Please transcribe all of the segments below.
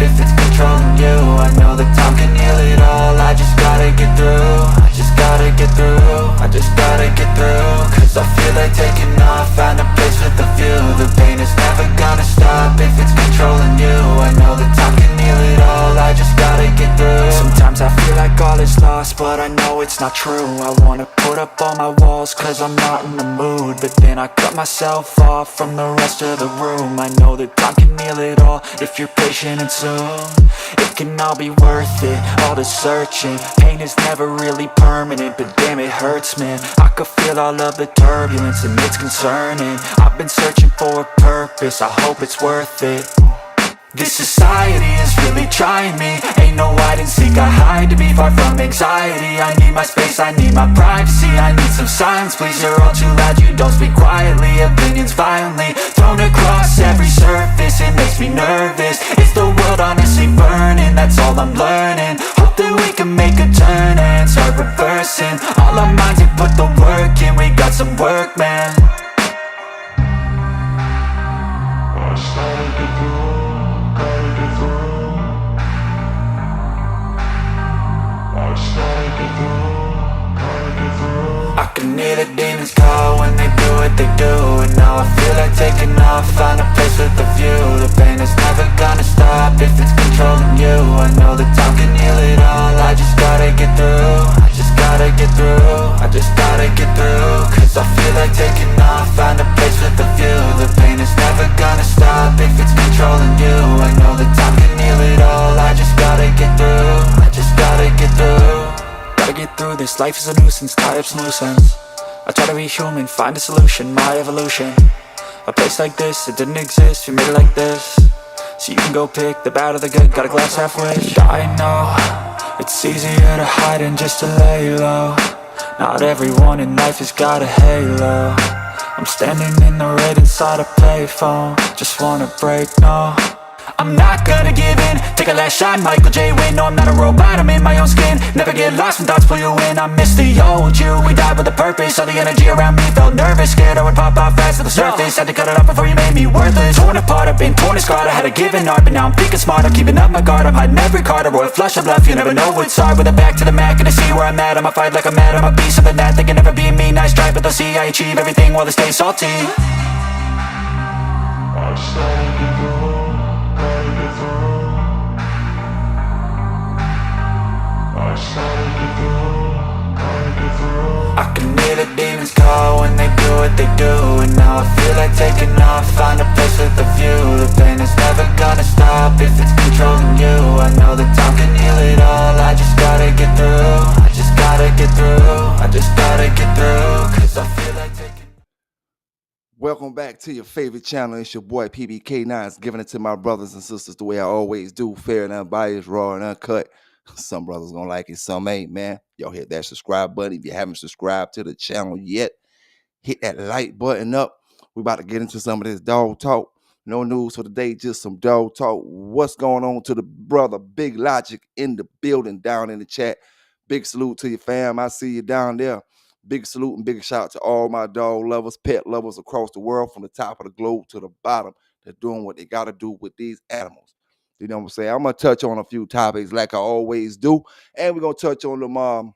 if it's controlling you. I know that time can heal it all. I just gotta get through. I just gotta get through. I just gotta get through. Cause I feel like taking off, find a place with a view. The pain is never gonna stop if it's controlling you. I know that time can heal it all. I just gotta get through. Sometimes I feel like all is lost, but I know it's not true. I wanna put up all my walls cause I'm not in the mood, but then I cut myself off from the rest of the room. I know that time can heal it all if you're patient and soon. It can all be worth it, all the searching. Pain is never really permanent, but damn it hurts, man. I could feel all of the turbulence and it's concerning. I've been searching for a purpose, I hope it's worth it. This society is really trying me. Ain't no hide and seek, I hide to be far from anxiety. I need my space, I need my privacy. I need some silence, please, you're all too loud. You don't speak quietly, opinions violently thrown across every surface. It makes me nervous, it's the world honestly burning. That's all I'm learning, hope that we can make a turn and start reversing. All our minds have put the work in, we got some work, man. I started to grow. I can hear the demons call when they do what they do. And now I feel like taking off, find a place with a view. The pain is never gonna stop if it's controlling you. I know that time can heal it all. I just gotta get through. I just gotta get through. I just gotta get through. Cause I feel like taking off, find a place with a view. The pain is never gonna stop if it's controlling you. I know that time can heal it all. I just gotta get through. I just gotta get through. Gotta get through this, life is a nuisance, tie up some loose ends. I try to be human, find a solution, my evolution. A place like this, it didn't exist, we made it like this. So you can go pick the bad or the good, got a glass halfway. I know, it's easier to hide than just to lay low. Not everyone in life has got a halo. I'm standing in the red inside a payphone. Just wanna break, no, I'm not gonna give in. Take a last shot, Michael J. Win. No, I'm not a robot, I'm in my own skin. Never get lost when thoughts pull you in. I miss the old you, we died with a purpose. All the energy around me felt nervous, scared I would pop off fast to the surface. Had to cut it off before you made me worthless. Torn apart, I've been torn and scarred. I had a given art, but now I'm thinking smart. I'm keeping up my guard, I'm hiding every card. A royal flush of love, you never know what's hard. With a back to the mat, gonna see where I'm at. I'ma fight like I'm mad, I'm a beast of the net. They can never be me, nice try, but they'll see I achieve everything while they stay salty. I started to grow. I can hear the demons call when they do what they do. And now I feel like taking off, find a place with a view. The pain is never gonna stop if it's controlling you. I know that time can heal it all. I just gotta get through. I just gotta get through. I just gotta get through. Cause I feel like taking. Welcome back to your favorite channel. It's your boy PBK9, giving it to my brothers and sisters the way I always do, fair and unbiased, raw and uncut. Some brothers gonna like it, some ain't, man. Y'all hit that subscribe button. If you haven't subscribed to the channel yet, hit that like button up. We're about to get into some of this dog talk. No news for the day, just some dog talk. What's going on to the brother Big Logic in the building, down in the chat. Big salute to your fam. I see you down there. Big salute and big shout out to all my dog lovers, pet lovers across the world, from the top of the globe to the bottom. They're doing what they got to do with these animals. You know what I'm saying? I'm going to touch on a few topics like I always do. And we're going to touch on them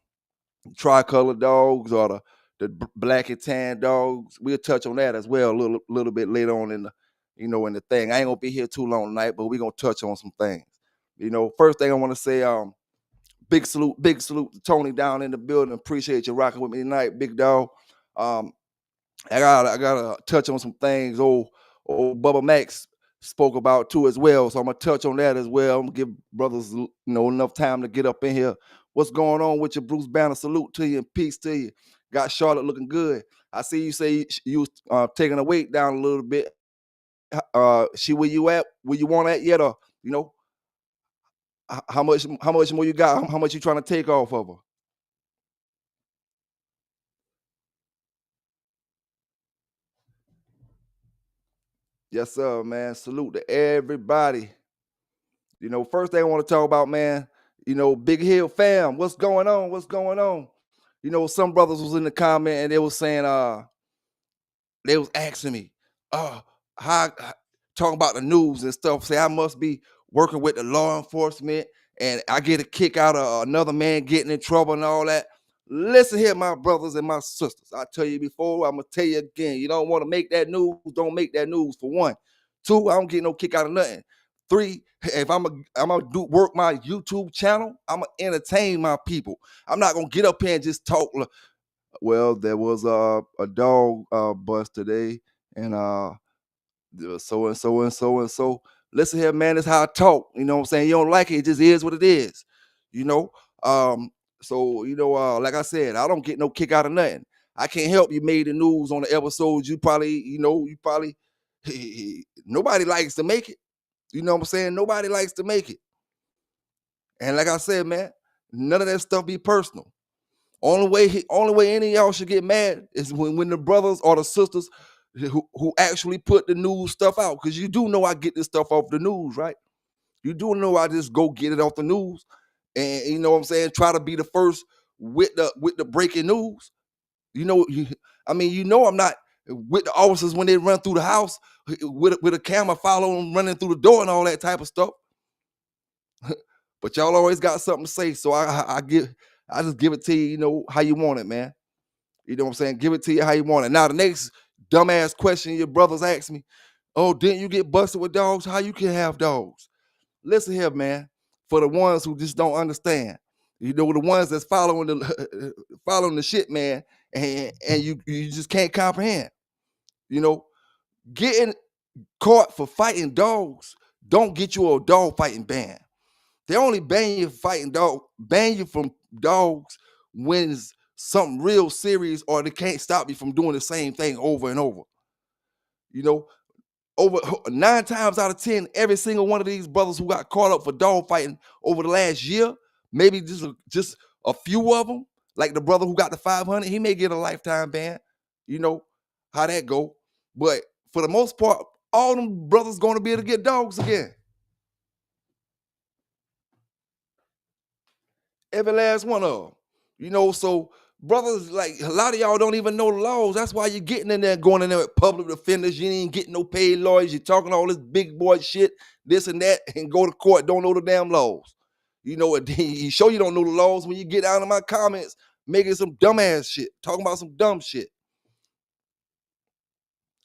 tricolor dogs or the black and tan dogs. We'll touch on that as well a little bit later on in the, in the thing. I ain't going to be here too long tonight, but we're going to touch on some things. First thing I want to say, big salute to Tony down in the building. Appreciate you rocking with me tonight, big dog. I gotta touch on some things old Bubba Max spoke about too as well. So I'm gonna touch on that as well. I'm gonna give brothers enough time to get up in here. What's going on with your Bruce Banner? Salute to you and peace to you. Got Charlotte looking good. I see you say you taking the weight down a little bit. She where you at? Where you want at yet? Or how much more you got? How much you trying to take off of her? Yes, sir, man. Salute to everybody. First thing I want to talk about, man, Big Hill fam, what's going on? What's going on? Some brothers was in the comment and they was saying, they was asking me, how talking about the news and stuff. Say I must be working with the law enforcement, and I get a kick out of another man getting in trouble and all that. Listen here, my brothers and my sisters. I tell you before, I'm gonna tell you again. You don't want to make that news, don't make that news, for one. Two, I don't get no kick out of nothing. Three, if I'm gonna do work my YouTube channel, I'm gonna entertain my people. I'm not gonna get up here and just talk. Well, there was a dog bust today, and so and so and so and so. Listen here, man, that's how I talk. You know what I'm saying? You don't like it, it just is what it is. You know? So, like I said, I don't get no kick out of nothing. I can't help you made the news on the episodes. You probably, nobody likes to make it. You know what I'm saying? Nobody likes to make it. And like I said, man, none of that stuff be personal. Only way any of y'all should get mad is when the brothers or the sisters who actually put the news stuff out. Because you do know I get this stuff off the news, right? You do know I just go get it off the news. And you know what I'm saying? Try to be the first with the breaking news. I'm not with the officers when they run through the house with a camera following them, running through the door and all that type of stuff. But y'all always got something to say, so I just give it to you, how you want it, man. You know what I'm saying? Give it to you how you want it. Now, the next dumbass question your brothers ask me, oh, didn't you get busted with dogs? How you can have dogs? Listen here, man. For the ones who just don't understand, the ones that's following the shit, man, and you just can't comprehend. Getting caught for fighting dogs don't get you a dog fighting ban. They only ban you from dogs when it's something real serious, or they can't stop you from doing the same thing over and over. Over 9 times out of 10, every single one of these brothers who got caught up for dog fighting over the last year, maybe just a few of them, like the brother who got the 500, he may get a lifetime ban. You know how that go. But for the most part, all them brothers going to be able to get dogs again. Every last one of them. So brothers, like a lot of y'all don't even know the laws. That's why you're getting in there, going in there with public defenders. You ain't getting no paid lawyers. You're talking all this big boy shit, this and that, and go to court, don't know the damn laws. You show you don't know the laws when you get out of my comments making some dumbass shit, talking about some dumb shit.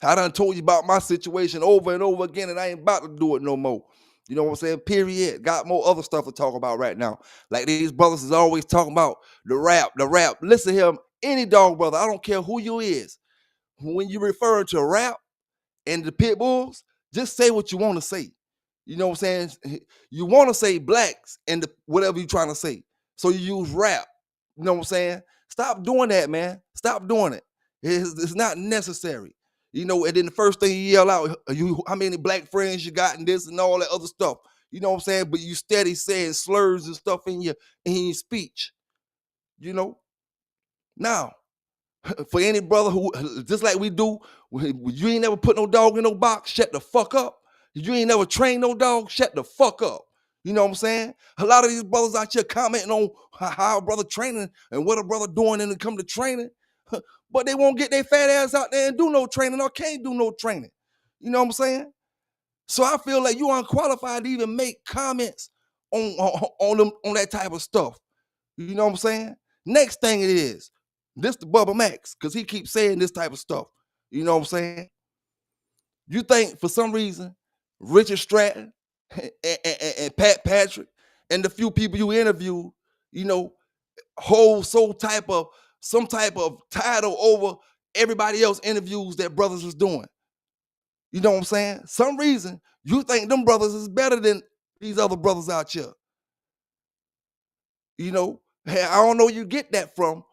I done told you about my situation over and over again, and I ain't about to do it no more. You know what I'm saying? Period. Got more other stuff to talk about right now. Like these brothers is always talking about the rap. Listen here, any dog brother, I don't care who you is. When you refer to rap and the Pitbulls, just say what you want to say. You know what I'm saying? You want to say blacks and whatever you're trying to say. So you use rap. You know what I'm saying? Stop doing that, man. Stop doing it. It's not necessary. And then the first thing you yell out, how many black friends you got and this and all that other stuff. You know what I'm saying? But you steady saying slurs and stuff in your speech. Now, for any brother who, just like we do, you ain't never put no dog in no box, shut the fuck up. You ain't never trained no dog, shut the fuck up. You know what I'm saying? A lot of these brothers out here commenting on how a brother training and what a brother doing when it come to training, but they won't get their fat ass out there and do no training or can't do no training. You know what I'm saying? So I feel like you unqualified to even make comments on that type of stuff. You know what I'm saying? Next thing it is, this the Bubba Max, because he keeps saying this type of stuff. You know what I'm saying? You think for some reason Richard Stratton and Pat Patrick and the few people you interviewed, hold some type of title over everybody else interviews that brothers was doing. You know what I'm saying? Some reason you think them brothers is better than these other brothers out here. I don't know where you get that from,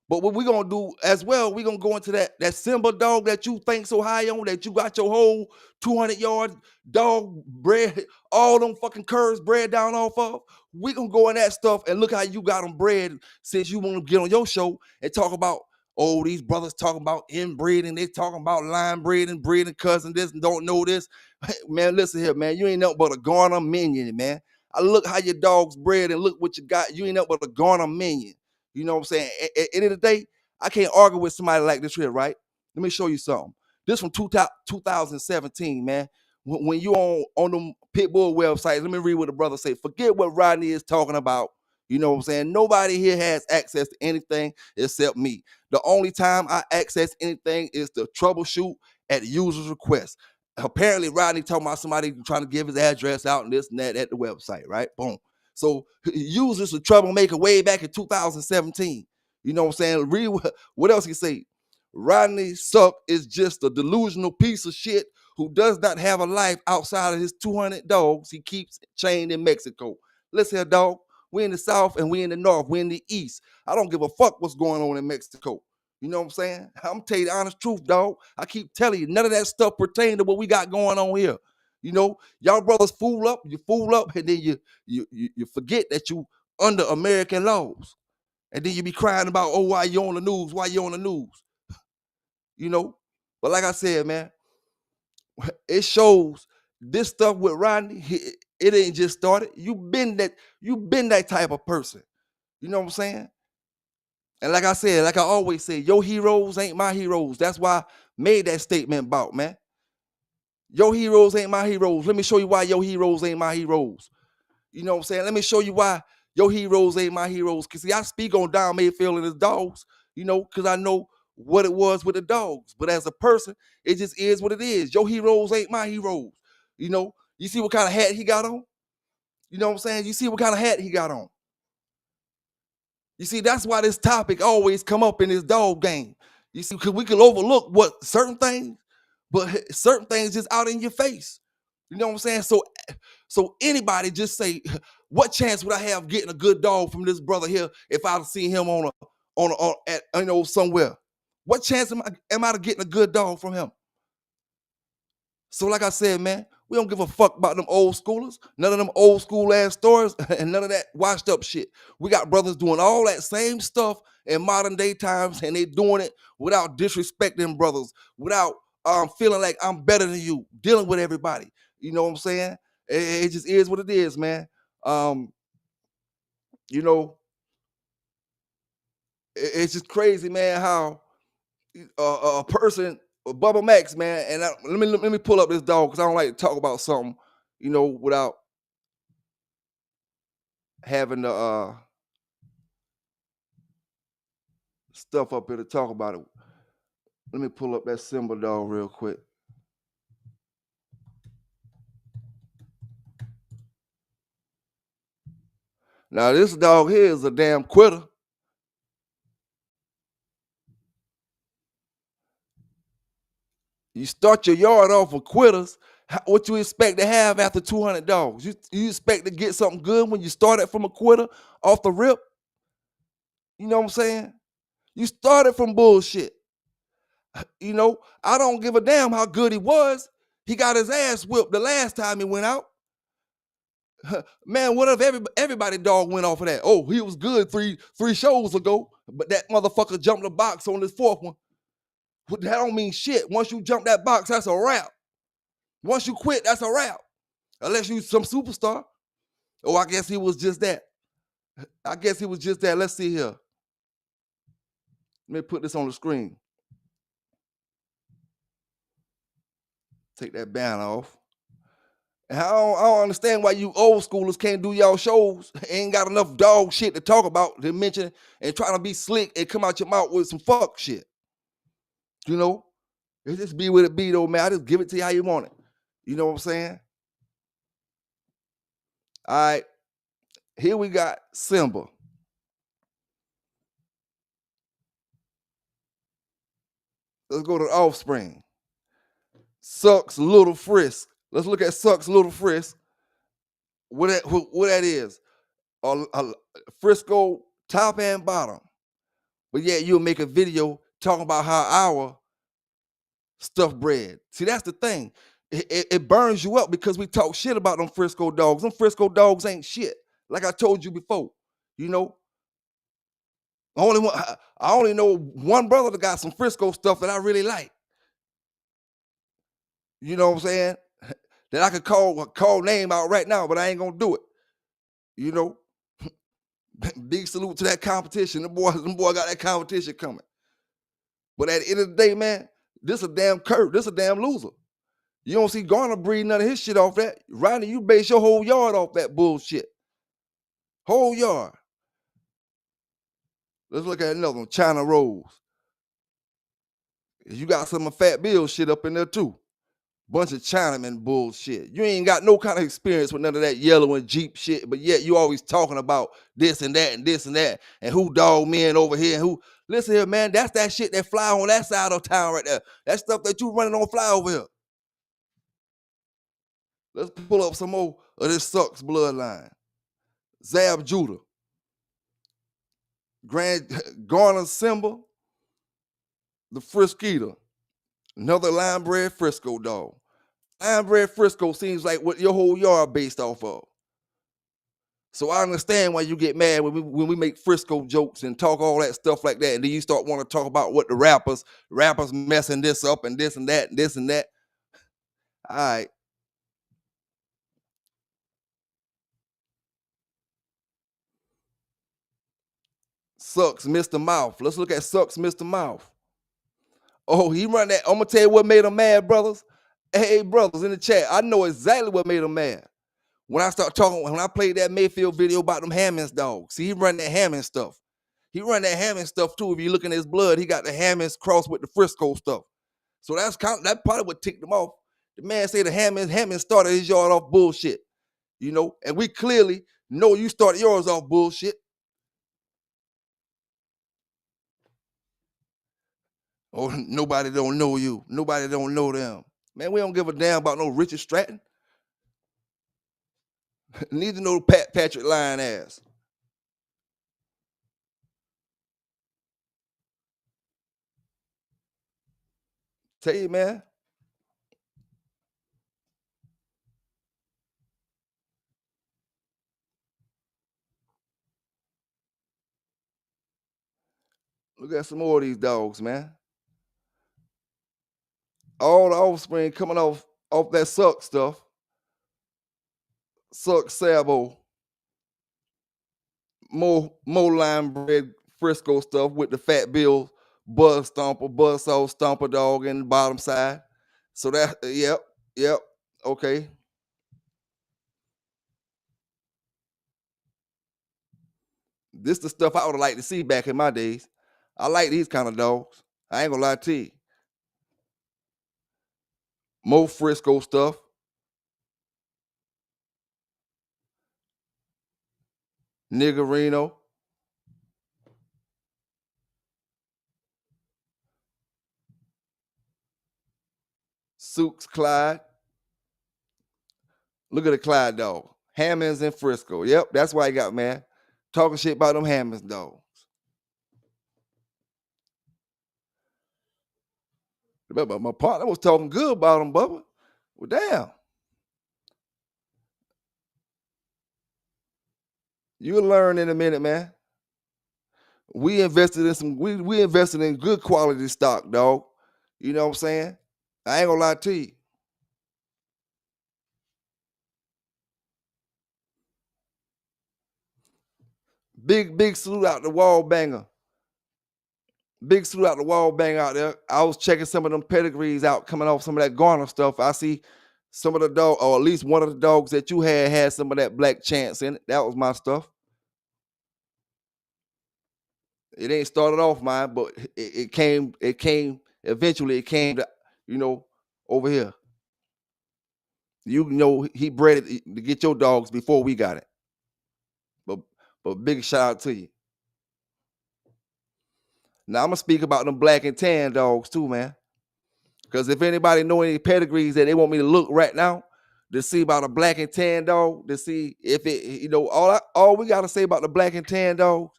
but what we're going to do as well, we're going to go into that Simba dog that you think so high on, that you got your whole 200-yard dog bred, all them fucking curves bred down off of. We're going to go in that stuff and look how you got them bred, since you want to get on your show and talk about, oh, these brothers talking about inbreeding, they talking about line breeding, breeding cousin this and don't know this. Man, listen here, man, you ain't nothing but a Garner minion, man. I look how your dog's bred and look what you got. You ain't nothing but a Garner minion. You know what I'm saying? At the end of the day, I can't argue with somebody like this here, right? Let me show you something. This from 2017, man. when you on them Pitbull websites, let me read what the brother say. Forget what Rodney is talking about. You know what I'm saying? Nobody here has access to anything except me. The only time I access anything is to troubleshoot at the user's request. Apparently, Rodney talking about somebody trying to give his address out and this and that at the website, right? Boom. So users a troublemaker way back in 2017. You know what I'm saying? Read what else he say. Rodney Suck is just a delusional piece of shit who does not have a life outside of his 200 dogs he keeps chained in Mexico. Listen here, dog. We in the South and we in the North. We in the East. I don't give a fuck what's going on in Mexico. You know what I'm saying? I'm tell you the honest truth, dog. I keep telling you, none of that stuff pertain to what we got going on here. You know, y'all brothers fool up, and then you forget that you under American laws. And then you be crying about, oh, why you on the news? Why you on the news? You know? But like I said, man, it shows this stuff with Rodney, it ain't just started. You've been that type of person. You know what I'm saying? And like I said, like I always say, your heroes ain't my heroes. That's why I made that statement about, man. Your heroes ain't my heroes. Let me show you why your heroes ain't my heroes. You know what I'm saying? Let me show you why your heroes ain't my heroes. Because see, I speak on Don Mayfield and his dogs, you know, because I know what it was with the dogs. But as a person, it just is what it is. Your heroes ain't my heroes. You know, you see what kind of hat he got on? You know what I'm saying? You see what kind of hat he got on? You see, that's why this topic always come up in this dog game. You see, because we can overlook what certain things, but certain things just out in your face. You know what I'm saying? So anybody just say, what chance would I have getting a good dog from this brother here if I'd seen him on at somewhere? What chance am I to getting a good dog from him? So like I said, man, we don't give a fuck about them old schoolers, none of them old school ass stories, and none of that washed up shit. We got brothers doing all that same stuff in modern day times, and they doing it without disrespecting brothers, without feeling like I'm better than you, dealing with everybody. You know what I'm saying? It just is what it is, man. You know, it's just crazy, man, how a person, Bubba Max, man, and let me pull up this dog because I don't like to talk about something, you know, without having the stuff up here to talk about it. Let me pull up that Simba dog real quick. Now this dog here is a damn quitter. You start your yard off with quitters. What you expect to have after 200 dogs? You expect to get something good when you started from a quitter off the rip? You know what I'm saying? You started from bullshit. You know, I don't give a damn how good he was. He got his ass whipped the last time he went out. Man, what if everybody dog went off of that? Oh, he was good three shows ago, but that motherfucker jumped the box on this fourth one. That don't mean shit. Once you jump that box, that's a wrap. Once you quit, that's a wrap. Unless you some superstar. Oh, I guess he was just that. Let's see here. Let me put this on the screen. Take that banner off. And I don't understand why you old schoolers can't do y'all shows. Ain't got enough dog shit to talk about, to mention, and trying to be slick and come out your mouth with some fuck shit. You know? It just be what it be though, man. I just give it to you how you want it. You know what I'm saying? All right. Here we got Simba. Let's go to the offspring. Sucks Little Frisk. Let's look at Sucks Little Frisk. What that is? A Frisco top and bottom. But yeah, you'll make a video talking about how our stuff bred. See, that's the thing. It burns you up because we talk shit about them Frisco dogs. Them Frisco dogs ain't shit. Like I told you before. You know, I only know one brother that got some Frisco stuff that I really like. You know what I'm saying? That I could call name out right now, but I ain't gonna do it. You know, big salute to that competition. Them boy got that competition coming. But at the end of the day, man, this a damn curve. This a damn loser. You don't see Garner breed none of his shit off that. Ronnie, you base your whole yard off that bullshit. Whole yard. Let's look at another one, China Rose. You got some of Fat Bill shit up in there too. Bunch of Chinaman bullshit. You ain't got no kind of experience with none of that yellow and Jeep shit, but yet you always talking about this and that and this and that and who dog men over here and who. Listen here, man, that's that shit that fly on that side of town right there. That stuff that you running on fly over here. Let's pull up some more of this sucks bloodline. Zab Judah. Grand Garner Simba. The Friskeeter. Another Linebred Frisco dog. Linebred Frisco seems like what your whole yard based off of. So I understand why you get mad when we make Frisco jokes and talk all that stuff like that, and then you start want to talk about what the rappers messing this up and this and that and this and that. All right. Sucks Mr. Mouth. Let's look at Sucks Mr. Mouth. Oh, he run that. I'm gonna tell you what made him mad, brothers. Hey, brothers in the chat, I know exactly what made him mad. When I played that Mayfield video about them Hammonds dogs. See, he run that Hammond stuff. He run that Hammond stuff too. If you look in his blood, he got the Hammonds crossed with the Frisco stuff. So that probably what ticked him off. The man said the Hammond started his yard off bullshit. You know, and we clearly know you started yours off bullshit. Oh, nobody don't know you. Nobody don't know them. Man, we don't give a damn about no Richard Stratton. Neither no Patrick Lyon ass. Tell you, man. Look at some more of these dogs, man. All the offspring coming off that suck stuff. Suck Sabo. More Linebred Frisco stuff with the Fat Bill Buzzsaw Stomper dog in the bottom side. So that, yep, okay. This the stuff I would have liked to see back in my days. I like these kind of dogs. I ain't gonna lie to you. More Frisco stuff. Niggerino. Sukes Clyde. Look at the Clyde dog. Hammonds and Frisco. Yep, that's why he got mad. Talking shit about them Hammonds dogs. But my partner was talking good about them, Bubba. Well, damn. You'll learn in a minute, man. We invested in we invested in good quality stock, dog. You know what I'm saying? I ain't gonna lie to you. Big salute out the wall banger. Big salute out the wall banger out there. I was checking some of them pedigrees out, coming off some of that Garner stuff. I see some of the dog, or at least one of the dogs that you had some of that Black Chance in it. That was my stuff. It ain't started off mine, but it came eventually it came to, over here. You know, he bred it to get your dogs before we got it. But big shout out to you. Now I'm gonna speak about them black and tan dogs too, man. Because if anybody know any pedigrees that they want me to look right now to see about a black and tan dog, to see if it, all we gotta say about the black and tan dogs,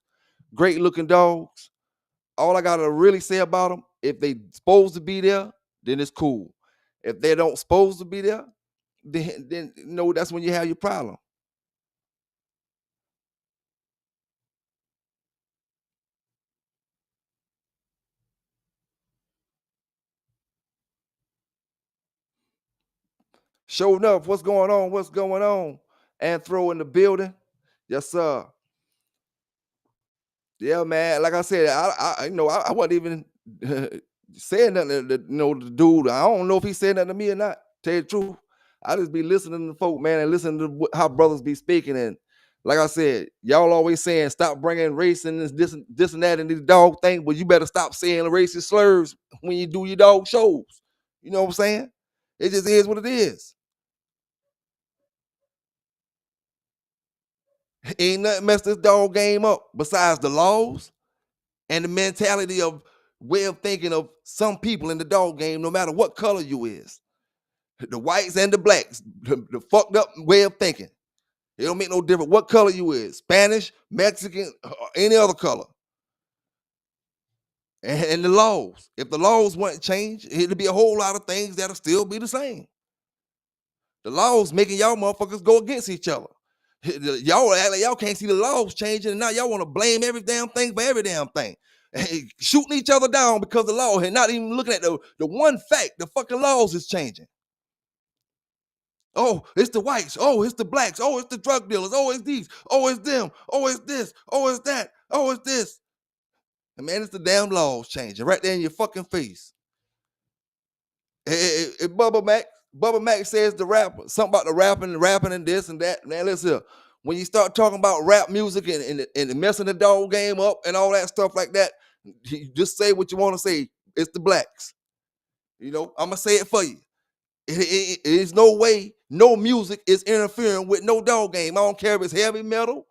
great looking dogs. All I gotta really say about them, if they supposed to be there, then it's cool. If they don't supposed to be there, then that's when you have your problem. Show enough, what's going on? What's going on? And throw in the building. Yes, sir. Yeah, man. Like I said, I wasn't even saying nothing to the dude. I don't know if he said nothing to me or not. Tell you the truth, I just be listening to folk, man, and listening to how brothers be speaking. And like I said, y'all always saying stop bringing race and this and that and this dog thing, but you better stop saying racist slurs when you do your dog shows. You know what I'm saying? It just is what it is. Ain't nothing mess this dog game up besides the laws and the mentality of way of thinking of some people in the dog game, no matter what color you is. The whites and the blacks, the fucked up way of thinking. It don't make no difference what color you is, Spanish, Mexican, or any other color. And the laws. If the laws weren't changed, it'd be a whole lot of things that'll still be the same. The laws making y'all motherfuckers go against each other. Y'all act like y'all can't see the laws changing, and now y'all want to blame every damn thing for every damn thing. Shooting each other down because the law, and not even looking at the one fact, the fucking laws is changing. Oh, it's the whites. Oh, it's the blacks. Oh, it's the drug dealers. Oh, it's these. Oh, it's them. Oh, it's this. Oh, it's that. Oh, it's this. And man, it's the damn laws changing right there in your fucking face. Bubba Mac says the rapper, something about the rapping and this and that. Man, listen, when you start talking about rap music and messing the dog game up and all that stuff like that, you just say what you want to say. It's the blacks. You know, I'm going to say it for you. It is no way, no music is interfering with no dog game. I don't care if it's heavy metal.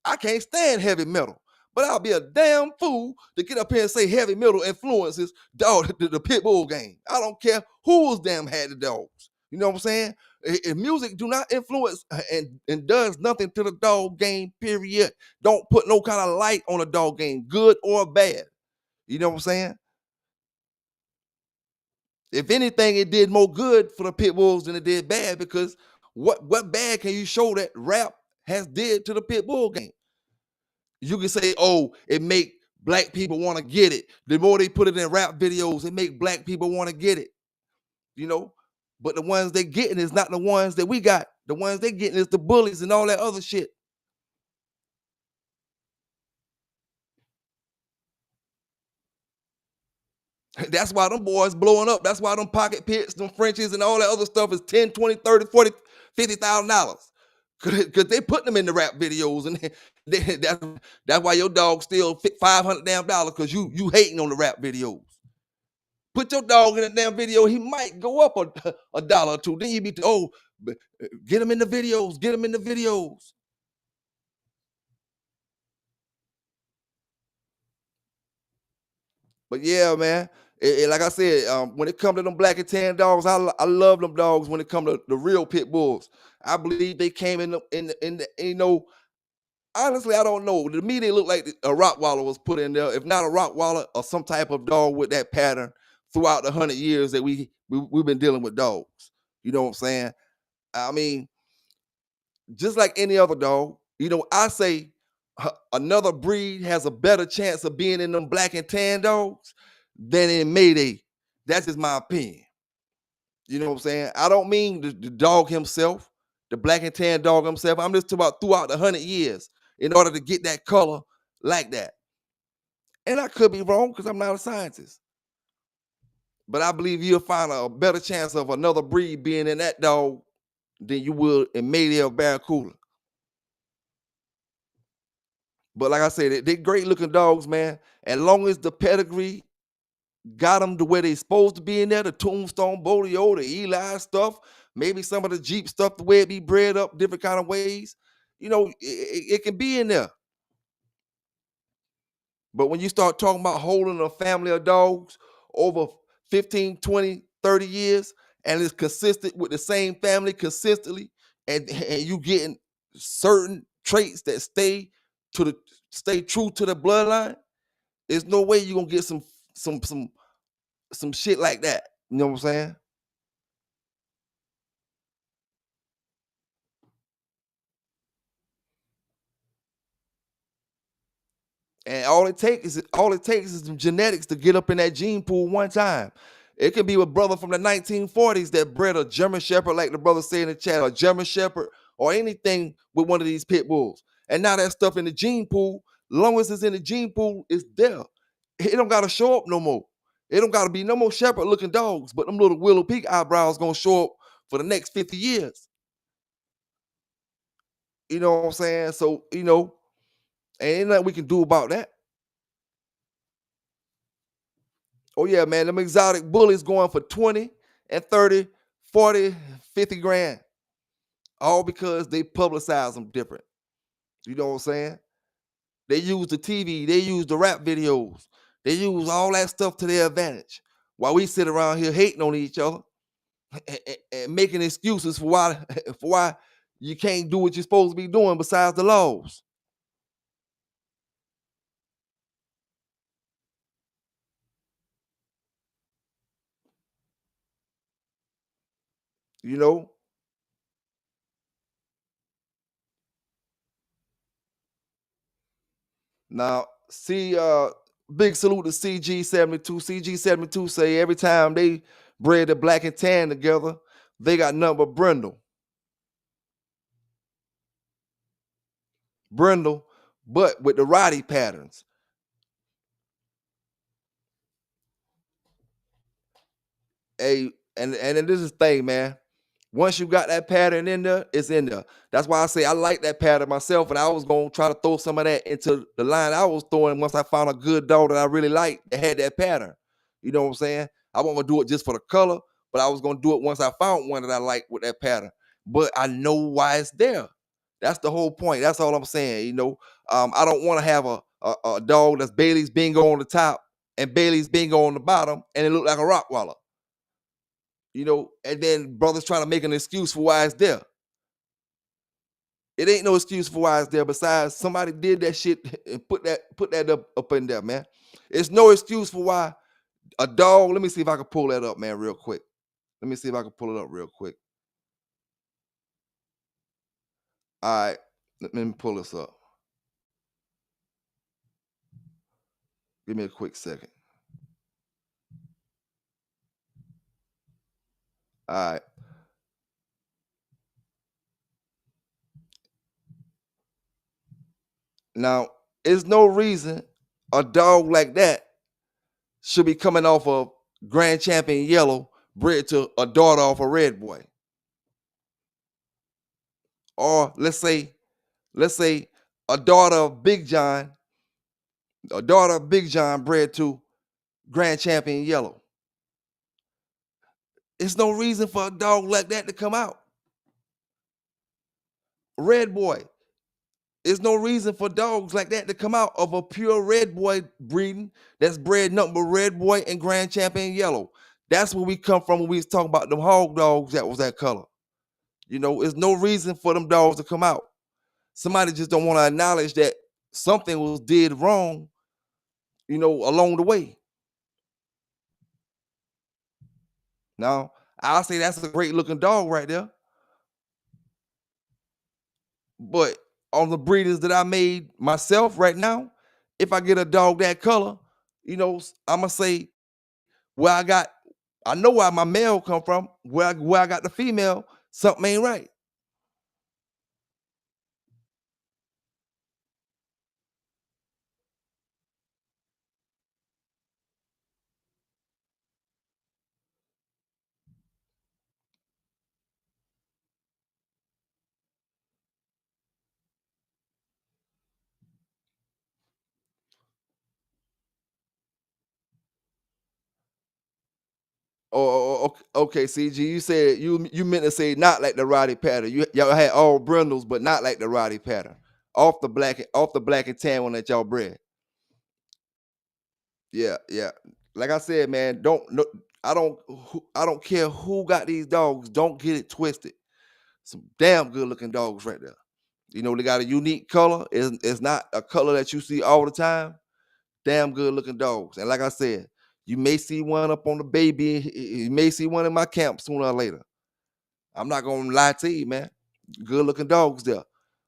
I can't stand heavy metal. But I'll be a damn fool to get up here and say heavy metal influences the Pitbull game. I don't care who's damn had the dogs. You know what I'm saying? If music do not influence and does nothing to the dog game, period. Don't put no kind of light on a dog game, good or bad. You know what I'm saying? If anything, it did more good for the Pitbulls than it did bad, because what bad can you show that rap has did to the Pitbull game? You can say, oh, it make black people want to get it. The more they put it in rap videos, it make black people want to get it. You know? But the ones they getting is not the ones that we got. The ones they getting is the bullies and all that other shit. That's why them boys blowing up. That's why them pocket pits, them Frenchies, and all that other stuff is 10, 20, 30, 40, $50,000. Because they put them in the rap videos, and that's why your dog still $500 damn dollars, because you hating on the rap videos. Put your dog in a damn video, he might go up a dollar or two. Then you be get him in the videos, get him in the videos. But yeah, man, like I said, when it comes to them black and tan dogs, I love them dogs. When it comes to the real pit bulls, I believe they came in the you know. Honestly, I don't know. To me, they look like a Rottweiler was put in there. If not a Rottweiler, or some type of dog with that pattern throughout the 100 years that we've been dealing with dogs. You know what I'm saying? I mean, just like any other dog, you know, I say another breed has a better chance of being in them black and tan dogs than in Mayday. That's just my opinion. You know what I'm saying? I don't mean the dog himself, the black and tan dog himself. I'm just talking about throughout the 100 years in order to get that color like that. And I could be wrong because I'm not a scientist. But I believe you'll find a better chance of another breed being in that dog than you would in Mayday or Barracuda. But like I said, they're great looking dogs, man. As long as the pedigree got them to where they supposed to be in there, the Tombstone, Bodeo, the Eli stuff, maybe some of the Jeep stuff, the way it be bred up different kind of ways, you know, it can be in there. But when you start talking about holding a family of dogs over 15, 20, 30 years, and it's consistent with the same family consistently, and you getting certain traits that stay true to the bloodline, there's no way you're gonna get some shit like that. You know what I'm saying? And all it takes is some genetics to get up in that gene pool one time. It could be a brother from the 1940s that bred a German Shepherd, like the brother said in the chat, a German Shepherd or anything with one of these pit bulls. And now that stuff in the gene pool, long as it's in the gene pool, it's there. It don't gotta show up no more. It don't gotta be no more shepherd looking dogs, but them little willow peak eyebrows gonna show up for the next 50 years. You know what I'm saying? So, ain't nothing we can do about that. Oh yeah, man, them exotic bullies going for 20 and 30, 40, 50 grand. All because they publicize them different. You know what I'm saying? They use the TV, they use the rap videos, they use all that stuff to their advantage. While we sit around here hating on each other and making excuses for why for why you can't do what you're supposed to be doing besides the laws. You know? Now, see, big salute to CG72. CG72 say every time they bred the black and tan together, they got nothing but brindle. Brindle, but with the Roddy patterns. A and then this is the thing, man. Once you got that pattern in there, it's in there. That's why I say I like that pattern myself, and I was gonna try to throw some of that into the line I was throwing once I found a good dog that I really liked that had that pattern. You know what I'm saying? I wasn't gonna do it just for the color, but I was gonna do it once I found one that I liked with that pattern. But I know why it's there. That's the whole point. That's all I'm saying. I don't want to have a dog that's Bailey's Bingo on the top and Bailey's Bingo on the bottom, and it look like a Rottweiler. And then brothers trying to make an excuse for why it's there. It ain't no excuse for why it's there. Besides, somebody did that shit and put that up in there, man. It's no excuse for why a dog. Let me see if I can pull that up, man, real quick. Let me see if I can pull it up real quick. All right, let me pull this up. Give me a quick second. All right. Now, there's no reason a dog like that should be coming off of Grand Champion Yellow, bred to a daughter off a Red Boy. Or let's say a daughter of Big John, bred to Grand Champion Yellow. There's no reason for a dog like that to come out. Red Boy. There's no reason for dogs like that to come out of a pure Red Boy breeding that's bred nothing but Red Boy and Grand Champion Yellow. That's where we come from when we was talking about them hog dogs that was that color. There's no reason for them dogs to come out. Somebody just don't want to acknowledge that something was did wrong, along the way. Now, I'll say that's a great looking dog right there. But on the breeders that I made myself right now, if I get a dog that color, I'm gonna say where I know where my male come from, where I got the female, something ain't right. Okay, CG, you said you meant to say not like the Roddy pattern. Y'all had all brindles, but not like the Roddy pattern. Off the black and tan one that y'all bred. Yeah, yeah. Like I said, man, don't no, I don't care who got these dogs. Don't get it twisted. Some damn good looking dogs right there. They got a unique color. It's not a color that you see all the time. Damn good looking dogs. And like I said, you may see one up on the baby. You may see one in my camp sooner or later. I'm not gonna lie to you, man. Good looking dogs there.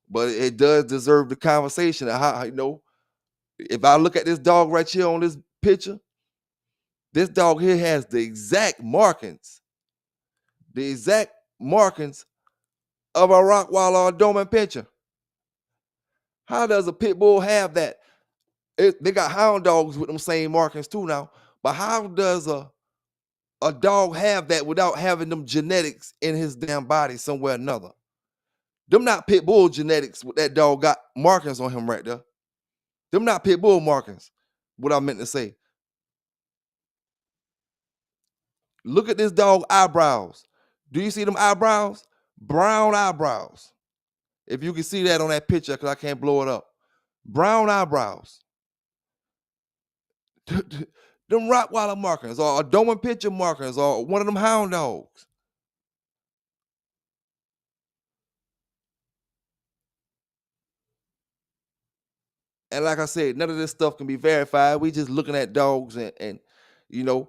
But it does deserve the conversation of how. If I look at this dog right here on this picture, this dog here has the exact markings of a Rottweiler or Doberman Pinscher. How does a pit bull have that? They got hound dogs with them same markings too now, But how does a dog have that without having them genetics in his damn body somewhere or another? Them not pit bull genetics with that dog got markings on him right there. Them not pit bull markings. What I meant to say. Look at this dog eyebrows. Do you see them eyebrows? Brown eyebrows. If you can see that on that picture, because I can't blow it up. Brown eyebrows. Them Rottweiler markings or a Doberman picture markings or one of them hound dogs. And like I said, none of this stuff can be verified. We just looking at dogs and you know,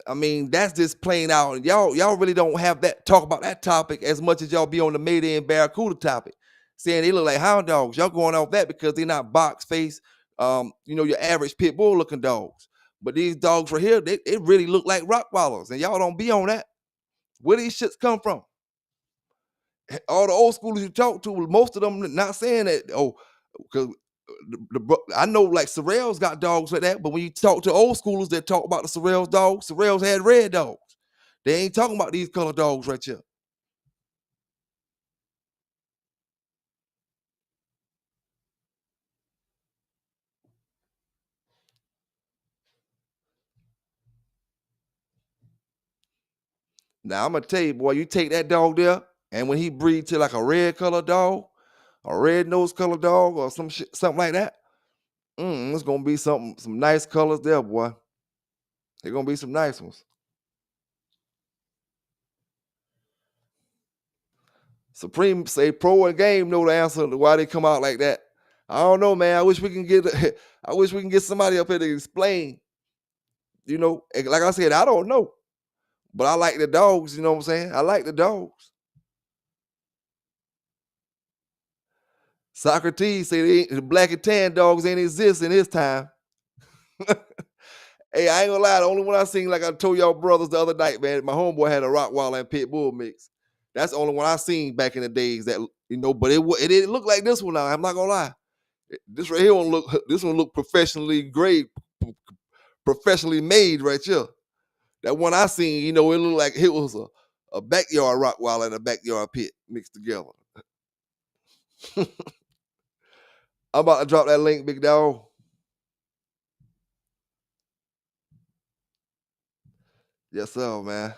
I mean, that's just plain out. And y'all really don't have that talk about that topic as much as y'all be on the Mayday and Barracuda topic, saying they look like hound dogs. Y'all going off that because they're not box face, your average pit bull looking dogs. But these dogs right here, they really look like Rottweilers, and y'all don't be on that. Where these shits come from? All the old schoolers you talk to, most of them not saying that. Oh, because I know like Sorrells got dogs like that, but when you talk to old schoolers that talk about the Sorrells dogs, Sorrells had red dogs. They ain't talking about these color dogs right here. Now I'm gonna tell you, boy, you take that dog there, and when he breed to like a red color dog, a red nose color dog, or some shit, something like that, it's gonna be some nice colors there, boy. They're gonna be some nice ones. Supreme say pro and game know the answer to why they come out like that. I don't know, man. I wish we can get I wish we can get somebody up here to explain. Like I said, I don't know. But I like the dogs, you know what I'm saying? I like the dogs. Socrates say the black and tan dogs ain't exist in his time. Hey, I ain't gonna lie. The only one I seen, like I told y'all brothers the other night, man, my homeboy had a Rottweiler and Pitbull mix. That's the only one I seen back in the days that, but it didn't look like this one now. I'm not gonna lie. This right here this one look professionally great, professionally made right here. That one I seen, it looked like it was a backyard Rottweiler and a backyard pit mixed together. I'm about to drop that link, big dog. Yes, sir, man.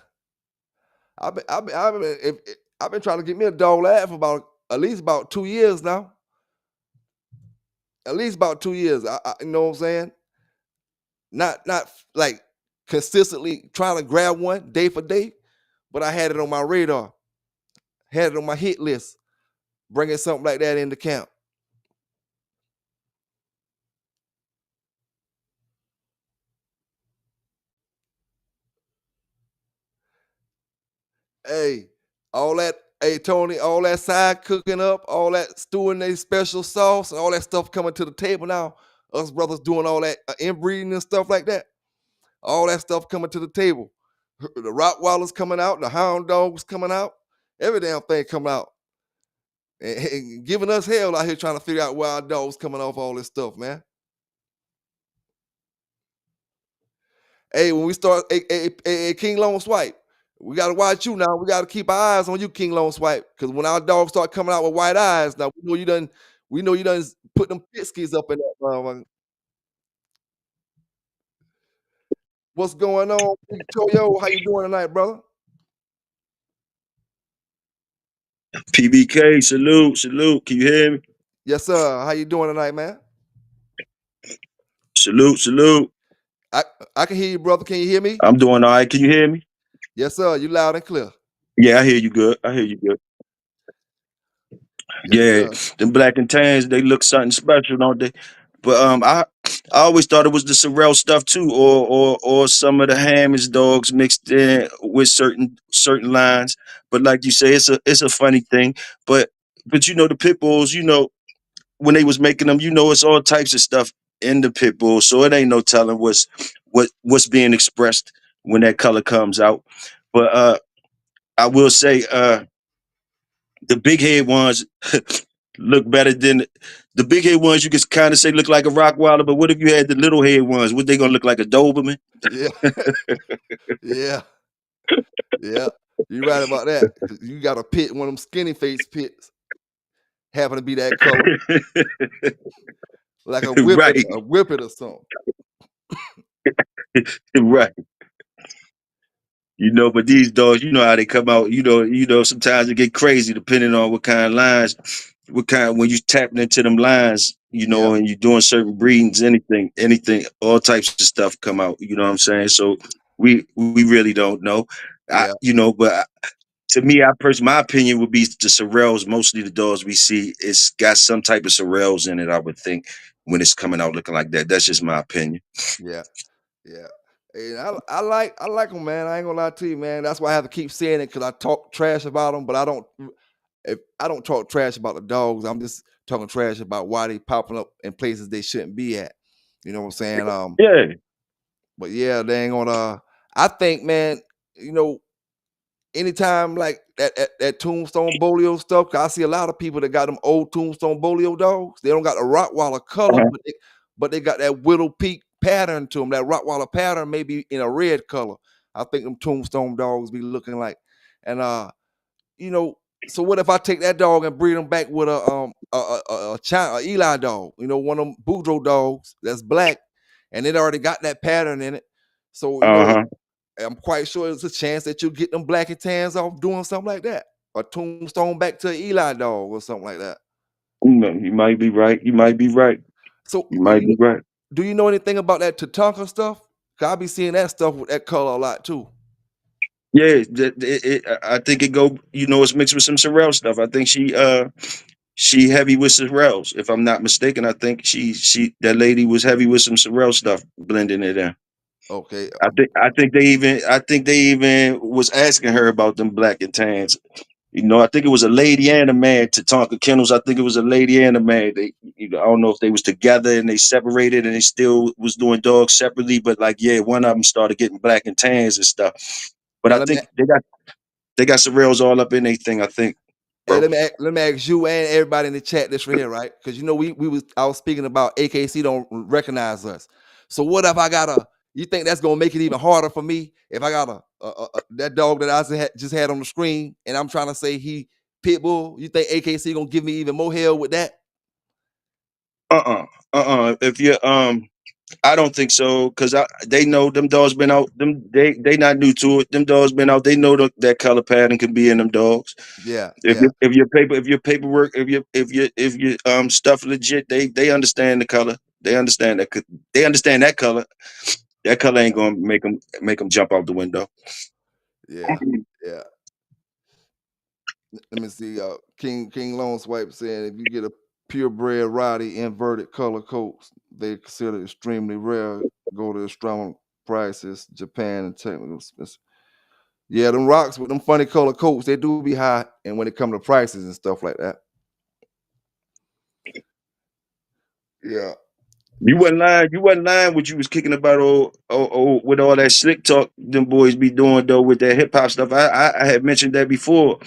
I've been trying to get me a dog lad for about at least about 2 years now. At least about 2 years. You know what I'm saying? Not like consistently trying to grab one day for day, but I had it on my radar, had it on my hit list, bringing something like that into camp. Hey, hey Tony, all that side cooking up, all that stewing a special sauce, all that stuff coming to the table now. Us brothers doing all that inbreeding and stuff like that. All that stuff coming to the table. The Rottweilers coming out, the hound dogs coming out, every damn thing coming out. And giving us hell out here trying to figure out where our dogs coming off all this stuff, man. Hey, when we start King Lone Swipe, we gotta watch you now. We gotta keep our eyes on you, King Lone Swipe. Cause when our dogs start coming out with white eyes, now we know you done put them pitskis up in that. What's going on? Toyo, how you doing tonight, brother? PBK, salute, salute. Can you hear me? Yes, sir. How you doing tonight, man? Salute, salute. I can hear you, brother. Can you hear me? I'm doing all right. Can you hear me? Yes, sir. You loud and clear. Yeah, I hear you good. I hear you good. Yes, Yeah, sir. them black and tans, they look something special, don't they? But I always thought it was the Sorrel stuff too, or some of the Hammonds dogs mixed in with certain lines. But like you say, it's a funny thing. But the pit bulls, when they was making them, it's all types of stuff in the pit bull. So it ain't no telling what's being expressed when that color comes out. But I will say the big head ones look better The big head ones you can kind of say look like a Rottweiler, but what if you had the little head ones? What they gonna look like, a Doberman? Yeah, yeah, yeah. You're right about that. 'Cause you got a pit, one of them skinny face pits, happen to be that color, like Right, a whippet or something. right. But these dogs, you know how they come out. Sometimes they get crazy depending on what kind of lines, when you tapping into them lines, Yeah, and you're doing certain breedings, anything, all types of stuff come out. You know what I'm saying? So we really don't know. yeah, But to me, my opinion would be the Sorrels. Mostly the dogs we see, it's got some type of Sorrels in it. I would think when it's coming out looking like that. That's just my opinion. yeah, yeah. And I like them, man. I ain't gonna lie to you, man. That's why I have to keep saying it because I talk trash about them, but I don't. If I don't talk trash about the dogs, I'm just talking trash about why they popping up in places they shouldn't be at. You know what I'm saying? Yeah. But yeah, they ain't gonna. I think, man. You know, anytime like that Tombstone Bolio stuff, 'cause I see a lot of people that got them old Tombstone Bolio dogs. They don't got the Rottweiler color, Uh-huh. but they got that Whittle Peak pattern to them. That Rottweiler pattern, maybe in a red color. I think them Tombstone dogs be looking like, and you know. So what if I take that dog and breed him back with a Eli dog? You know, one of them Boudreaux dogs that's black, and it already got that pattern in it. So Uh-huh. I'm quite sure there's a chance that you'll get them black and tans off doing something like that. A Tombstone back to an Eli dog or something like that. You might be right. You might be right. So, You might be right. do you know anything about that Tatanka stuff? 'Cause I be seeing that stuff with that color a lot too. Yeah, I think it go. It's mixed with some Sorrel stuff. I think she heavy with Sorrels. If I'm not mistaken, I think that lady was heavy with some Sorrel stuff, blending it in. Okay. I think they even was asking her about them black and tans. I think it was a lady and a man to Tonka Kennels. I think it was a lady and a man. I don't know if they was together and they separated and they still was doing dogs separately. But like, yeah, one of them started getting black and tans and stuff. But Now I think they got Sorrels all up in their thing. I think, bro. let me ask you and everybody in the chat this right here, right? Because I was speaking about AKC don't recognize us. So what if I got you think that's gonna make it even harder for me if I got that dog that I just had on the screen and I'm trying to say he Pitbull? You think AKC gonna give me even more hell with that? If you I don't think so because they know them dogs been out. They not new to it. Them dogs been out. They know that color pattern can be in them dogs. Yeah, If yeah, your paperwork, if your stuff legit, they understand the color. They understand that. They understand that color. That color ain't gonna make them jump out the window. yeah, yeah. Let me see. King Lone Swipe saying if you get a purebred Roddy inverted color coats, they consider extremely rare. Go to strong prices, Japan and technical. Yeah, them rocks with them funny color coats, they do be high. And when it come to prices and stuff like that, yeah. You wasn't lying. You wasn't lying. What you was kicking about with all that slick talk them boys be doing though with that hip hop stuff. I had mentioned that before.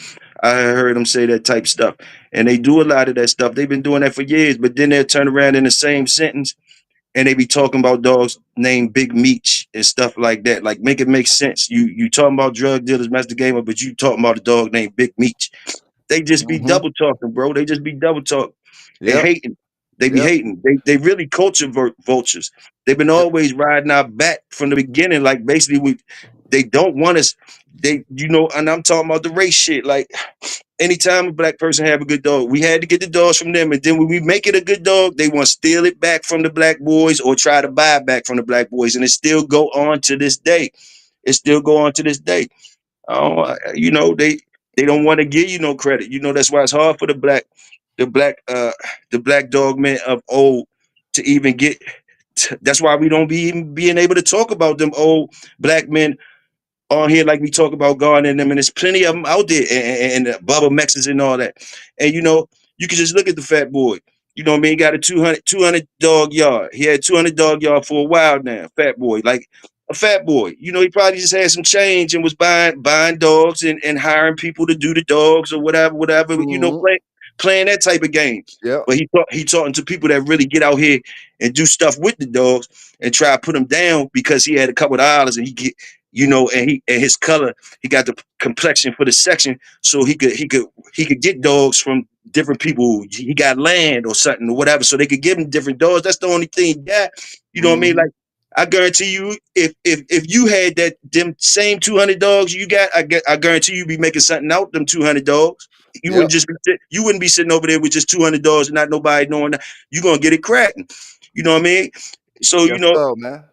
I had heard them say that type stuff, and they do a lot of that stuff. They've been doing that for years. But then they'll turn around in the same sentence and they be talking about dogs named Big Meech and stuff like that. Like make it make sense. You talking about drug dealers, master gamer, but you talking about a dog named Big Meech. They just be Mm-hmm. double talking, bro. They just be double talking and Yep. hating. They be Yep. hating. They really culture vultures. They've been Yep. always riding our back from the beginning. Like basically, they don't want us. And I'm talking about the race shit. Like anytime a black person have a good dog, we had to get the dogs from them, and then when we make it a good dog, they want to steal it back from the black boys or try to buy it back from the black boys, and it still go on to this day. It still go on to this day. They don't want to give you no credit. That's why it's hard for the black the black dog men of old to even get. That's why we don't be even being able to talk about them old black men on here like we talk about God and them, and there's plenty of them out there, and Bubba Mexes and all that. And you can just look at the fat boy. You know what I mean? He got a 200 dog yard. He had 200 dog yard for a while now. Fat boy, like a fat boy. He probably just had some change and was buying dogs and hiring people to do the dogs or whatever, Mm-hmm. playing that type of game. Yep. But he talking to people that really get out here and do stuff with the dogs and try to put them down because he had a couple of dollars and he get, and his color, he got the complexion for the section, so he could get dogs from different people. He got land or something or whatever, so they could give him different dogs. That's the only thing he got. You know what I mean? Mm-hmm. Like, I guarantee you, if you had them same 200 dogs you got, I guarantee you be making something out them 200 dogs. You Yep. wouldn't you wouldn't be sitting over there with just 200 dogs and not nobody knowing that. You gonna get it cracking. You know what I mean? So Yes, sir, man.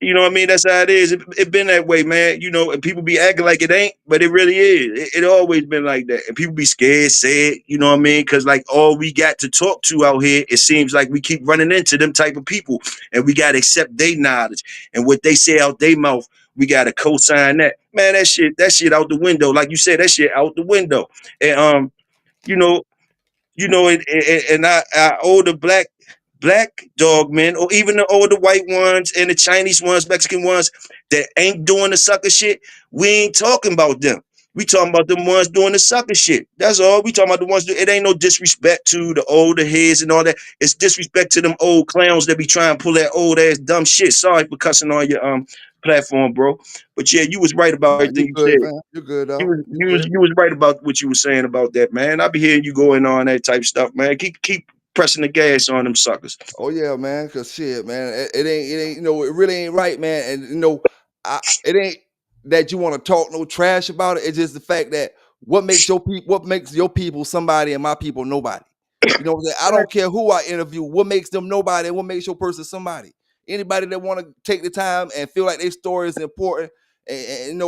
you know what I mean? That's how it is. It been that way, man. And people be acting like it ain't, but it really is. It always been like that. And people be scared, say it, you know what I mean? Because like all we got to talk to out here, it seems like we keep running into them type of people, and we got to accept their knowledge and what they say out their mouth. We got to co-sign that. Man, that shit out the window. Like you said, that shit out the window. And you know, and I older black dog men, or even the older white ones and the Chinese ones, Mexican ones that ain't doing the sucker shit, we ain't talking about them. We talking about them ones doing the sucker shit. That's all. We talking about the ones. It ain't no disrespect to the older heads and all that. It's disrespect to them old clowns that be trying to pull that old ass dumb shit. Sorry for cussing on your platform, bro. But yeah, you was right about Nah, you everything you good, said. man. You good, You dog. was You you was good. you was right about what you were saying about that, man. I be hearing you going on that type of stuff, man. Keep pressing the gas on them suckers. Oh yeah, man. Cause shit, man, it ain't. It really ain't right, man. And it ain't that you want to talk no trash about it. It's just the fact that what makes your people somebody and my people nobody. You know what I'm saying? I don't care who I interview. What makes them nobody and what makes your person somebody? Anybody that want to take the time and feel like their story is important, and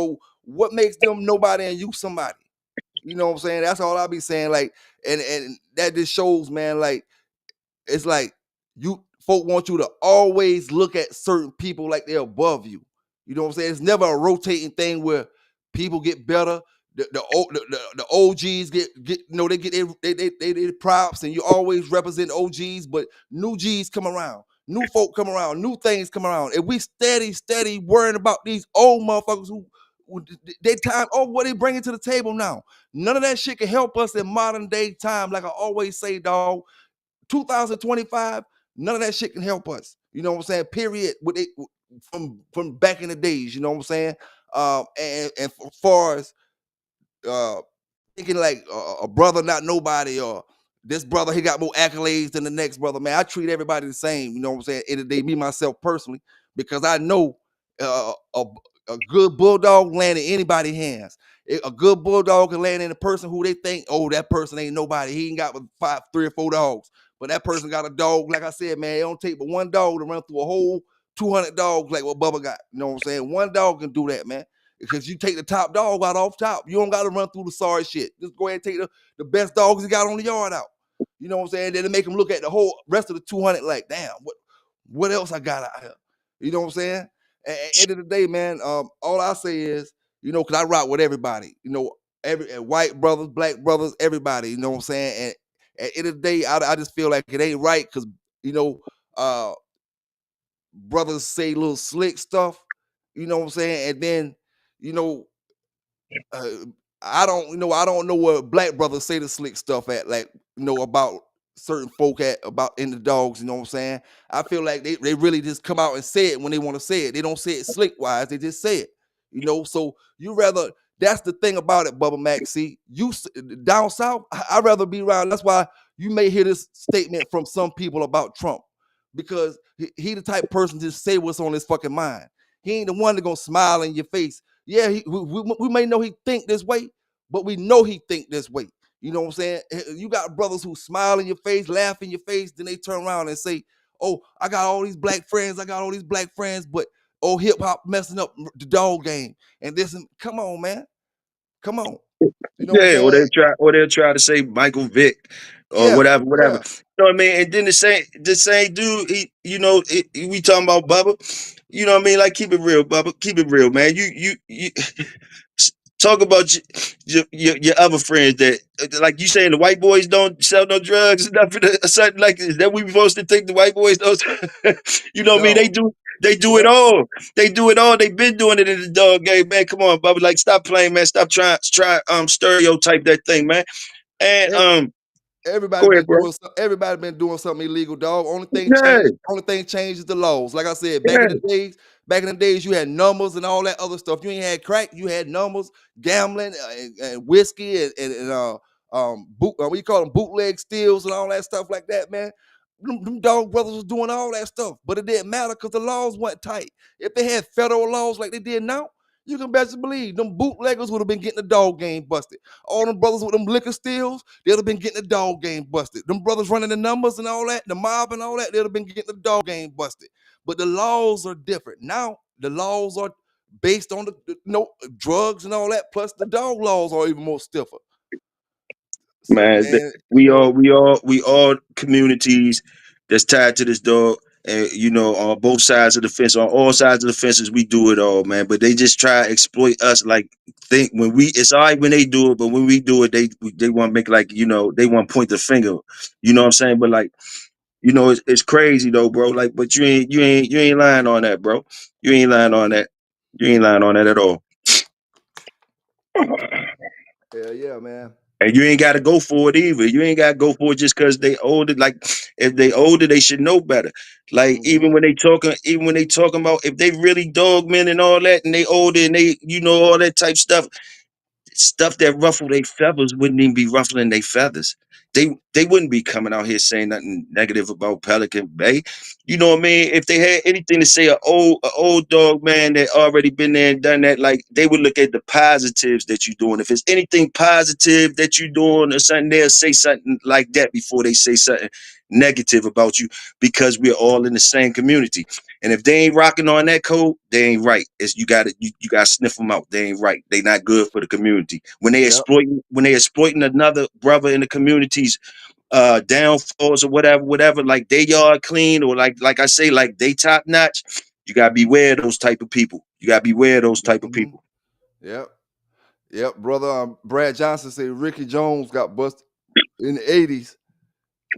what makes them nobody and you somebody. You know what I'm saying? That's all I be saying. Like, and that just shows, man. Like, it's like you folk want you to always look at certain people like they're above you. You know what I'm saying? It's never a rotating thing where people get better. The OGs get they get their props, and you always represent OGs, but new G's come around, new folk come around, new things come around, and we steady worrying about these old motherfuckers who they time. Oh, what they bringing to the table now? None of that shit can help us in modern day time. Like I always say, dog, 2025, none of that shit can help us. You know what I'm saying? Period. With it from back in the days, you know what I'm saying? And as far as uh thinking like a brother not nobody, or this brother he got more accolades than the next brother, man, I treat everybody the same. You know what I'm saying? In the day, me myself personally, because I know uh, a, a good bulldog land in anybody's hands. A good bulldog can land in a person who they think, oh, that person ain't nobody. He ain't got but 5, 3 or 4 dogs, but that person got a dog. Like I said, man, it don't take but one dog to run through a whole 200 dogs like what Bubba got. You know what I'm saying? One dog can do that, man, because you take the top dog out off top. You don't got to run through the sorry shit. Just go ahead and take the best dogs you got on the yard out. You know what I'm saying? Then to make them look at the whole rest of the 200 like, damn, what else I got out here? You know what I'm saying? At the end of the day, man, all I say is, because I rock with everybody. Every white brothers, black brothers, everybody. You know what I'm saying? And at the end of the day, I just feel like it ain't right because uh, brothers say little slick stuff. You know what I'm saying? And then you know uh, I don't know what black brothers say the slick stuff at, like, about certain folk about in the dogs, you know what I'm saying? I feel like they really just come out and say it when they want to say it. They don't say it slick wise, they just say it, so you rather, that's the thing about it, Bubba Mac. See, down south, I'd rather be around. That's why you may hear this statement from some people about Trump, because he the type of person to say what's on his fucking mind. He ain't the one that gonna smile in your face. Yeah, we may know he think this way, but we know he think this way. You know what I'm saying? You got brothers who smile in your face, laugh in your face, then they turn around and say, oh, I got all these black friends, but oh, hip hop messing up the dog game. And this, and come on, man. Come on. You know what I'm Yeah, saying? or they'll try to say Michael Vick or Yeah, whatever. yeah. You know what I mean? And then the same dude, we talking about Bubba. You know what I mean? Like, keep it real, Bubba. Keep it real, man. You talk about your other friends that, like you saying, the white boys don't sell no drugs and nothing or something like is that we supposed to think the white boys don't? You know what I mean? They No. do. They do it Yeah. all. They do it all. They've been doing it in the dog game, man. Come on, Bubba. Like, stop playing, man. Stop trying stereotype that thing, man. And And Go Everybody ahead, been bro. doing everybody been doing something illegal, dog. Yeah, Only thing changed is the laws. Like I said, yeah, back in the days, you had numbers and all that other stuff. You ain't had crack, you had numbers, gambling, and whiskey, we call them bootleg steals and all that stuff like that, man. Them dog brothers was doing all that stuff, but it didn't matter because the laws weren't tight. If they had federal laws like they did now, you can best believe them bootleggers would have been getting the dog game busted. All them brothers with them liquor steals, they'd have been getting the dog game busted. Them brothers running the numbers and all that, the mob and all that, they'd have been getting the dog game busted. But the laws are different. Now, the laws are based on drugs and all that, plus the dog laws are even more stiffer. So, man. man, We all communities that's tied to this dog. And on both sides of the fence, on all sides of the fences, we do it all, man. But they just try to exploit us. Like, think it's all right when they do it, but when we do it, they want to make like they want to point the finger. You know what I'm saying? But like, it's crazy though, bro. Like, but you ain't lying on that, bro. You ain't lying on that. You ain't lying on that at all. yeah, man. And you ain't got to go for it either. You ain't got to go for it just because they older. Like, if they older, they should know better. Like, Mm-hmm. even when they talking about if they really dog men and all that, and they older and they all that type stuff that ruffle their feathers wouldn't even be ruffling their feathers. They wouldn't be coming out here saying nothing negative about Pelican Bay. You know what I mean? If they had anything to say, a old dog man that already been there and done that, like they would look at the positives that you're doing. If it's anything positive that you're doing or something, they'll say something like that before they say something negative about you, because we're all in the same community. And if they ain't rocking on that code, they ain't right. It's you gotta sniff them out. They ain't right. They not good for the community. Yep. When they exploiting another brother in the community's downfalls or whatever, like they yard clean, or like I say, like they top notch, you gotta beware of those type of people. You gotta beware of those type of Mm-hmm. people. Yep. Yep. Brother Brad Johnson said Ricky Jones got busted in the 80s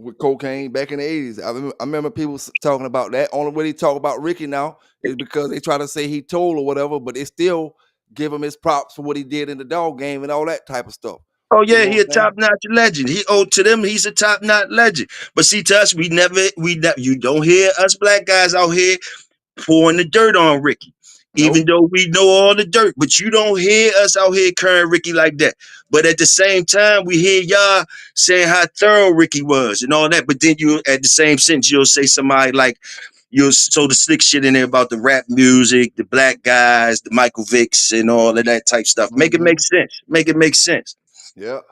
with cocaine back in the 80s. I remember people talking about that. Only way they talk about Ricky now is because they try to say he told or whatever, but they still give him his props for what he did in the dog game and all that type of stuff. Oh You yeah, know he a what I'm top notch legend. He owed to them. He's a top notch legend. But see, to us, you don't hear us black guys out here pouring the dirt on Ricky, even Nope. though we know all the dirt. But you don't hear us out here carrying Ricky like that. But at the same time, we hear y'all saying how thorough Ricky was and all that. But then you, at the same sentence, you'll say somebody like, you'll throw the slick shit in there about the rap music, the black guys, the Michael Vicks, and all of that type stuff. Make it make Mm-hmm. sense. Make it make sense. Yep.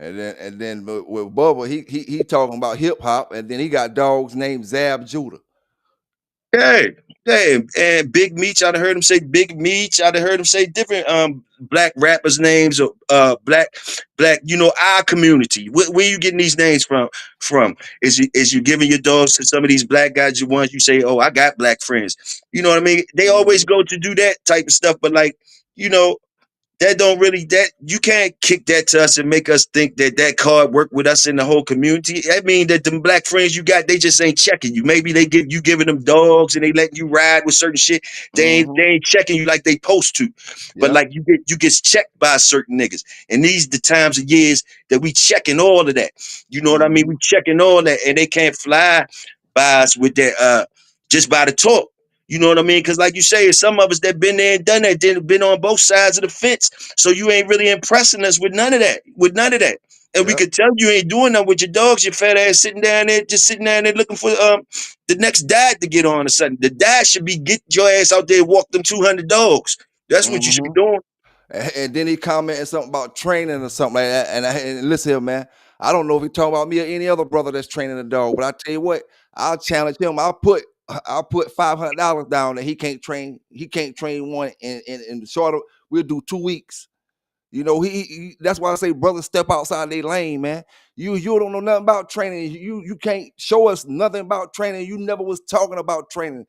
And then with Bubba, he talking about hip hop, and then he got dogs named Zab Judah. Hey, hey, and Big Meech, I'd have heard him say Big Meech. I'd have heard him say different black rappers' names, or black, our community. Where you getting these names from? Is you giving your dogs to some of these black guys you want? You say, oh, I got black friends. You know what I mean? They always Mm-hmm. go to do that type of stuff, but like, you know, that don't really, that you can't kick that to us and make us think that card work with us in the whole community. I mean that them black friends you got, they just ain't checking you. Maybe they give you giving them dogs and they letting you ride with certain shit. They Mm-hmm. ain't checking you like they supposed to. But Yep. like you get checked by certain niggas. And these the times of years that we checking all of that. You know what I mean? Mm-hmm. We checking all that, and they can't fly by us with that just by the talk. You know what I mean? Because like you say, some of us that been there and done that, been on both sides of the fence. So you ain't really impressing us with none of that. With none of that. And we Yep. could tell you ain't doing that with your dogs, your fat ass sitting down there, just sitting down there looking for the next dad to get on or something. The dad should be get your ass out there and walk them 200 dogs. That's what you should be Mm-hmm. doing. And then he commented something about training or something like that. And listen here, man. I don't know if he talking about me or any other brother that's training a dog, but I tell you what, I'll challenge him. I'll put $500 down that he can't train. He can't train one in the short of. We'll do 2 weeks. You know, that's why I say brothers step outside their lane, man. You don't know nothing about training. You can't show us nothing about training. You never was talking about training.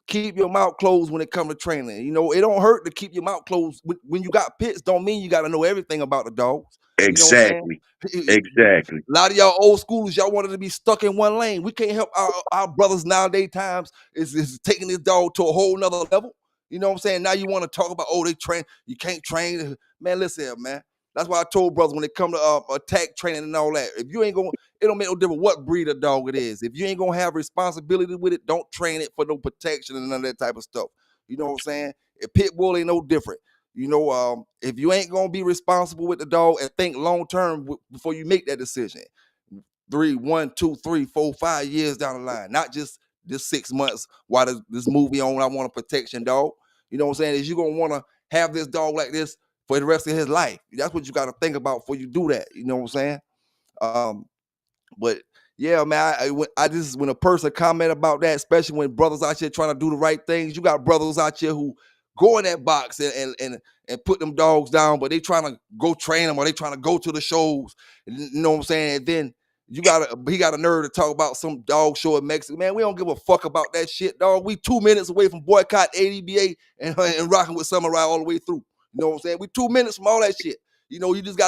Keep your mouth closed when it comes to training. You know, it don't hurt to keep your mouth closed. When you got pits, don't mean you got to know everything about the dogs. You know what I'm Exactly. saying? Exactly. A lot of y'all old schoolers, y'all wanted to be stuck in one lane. We can't help our brothers nowadays times is taking this dog to a whole nother level. You know what I'm saying? Now you want to talk about, oh, they train, you can't train. Man, listen here, man. That's why I told brothers when it come to attack training and all that. If you ain't gonna, it don't make no difference what breed of dog it is. If you ain't gonna have responsibility with it, don't train it for no protection and none of that type of stuff. You know what I'm saying? If pit bull ain't no different. You know, if you ain't gonna be responsible with the dog and think long term before you make that decision, 1, 2, 3, 4, 5 years down the line, not just this 6 months while this movie on. I want a protection dog. You know what I'm saying? Is you gonna want to have this dog like this for the rest of his life? That's what you got to think about before you do that. You know what I'm saying? Um, but yeah, man, I just when a person comment about that, especially when brothers out here trying to do the right things, you got brothers out here who go in that box and put them dogs down, but they trying to go train them or they trying to go to the shows. You know what I'm saying? And then he got a nerve to talk about some dog show in Mexico. Man, we don't give a fuck about that shit, dog. We 2 minutes away from boycott ADBA and rocking with Samurai all the way through. You know what I'm saying? We 2 minutes from all that shit. You know, you just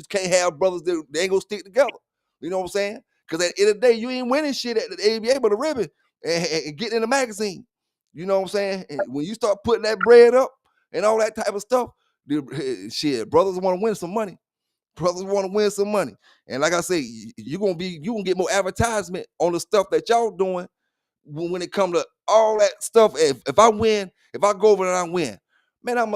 can't have brothers that they ain't gonna stick together. You know what I'm saying? Because at the end of the day, you ain't winning shit at the ABA but a ribbon and getting in the magazine. You know what I'm saying? And when you start putting that bread up and all that type of stuff, shit, brothers want to win some money. Brothers want to win some money. And like I say, you gonna get more advertisement on the stuff that y'all doing when it come to all that stuff. If I win, if I go over and I win, man,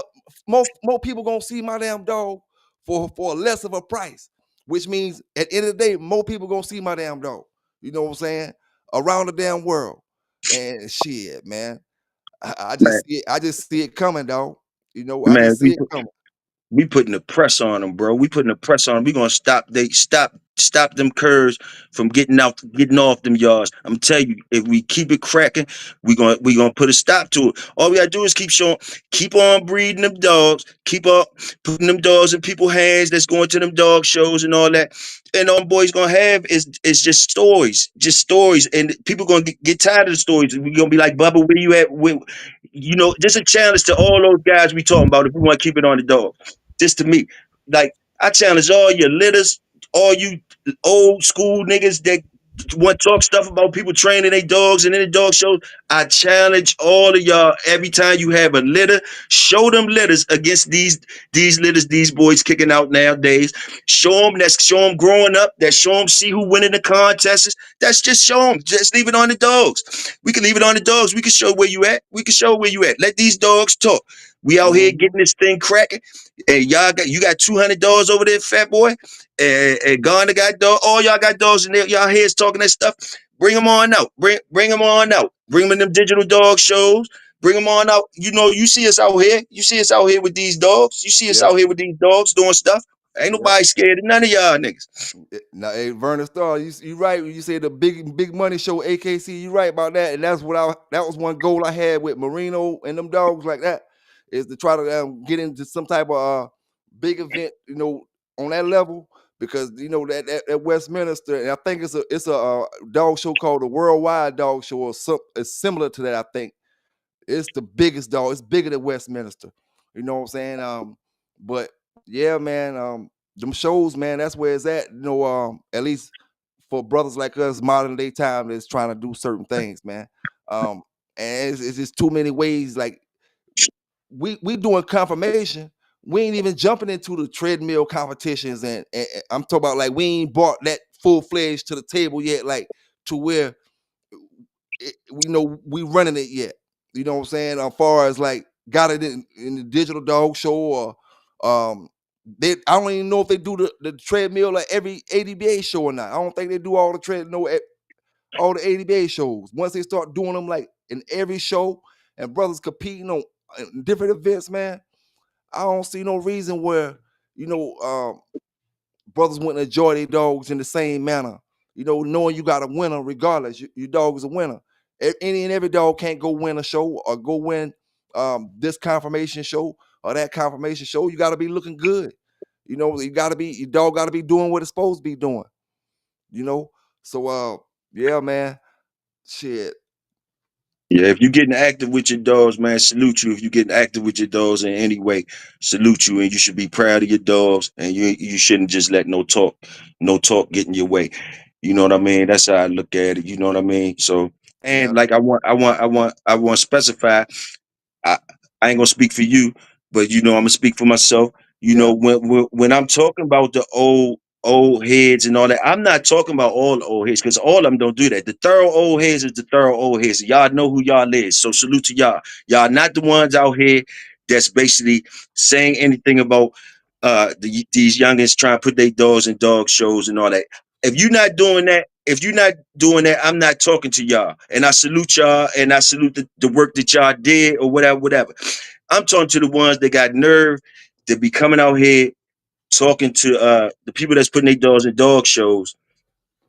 more people gonna see my damn dog for less of a price, which means at the end of the day, more people gonna see my damn dog. You know what I'm saying? Around the damn world. And shit, man. Man, I just see it coming, dog. You know, I man, just see it coming. we putting the press on them, bro. We putting the press on them. We gonna stop them curves from getting off them yards. I'm telling you, if we keep it cracking, we gonna put a stop to it. All we gotta do is keep on breeding them dogs, keep up putting them dogs in people's hands that's going to them dog shows and all that. And all boys gonna have is just stories, and people gonna get tired of the stories. We gonna be like, Bubba, where you at? Just a challenge to all those guys we talking about. If we want to keep it on the dog, just to me, like I challenge all your litters, all you old school niggas that want to talk stuff about people training their dogs and in the dog shows. I challenge all of y'all. Every time you have a litter, show them litters against these litters these boys kicking out nowadays. Show them growing up. That show them see who winning the contests. That's just show them. Just leave it on the dogs. We can leave it on the dogs. We can show where you at. We can show where you at. Let these dogs talk. We out here Mm-hmm. getting this thing cracking. And you got 200 dogs over there, fat boy. And Garner got dog. All y'all got dogs in there. Y'all heads talking that stuff. Bring them on out. Bring them on out. Bring them in them digital dog shows. Bring them on out. You see us out here. You see us out here with these dogs. You see us Yep. out here with these dogs doing stuff. Ain't Yep. nobody scared of none of y'all niggas. Now, hey, Vernon Starr, you right when you say the big money show AKC. You right about that, and that was one goal I had with Marino and them dogs like that, is to try to get into some type of big event, on that level, because that Westminster, and I think it's a dog show called the Worldwide Dog Show, or it's similar to that. I think it's the biggest dog. It's bigger than Westminster. You know what I'm saying? But yeah, man, them shows, man, that's where it's at. At least for brothers like us, modern day time, that's trying to do certain things, man. And it's just too many ways. Like we doing confirmation. We ain't even jumping into the treadmill competitions, and I'm talking about like we ain't brought that full fledged to the table yet, like to where we know we running it yet. You know what I'm saying? As far as like got it in the digital dog show, or I don't even know if they do the treadmill like every ADBA show or not. I don't think they do all the all the ADBA shows. Once they start doing them like in every show and brothers competing on different events, man, I don't see no reason where you know brothers wouldn't enjoy their dogs in the same manner. Knowing you got a winner regardless. Your dog is a winner. Any and every dog can't go win a show or go win this confirmation show or that confirmation show. You got to be looking good. Your dog got to be doing what it's supposed to be doing. So yeah, man, shit. Yeah, if you're getting active with your dogs, man, salute you. If you're getting active with your dogs in any way, salute you. And you should be proud of your dogs. And you shouldn't just let no talk get in your way. You know what I mean? That's how I look at it. You know what I mean? So, Yeah, and like I want to specify. I, I ain't gonna speak for you, but I'm gonna speak for myself. You Yeah. know, when I'm talking about the old heads and all that, I'm not talking about all the old heads because all of them don't do that. The thorough old heads is the thorough old heads. Y'all know who y'all is. So salute to y'all. Y'all not the ones out here that's basically saying anything about these youngins trying to put their dogs in dog shows and all that. If you're not doing that, I'm not talking to y'all. And I salute y'all and I salute the work that y'all did or whatever, whatever. I'm talking to the ones that got nerve to be coming out here talking to the people that's putting their dogs in dog shows.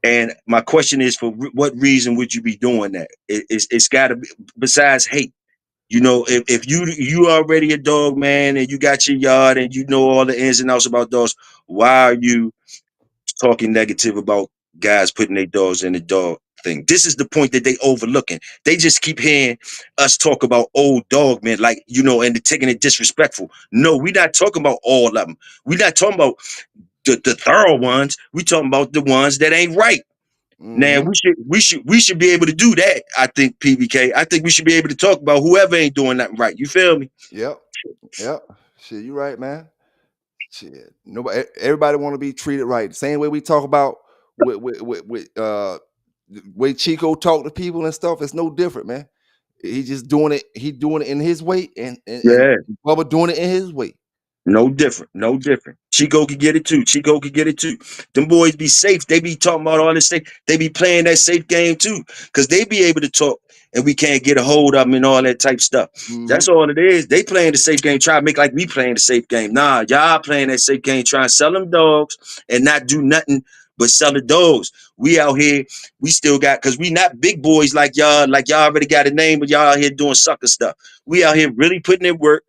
And my question is, for what reason would you be doing that? It's got to be besides hate. You know, if you already a dog man and you got your yard and you know all the ins and outs about dogs, why are you talking negative about guys putting their dogs in the dog thing? This is the point that they overlooking. They just keep hearing us talk about old dog men, like, you know, and they're taking it disrespectful. No, we're not talking about all of them. We're not talking about the thorough ones. We talking about the ones that ain't right. Now Mm-hmm. we should be able to do that. I think PBK. I think we should be able to talk about whoever ain't doing nothing right. You feel me? Yep. Yep. Shit, you right, man. Shit. Nobody everybody want to be treated right. Same way we talk about with the way Chico talk to people and stuff, it's no different, man. He just doing it, he doing it in his way and Yeah. Bubba doing it in his way. No different. No different. Chico could get it too. Chico could get it too. Them boys be safe. They be talking about all this safe. They be playing that safe game too. Cause they be able to talk and we can't get a hold of them and all that type stuff. Mm-hmm. That's all it is. They playing the safe game, try to make like we playing the safe game. Nah, y'all playing that safe game, trying to sell them dogs and not do nothing but sell the dogs. We out here, we still got, cause we not big boys like y'all already got a name, but y'all out here doing sucker stuff. We out here really putting in work,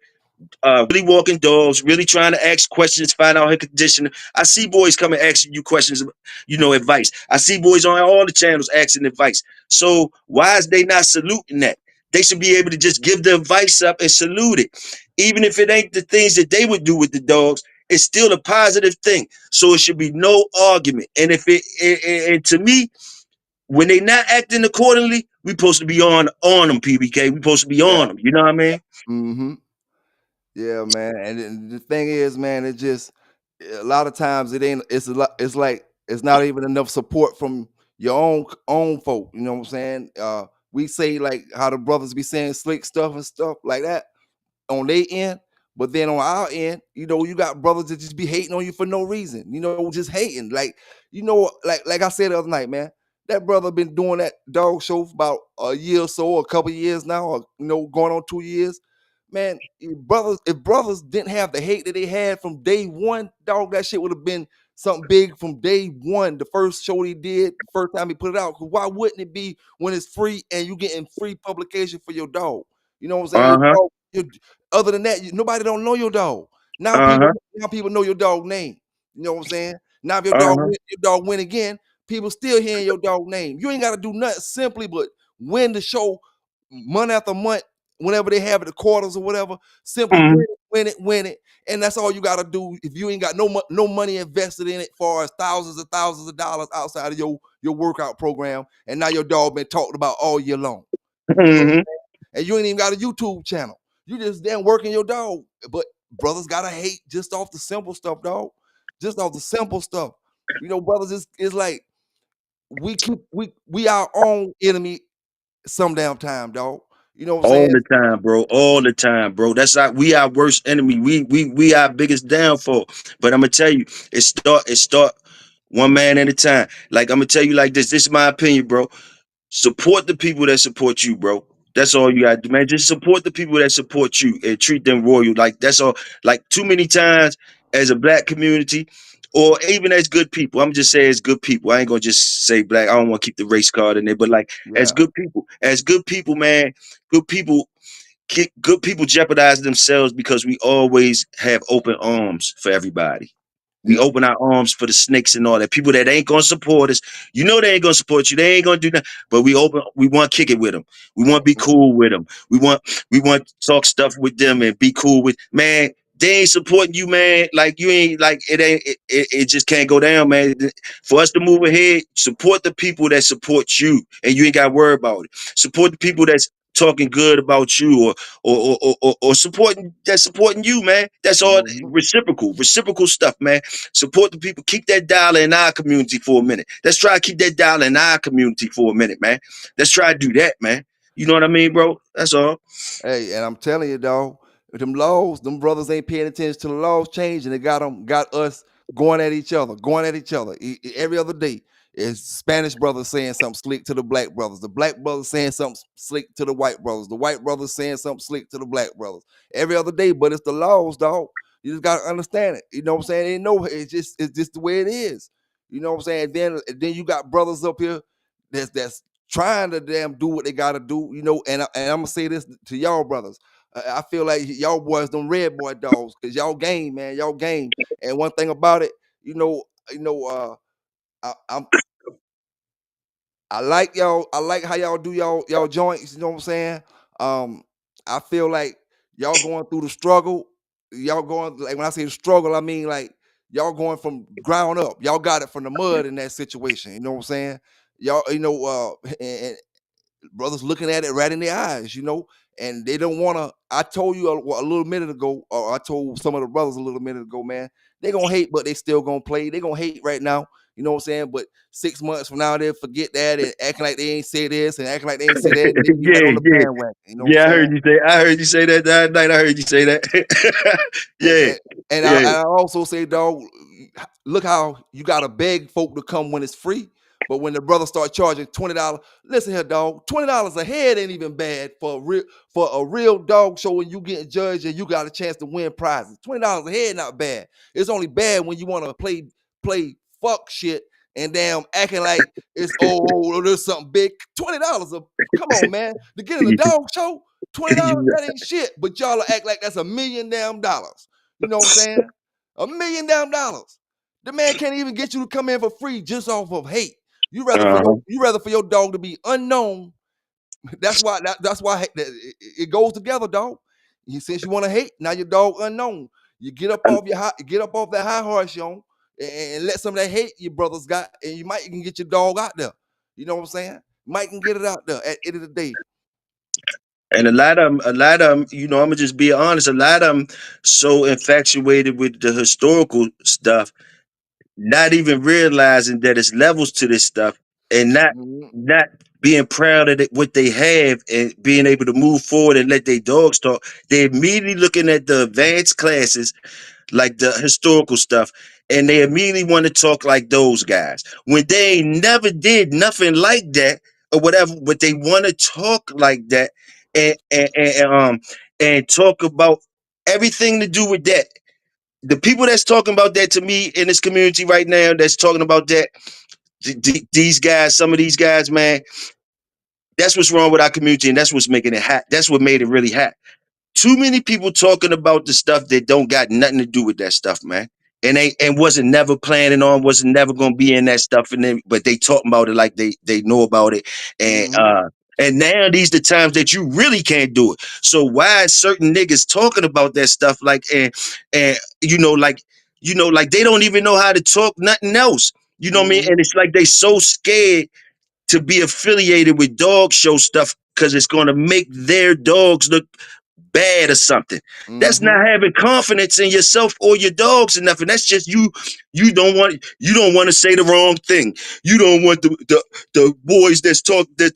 really walking dogs, really trying to ask questions, find out her condition. I see boys coming asking you questions, you know, advice. I see boys on all the channels asking advice. So why is they not saluting that? They should be able to just give the advice up and salute it. Even if it ain't the things that they would do with the dogs, it's still a positive thing. So it should be no argument. And if and to me, when they not acting accordingly, we supposed to be on them, PBK. We supposed to be Yeah. on them. You know what I mean? Mm-hmm. Yeah, man. And then the thing is, man, it just a lot of times it ain't. It's a lot. It's like it's not even enough support from your own folk. You know what I'm saying? We say like how the brothers be saying slick stuff and stuff like that on their end, but then on our end, you know, you got brothers that just be hating on you for no reason. You know, just hating. Like you know, like I said the other night, man. That brother been doing that dog show for about a year or so, a couple years now, or you know, going on 2 years. Man, if brothers didn't have the hate that they had from day one, dog, that shit would have been something big from day one. The first show he did, the first time he put it out. 'Cause why wouldn't it be when it's free and you getting free publication for your dog? You know what I'm saying? Your Uh-huh. dog, other than that, nobody don't know your dog. Now Uh-huh. people know your dog name. You know what I'm saying? Now if Uh-huh. your dog win again, people still hearing your dog name. You ain't got to do nothing simply but win the show month after month, whenever they have it, the quarters or whatever. Simply Mhm. win it, and that's all you got to do. If you ain't got no money invested in it, far as thousands of dollars outside of your workout program, and now your dog been talked about all year long. You know, Mhm. and you ain't even got a YouTube channel. You just damn working your dog. But brothers gotta hate just off the simple stuff, dog. Just off the simple stuff. You know, brothers is like we our own enemy some damn time, dog. You know what I'm All saying? the time, bro. All the time, bro. That's we our worst enemy. We our biggest downfall. But I'm gonna tell you, it start one man at a time. Like I'm gonna tell you like this. This is my opinion, bro. Support the people that support you, bro. That's all you gotta do, man. Just support the people that support you and treat them royal. Like that's all. Like too many times as a black community, or even as good people. I'm just saying as good people. I ain't gonna just say black. I don't want to keep the race card in there, but like Yeah. as good people, man, good people. Good people jeopardize themselves because we always have open arms for everybody. We Yep. open our arms for the snakes and all that. People that ain't gonna support us, you know they ain't gonna support you. They ain't gonna do that. But we want to kick it with them. We want to be cool with them. We want to talk stuff with them and be cool with. Man, they ain't supporting you, man. Like you ain't like it ain't it just can't go down, man. For us to move ahead, support the people that support you, and you ain't got to worry about it. Support the people that's talking good about you or supporting you, man. That's all Mm-hmm. reciprocal stuff, man. Support the people. Keep that dollar in our community for a minute. Let's try to keep that dollar in our community for a minute, man. Let's try to do that, man. You know what I mean, bro? That's all. Hey, and I'm telling you, dog, them laws, them brothers ain't paying attention to the laws changing. They got us going at each other every other day. It's Spanish brothers saying something slick to the black brothers saying something slick to the white brothers saying something slick to the black brothers. Every other day, but it's the laws, dog. You just gotta understand it. You know what I'm saying? They know it's just the way it is. You know what I'm saying? Then you got brothers up here that's trying to damn do what they gotta do, and I'm gonna say this to y'all brothers. I feel like y'all boys, them red boy dogs, cause y'all game, man, y'all game. And one thing about it, I'm I like y'all. I like how y'all do y'all joints. You know what I'm saying? Um, I feel like y'all going through the struggle. Y'all going like when I say the struggle, I mean like y'all going from ground up. Y'all got it from the mud in that situation. You know what I'm saying? Y'all, and brothers looking at it right in their eyes, and they don't want to. I told you a little minute ago, or I told some of the brothers a little minute ago, man, they gonna hate, but they still gonna play. They gonna hate right now, you know what I'm saying? But 6 months from now, they'll forget that and acting like they ain't say this and acting like they ain't say that, and they be right Yeah, on the yeah. bandwagon, you know what I'm Yeah, saying? I heard you say that that night. I heard you say that. And, Yeah, and, and I, yeah. I also say, dog, look how you gotta beg folk to come when it's free. But when the brother start charging $20, listen here, dog, $20 a head ain't even bad for a real dog show when you getting judged and you got a chance to win prizes. $20 a head not bad. It's only bad when you want to play fuck shit and damn acting like it's there's something big. $20 come on, man. To get in a dog show, $20, that ain't shit. But y'all act like that's $1 million damn dollars. You know what I'm saying? $1 million damn dollars. The man can't even get you to come in for free just off of hate. Uh-huh. You rather for your dog to be unknown. That's why it goes together, dog. Since you want to hate, now your dog unknown. You get up off that high horse, yo, and let some of that hate your brothers got, and you might can get your dog out there. You know what I'm saying? Might can get it out there at the end of the day. And a lot of them, I'm gonna just be honest. A lot of them so infatuated with the historical stuff, not even realizing that it's levels to this stuff, and Mhm, not being proud of what they have and being able to move forward and let their dogs talk. They're immediately looking at the advanced classes like the historical stuff, and they immediately want to talk like those guys when they never did nothing like that or whatever. But they want to talk like that and talk about everything to do with that. The people that's talking about that to me in this community right now, that's talking about that, these guys, some of these guys, man, that's what's wrong with our community, and that's what's making it hot. That's what made it really hot. Too many people talking about the stuff that don't got nothing to do with that stuff, man. And wasn't never planning on, wasn't never gonna be in that stuff, and then but they talking about it like they know about it, and mhm, and now these the times that you really can't do it. So why is certain niggas talking about that stuff like and like they don't even know how to talk nothing else. You know what I mean? And mhm, it's like they so scared to be affiliated with dog show stuff because it's gonna make their dogs look bad or something. That's mhm. not having confidence in yourself or your dogs or nothing. That's just you. You don't want to say the wrong thing. You don't want the boys that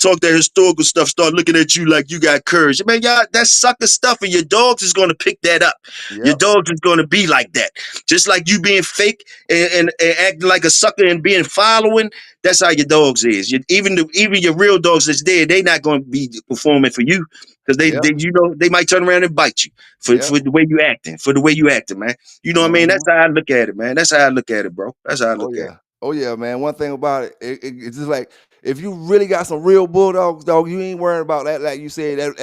talk that historical stuff start looking at you like you got courage. Man, y'all, that's sucker stuff, and your dogs is gonna pick that up. Your Yep. dogs is gonna be like that. Just like you being fake and acting like a sucker and being following. That's how your dogs is. Even your real dogs that's there, they not gonna be performing for you because Yep. they might turn around and bite you Yep. for the way you acting, man. You know what I mean? That's Mhm. how I look at it, man. That's how I look at it, bro. That's how I Oh look at it. yeah. Oh yeah, man. One thing about it's just like if you really got some real bulldogs, dog, you ain't worrying about that. Like you said,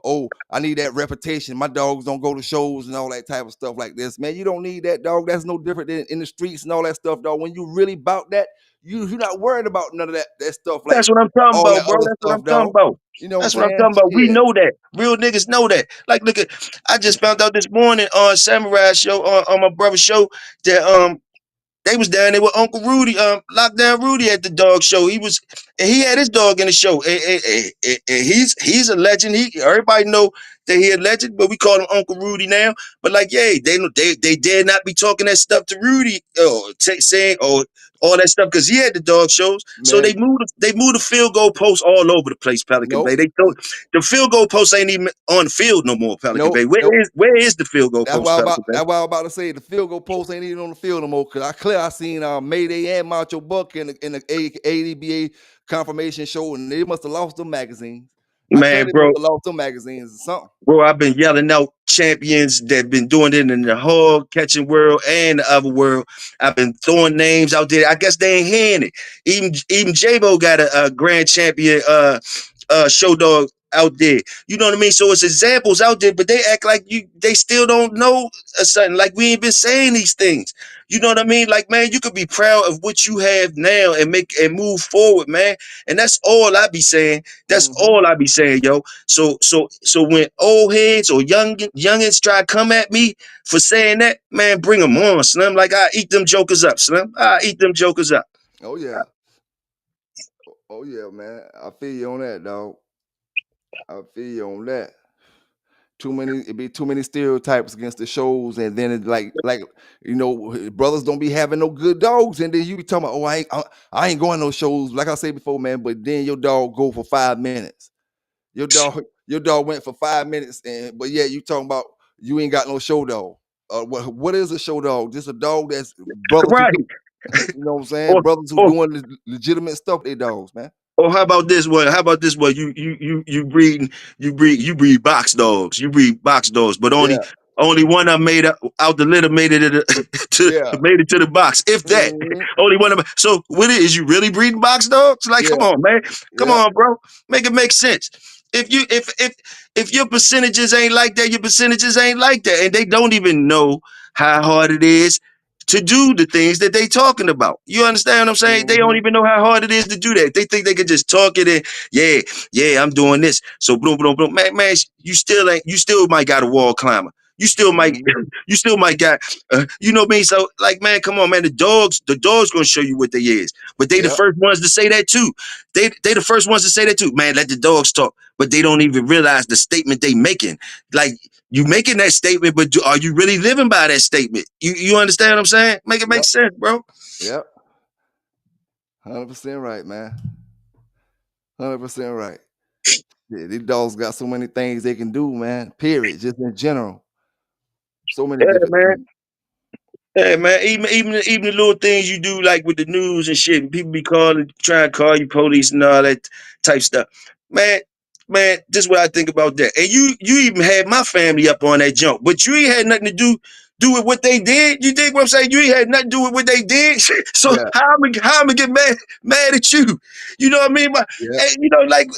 oh, I need that reputation. My dogs don't go to shows and all that type of stuff like this, man. You don't need that, dog. That's no different than in the streets and all that stuff, dog. When you really about that, you're not worried about none of that stuff like That's what I'm talking all that about, bro. other That's what stuff, I'm talking dog. about. You know what I'm That's what I'm saying? talking about. We Yeah. know that. Real niggas know that. Like, look at I just found out this morning on Samurai show on my brother's show that They was down there with Uncle Rudy, Lockdown Rudy at the dog show. And he had his dog in the show. And he's a legend. Everybody know that he a legend, but we call him Uncle Rudy now. But like, yeah, they dare not be talking that stuff to Rudy, or saying or all that stuff because he had the dog shows. So Man, they moved the field goal post all over the place, Pelican Bay. nope, They throw the field goal post ain't even on the field no more, Pelican Bay. nope, nope. Where is the field goal That's post, why I'm about. Pelican Bay? That's why I'm about to say the field goal post ain't even on the field no more. Cause I seen Mayday and Macho Buck in the ADBA confirmation show, and they must have lost them magazines. I clear Man, they must bro. have lost them magazines or something. Bro, I've been yelling out champions that been doing it in the hog catching world and the other world. I've been throwing names out there. I guess they ain't hearing it. Even J-Bo got a grand champion show dog out there. You know what I mean? So it's examples out there, but they act like they still don't know something. Like we ain't been saying these things. You know what I mean? Like, man, you could be proud of what you have now and move forward, man. And that's all I be saying. That's Mm-hmm. all I be saying, yo. So when old heads or youngins try to come at me for saying that, man, bring them on, Slim. Like I eat them jokers up, Slim. I eat them jokers up. Oh yeah. Oh yeah, man. I feel you on that, dog. I feel you on that. It be too many stereotypes against the shows, and then it like brothers don't be having no good dogs, and then you be talking about, oh, I ain't going to no shows, like I said before, man. But then your dog go for 5 minutes. Your dog went for 5 minutes, but yeah, you talking about you ain't got no show dog. What is a show dog? Just a dog that's brothers who Right. you know what I'm saying? Or Brothers who or doing legitimate stuff. They dogs, man. Or how about this one? How about this one? You breed box dogs. You breed box dogs, but Yeah, only one I made out the litter made it yeah. to the box. If that, Hmm. only one of them. So what is you really breeding box dogs? Like, come Yeah, on, man. Come yeah. on, bro. Make it make sense. If your percentages ain't like that, your percentages ain't like that, and they don't even know how hard it is to do the things that they talking about. You understand what I'm saying? They don't Hmm. even know how hard it is to do that. They think they can just talk it and yeah, I'm doing this. So boom, boom, boom. Man, you still might got a wall climber. You still might, Hmm. you still might got, you know what I mean? So like, man, come on, man. The dogs gonna show you what they is, but they the Yeah. first ones to say that too. They the first ones to say that too. Man, let the dogs talk, but they don't even realize the statement they making. Like you making that statement, but are you really living by that statement? You understand what I'm saying? Make it make Yep. sense, bro. Yep. 100% right, man. 100% right. Yeah, these dogs got so many things they can do, man. Period. Just in general, so many Yeah, different man. things. Yeah, man. Even the little things you do, like with the news and shit, and people be trying to call you police and all that type stuff. Man, this is what I think about that. And you even had my family up on that jump, but you ain't had nothing to do with what they did. You dig what I'm saying? You ain't had nothing to do with what they did. So Yeah. how am I get mad at you? You know what I mean? But, Yeah. and,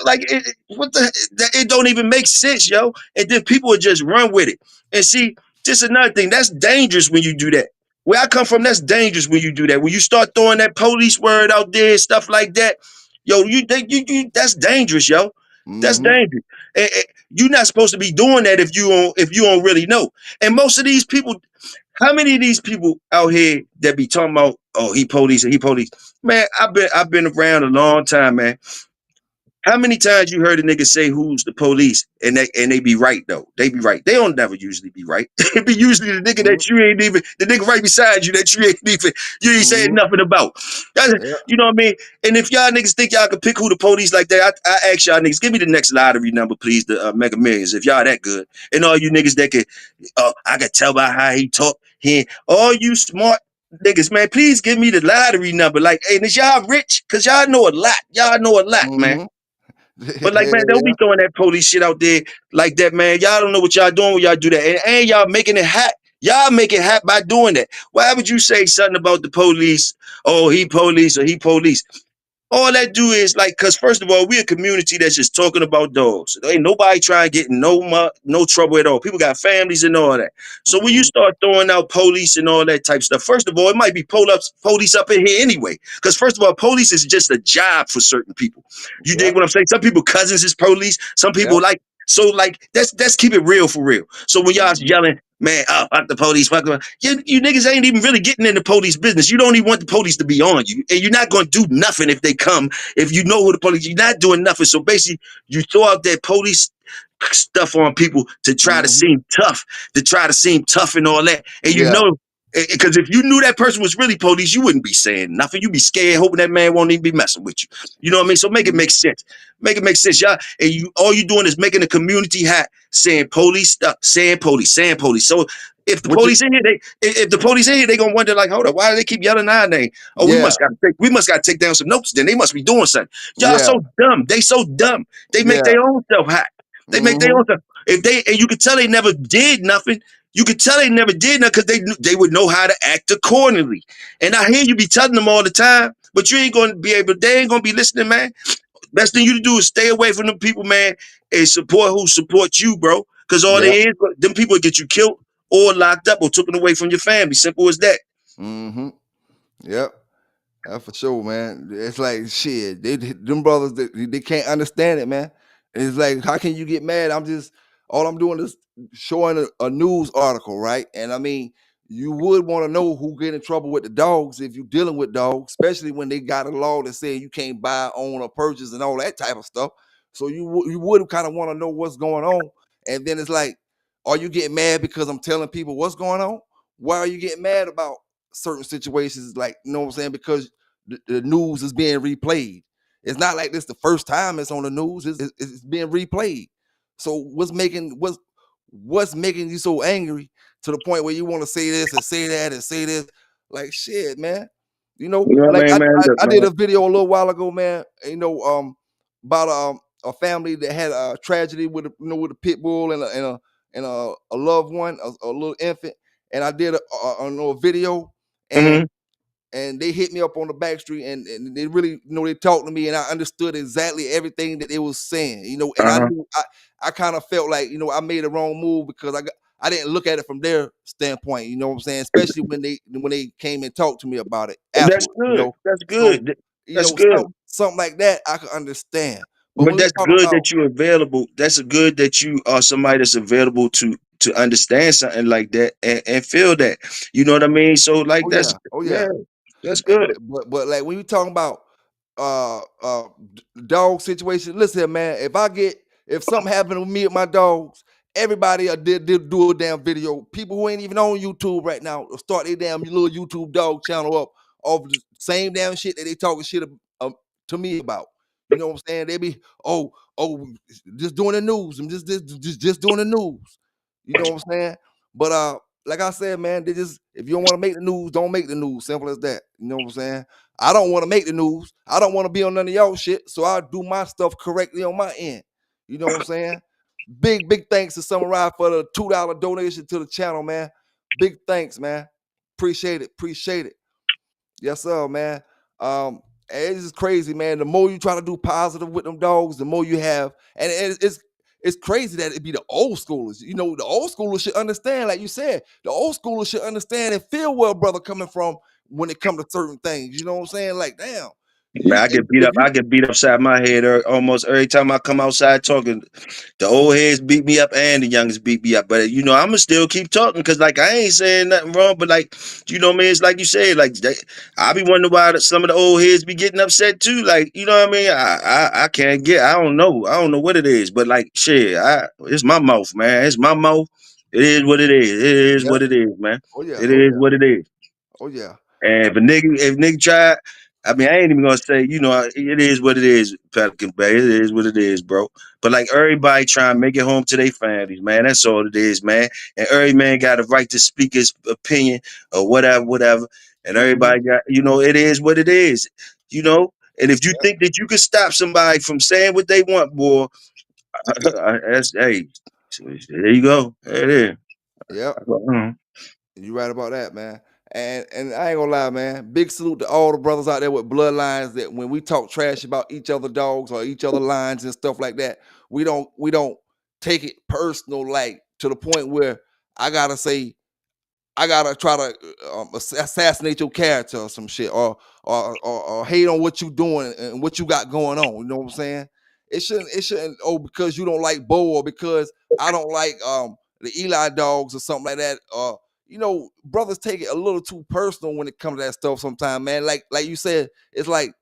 like it don't even make sense, yo. And then people would just run with it. And see, just another thing, that's dangerous when you do that. Where I come from, that's dangerous when you do that. When you start throwing that police word out there and stuff like that, yo, that's dangerous, yo. That's Hmm. dangerous. And you're not supposed to be doing that if you don't really know. And most of these people, how many of these people out here that be talking about, oh, he police and he police? Man, I've been around a long time, man. How many times you heard a nigga say who's the police and they be right though? They be right. They don't never usually be right. It be usually the nigga Hmm. that you ain't even the nigga right beside you that you ain't saying Hmm. nothing about. Yeah. You know what I mean? And if y'all niggas think y'all can pick who the police like that, I ask y'all niggas, give me the next lottery number, please, the Mega Millions, if y'all that good. And all you niggas that can, I can tell by how he talk. All you smart niggas, man, please give me the lottery number. Like, hey, is y'all rich? Cause y'all know a lot. Y'all know a lot, man. Hmm. But like, man, don't be Yeah. throwing that police shit out there like that, man. Y'all don't know what y'all doing when y'all do that. And y'all making it hot. Y'all make it hot by doing that. Why would you say something about the police? Oh, he police or he police. All that do is like, cause first of all, we a community that's just talking about dogs. There ain't nobody trying to get in no trouble at all. People got families and all that. So when you Hmm. start throwing out police and all that type stuff, first of all, it might be police up in here anyway. Cause first of all, police is just a job for certain people. You dig Yep. what I'm saying? Some people cousins is police. Some people Yep. like so like that's keep it real for real. So when y'all Hmm. yelling, Man, fuck the police, fuck the you niggas ain't even really getting in the police business. You don't even want the police to be on you. And you're not gonna do nothing if they come. If you know who the police, you're not doing nothing. So basically, you throw out that police stuff on people to try to seem tough, and all that. And you Yeah. know, because if you knew that person was really police, you wouldn't be saying nothing. You'd be scared, hoping that man won't even be messing with you. You know what I mean? So make it make sense. Make it make sense, y'all. And you all you doing is making a community hat saying police stuff, saying police, saying police. So if the What you, police in here, if the police in here, they gonna wonder like, hold up, why do they keep yelling our name? Oh, we yeah, must gotta take down some notes. Then they must be doing something. Y'all yeah, so dumb. They so dumb. They make yeah. their own self hat. They make their own stuff. If they and you could tell they never did nothing. You could tell they never did nothing because they would know how to act accordingly. And I hear you be telling them all the time, but you ain't gonna be able. They ain't gonna be listening, man. Best thing you to do is stay away from them people, man, and support who support you, bro. Because all Yeah. they is, them people get you killed or locked up or taken away from your family. Simple as that. Mm-hmm. Yep. That's for sure, man. It's like shit. Them brothers, they can't understand it, man. It's like, how can you get mad? All I'm doing is showing a news article, right? And I mean, you would want to know who get in trouble with the dogs if you're dealing with dogs, especially when they got a law that says you can't buy, own, or purchase and all that type of stuff. So you would kind of want to know what's going on. And then it's like, are you getting mad because I'm telling people what's going on? Why are you getting mad about certain situations? Like, you know what I'm saying? Because the news is being replayed. It's not like this the first time it's on the news. It's being replayed. So what's making you so angry to the point where you want to say this and say that and say this? Like shit, man. You know, You know what like I mean, man? Look, I did man. a video a little while ago, man. You know, about a family that had a tragedy with with a pit bull and a loved one, a little infant. And I did a video, and Mm-hmm. they hit me up on the back street, and they really, they talked to me, and I understood exactly everything that they was saying, and I Uh-huh. knew I kind of felt like, I made a wrong move because I didn't look at it from their standpoint, you know what I'm saying? Especially when they came and talked to me about it That's afterwards, good. That's So, good. That's good. something like that I could understand. But But when we that's talk good about, that you're available. That's good that you are somebody that's available to understand something like that and feel that. You know what I mean? So like oh that's yeah, oh yeah, yeah. that's But good. like when you talking about dog situation, listen, man. If something happened with me and my dogs, everybody did do a damn video. People who ain't even on YouTube right now will start their damn little YouTube dog channel up of the same damn shit that they talking shit to me about. You know what I'm saying? They be just doing the news. I'm just doing the news. You know what I'm saying? But like I said, man, they just, if you don't want to make the news, don't make the news. Simple as that. You know what I'm saying? I don't want to make the news. I don't want to be on none of y'all shit. So I do my stuff correctly on my end. You know what I'm saying? Big thanks to Samurai for the $2 donation to the channel, man. Big thanks, man. Appreciate it. Appreciate it. Yes, sir, man. Um, and it's just crazy, man. The more you try to do positive with them dogs, the more you have, and it's crazy that it be the old schoolers. The old schoolers should understand, like you said, the old schoolers should understand and feel where a brother coming from when it comes to certain things. You know what I'm saying? Like, damn, Man, you I if, get beat if up. I get beat upside my head almost every time I come outside talking. The old heads beat me up and the youngest beat me up. But I'ma still keep talking because like I ain't saying nothing wrong. But like what I mean, it's like you say, like I be wondering why some of the old heads be getting upset too. Like what I mean, I can't get. I don't know. I don't know what it is. But like shit, it's my mouth, man. It's my mouth. It is what it is. It is yeah, what it is, man. oh yeah, It oh is yeah, what it is. oh yeah, And if nigga try, I mean, I ain't even gonna say, it is what it is, Pelican Bay. It is what it is, bro. But like everybody trying to make it home to their families, man. That's all it is, man. And every man got a right to speak his opinion or whatever, whatever. And hmm, everybody got, it is what it is, you know. And if you think that you can stop somebody from saying what they want, boy, that's hey, there you go. There it is. yep. Mhm. You right about that, man. And I ain't gonna lie, man. Big salute to all the brothers out there with bloodlines that when we talk trash about each other dogs or each other lines and stuff like that, we don't take it personal, like to the point where I gotta say I gotta try to assassinate your character or some shit, or hate on what you doing and what you got going on. You know what I'm saying? It shouldn't. Oh, because you don't like Bo, or because I don't like the Eli dogs or something like that. Brothers take it a little too personal when it comes to that stuff sometimes, man. Like you said, it's like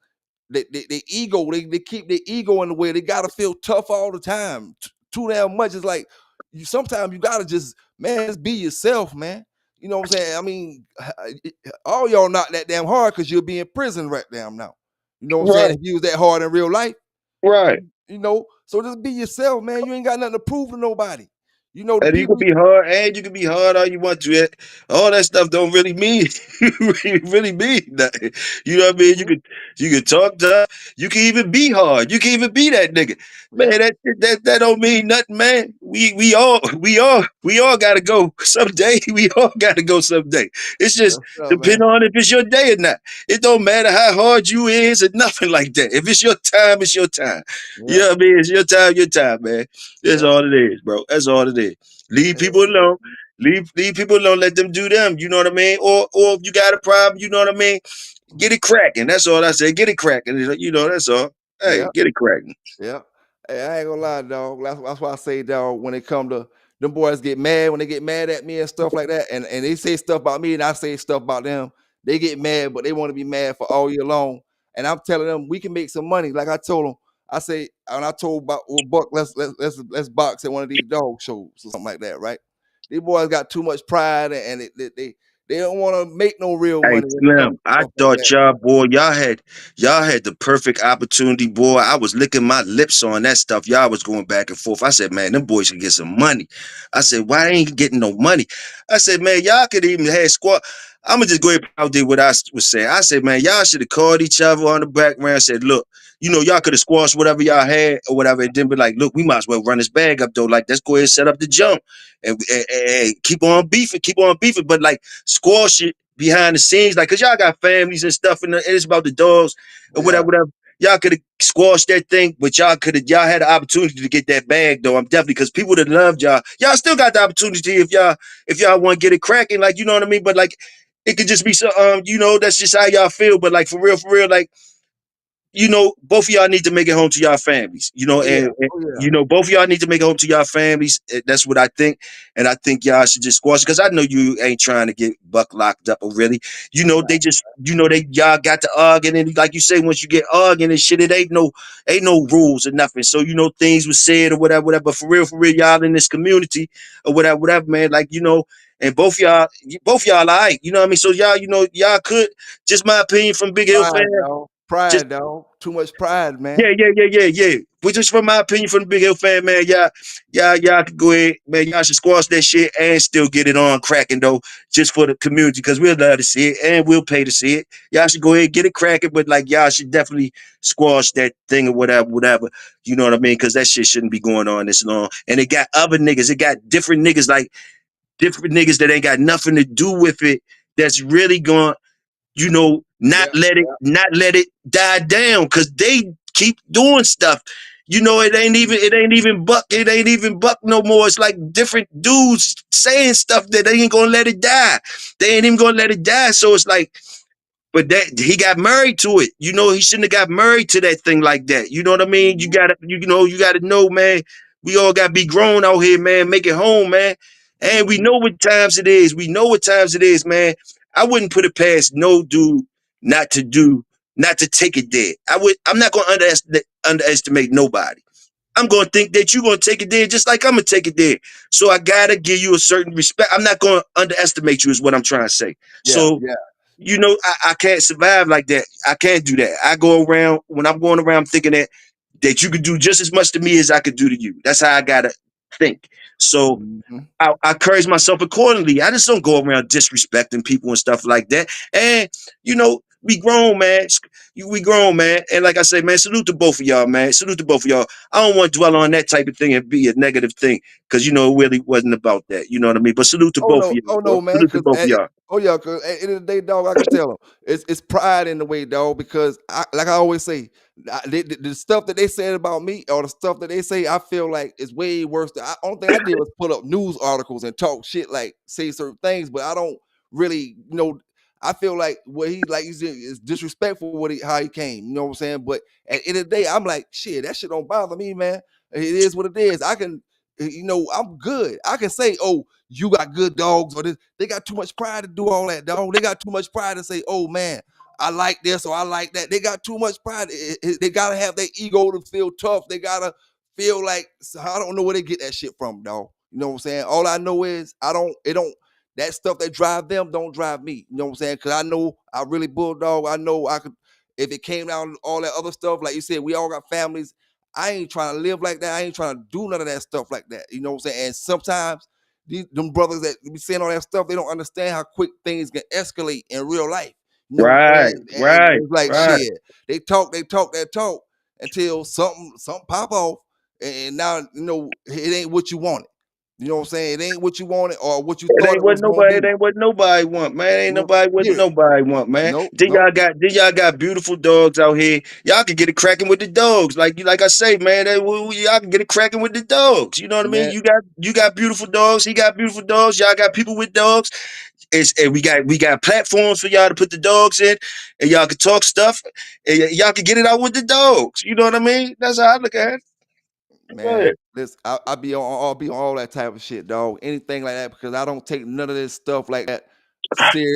the ego, they keep their ego in the way. They gotta feel tough all the time. Too damn much. It's like sometimes you gotta just be yourself, man. You know what I'm saying? I mean, all y'all not that damn hard because you'll be in prison right damn now. You know what I'm saying? Right, If you was that hard in real life, right. so just be yourself, man. You ain't got nothing to prove to nobody. The And you can people. be hard, and you can be hard all you want to. All that stuff don't really mean really mean nothing. You know what I mean? Mhm. You can talk tough. You can even be hard. You can even be that nigga. Man, Yeah, that don't mean nothing, man. We all gotta go someday. We all gotta go someday. It's just yes, sir, depend man. on if it's your day or not. It don't matter how hard you is or nothing like that. If it's your time, it's your time. You Yeah, know what I mean? It's your time, man. That's yeah. all it is, bro. That's all it is. Leave Hell people yeah. alone. Leave people alone. Let them do them. You know what I mean? Or if you got a problem, you know what I mean? Get it cracking. That's all I say. Get it cracking. That's all. Hey, Yeah. get it cracking. Yeah. Hey, I ain't gonna lie, dog. That's why I say, dog, when it come to them boys get mad when they get mad at me and stuff like that, and they say stuff about me and I say stuff about them, they get mad, but they want to be mad for all year long. And I'm telling them we can make some money. Like I told them, I say, and I told Buck, let's box at one of these dog shows or something like that, right? These boys got too much pride and they don't want to make no real Hey money when it comes Slim, to I stuff like thought that, man. y'all had the perfect opportunity, boy. I was licking my lips on that stuff. Y'all was going back and forth. I said, man, them boys can get some money. I said, why they ain't getting no money? I said, man, y'all could even have squad. I'm gonna just go ahead and out there what I was saying. I said, man, y'all should have called each other on the background. Said, look, y'all could have squashed whatever y'all had or whatever, and then be like, look, we might as well run this bag up though. Like, let's go ahead and set up the jump and keep on beefing. But like squash it behind the scenes, like, cause y'all got families and stuff, and it's about the dogs or Yeah, whatever. Y'all could have squashed that thing, but y'all had the opportunity to get that bag though. I'm definitely, because people that loved y'all, y'all still got the opportunity if y'all want to get it cracking, like, you know what I mean. But like, it could just be so that's just how y'all feel. But like, for real, like, both of y'all need to make it home to y'all families, oh yeah, and oh yeah. both of y'all need to make it home to y'all families. That's what I think. And I think y'all should just squash it, because I know you ain't trying to get Buck locked up or really. They just, y'all got to argue. And like you say, once you get arguing and shit, it ain't no rules or nothing. So, things was said or whatever. But for real, y'all in this community or whatever, man, like, and both y'all all right. You know what I mean? So y'all could, just my opinion from Big Hill fan. Pride, dog. Just Pride, dog. Too much pride, yeah, man. yeah, yeah, yeah, yeah. But just from my opinion, from the Big Hill fan, man, y'all can go ahead, man. Y'all should squash that shit and still get it on cracking though, just for the community, because we'll love to see it and we'll pay to see it. Y'all should go ahead and get it cracking, but like, y'all should definitely squash that thing or whatever. You know what I mean? Because that shit shouldn't be going on this long. And it got other niggas, it got different niggas, like different niggas that ain't got nothing to do with it. That's really going, not Yeah, let it die down, because they keep doing stuff. It ain't even Buck no more. It's like different dudes saying stuff that they ain't gonna let it die. They ain't even gonna let it die. So it's like, but that he got married to it. He shouldn't have got married to that thing like that. You know what I mean? You mhm, gotta, know, man. We all gotta be grown out here, man. Make it home, man. And we mhm. know what times it is. We know what times it is, man. I wouldn't put it past no dude not to do, not to take it there. I'm not gonna underestimate nobody. I'm gonna think that you're gonna take it there just like I'm gonna take it there. So I gotta give you a certain respect. I'm not gonna underestimate you, is what I'm trying to say. Yeah, So, yeah. I can't survive like that. I can't do that. I go around, when I'm going around, thinking that you could do just as much to me as I could do to you. That's how I gotta think. So Mhm. I encourage myself accordingly. I just don't go around disrespecting people and stuff like that. And we grown, man. We grown, man. And like I say, man, salute to both of y'all, man. Salute to both of y'all. I don't want to dwell on that type of thing and be a negative thing, because it really wasn't about that. You know what I mean? But salute to both of y'all, Oh bro. no, man. Salute to both of y'all. Oh yeah, cause at the end of the day, dog, I can tell them it's pride in the way, dog. Because like I always say, the stuff that they said about me or the stuff that they say, I feel like is way worse. Only thing I did was put up news articles and talk shit, like say certain things, but I don't really, I feel like what he like is disrespectful how he came. You know what I'm saying? But at the end of the day, I'm like, shit, that shit don't bother me, man. It is what it is. I can. I'm good. I can say, oh, you got good dogs, or this. They got too much pride to do all that, dog. They got too much pride to say, oh man, I like this or I like that. They got too much pride. They gotta have their ego to feel tough. They gotta feel like, so I don't know where they get that shit from, dog. You know what I'm saying? All I know is it don't that stuff that drive them don't drive me. You know what I'm saying? Cause I know I really bulldog. I know I could, if it came down to all that other stuff, like you said, we all got families. I ain't trying to live like that. I ain't trying to do none of that stuff like that. You know what I'm saying? And sometimes them brothers that be saying all that stuff, they don't understand how quick things can escalate in real life. You know what I'm Right, saying? And right, it's like right. shit. They talk that talk until something pop off, and now it ain't what you wanted. You know what I'm saying? It ain't what you wanted or what you thought it was gonna It be. ain't what nobody want, man. Ain't No, nobody what period. nobody want, man. Nope, nope. Then y'all got beautiful dogs out here. Y'all can get it cracking with the dogs. Like I say, man, y'all can get it cracking with the dogs. You know what I mean? Man, You got beautiful dogs, he got beautiful dogs, y'all got people with dogs. And we got platforms for y'all to put the dogs in, and y'all can talk stuff, and y'all can get it out with the dogs. You know what I mean? That's how I look at it. Go man, ahead. this I'll be on all that type of shit, dog. Anything like that, because I don't take none of this stuff like that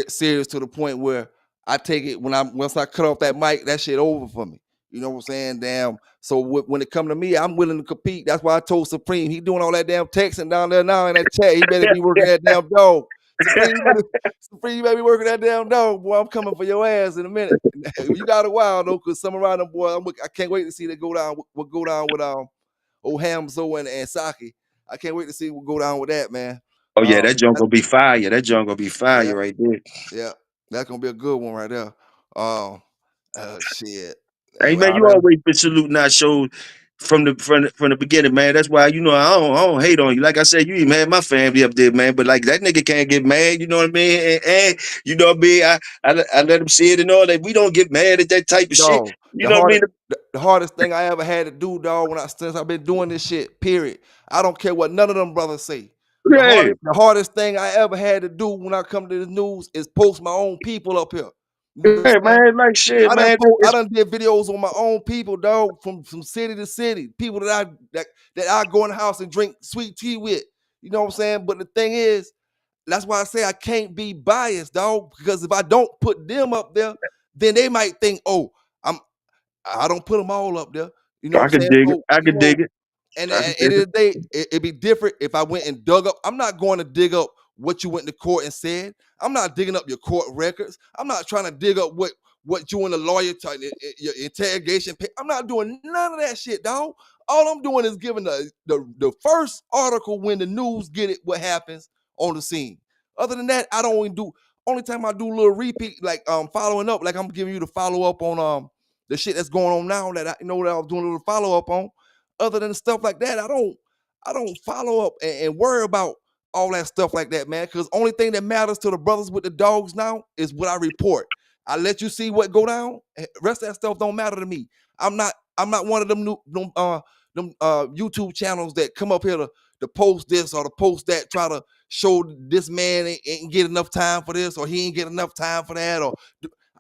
serious to the point where I take it once I cut off that mic, that shit over for me. You know what I'm saying? Damn. So when it come to me, I'm willing to compete. That's why I told Supreme, he doing all that damn texting down there now in that chat. He better be working that damn dog. Supreme, you better be working that damn dog, boy. I'm coming for your ass in a minute. You got a while though, cause some around them boy, I can't wait to see that go down. What go down with Hamzo and Saki. I can't wait to see what go down with that, man. Oh yeah, that junk That- gonna be fire. That junk gonna be yeah, fire right there. yeah, that's gonna be a good one right there. Um, shit. Hey man, Out you of always been saluting our show from the beginning, man. That's why I don't hate on you. Like I said, you ain't mad my family up there, man. But like that nigga can't get mad. You know what I mean? And you know what I mean? I let him see it and all that. We don't get mad at that type of shit. dog, You know what I mean? the hardest thing I ever had to do, dog, since I've been doing this shit. Period. I don't care what none of them brothers say. Yeah, The hardest thing I ever had to do when I come to the news is post my own people up here. You yeah, understand? man. Like shit, man. I It's done did videos on my own people, dog, from city to city. People that I go in the house and drink sweet tea with. You know what I'm saying? But the thing is, that's why I say I can't be biased, dog. Because if I don't put them up there, then they might think, oh, I'm I don't put them all up there. You know what I I'm could saying? dig it. So, I could dig it. and I at could the end dig of it. the day, it'd be different if I went and dug up. I'm not going to dig up what you went to court and said. I'm not digging up your court records. I'm not trying to dig up what you and the lawyer your interrogation. I'm not doing none of that shit, dog. All I'm doing is giving the first article when the news get it what happens on the scene. Other than that, I don't even do. Only time I do a little repeat, like following up, like I'm giving you the follow up on the shit that's going on now that I know that I was doing a little follow up on. Other than stuff like that, I don't follow up and worry about all that stuff like that, man. Because only thing that matters to the brothers with the dogs now is what I report. I let you see what go down. Rest of that stuff don't matter to me. I'm not one of them YouTube channels that come up here to post this or to post that, try to show this man ain't get enough time for this or he ain't get enough time for that. Or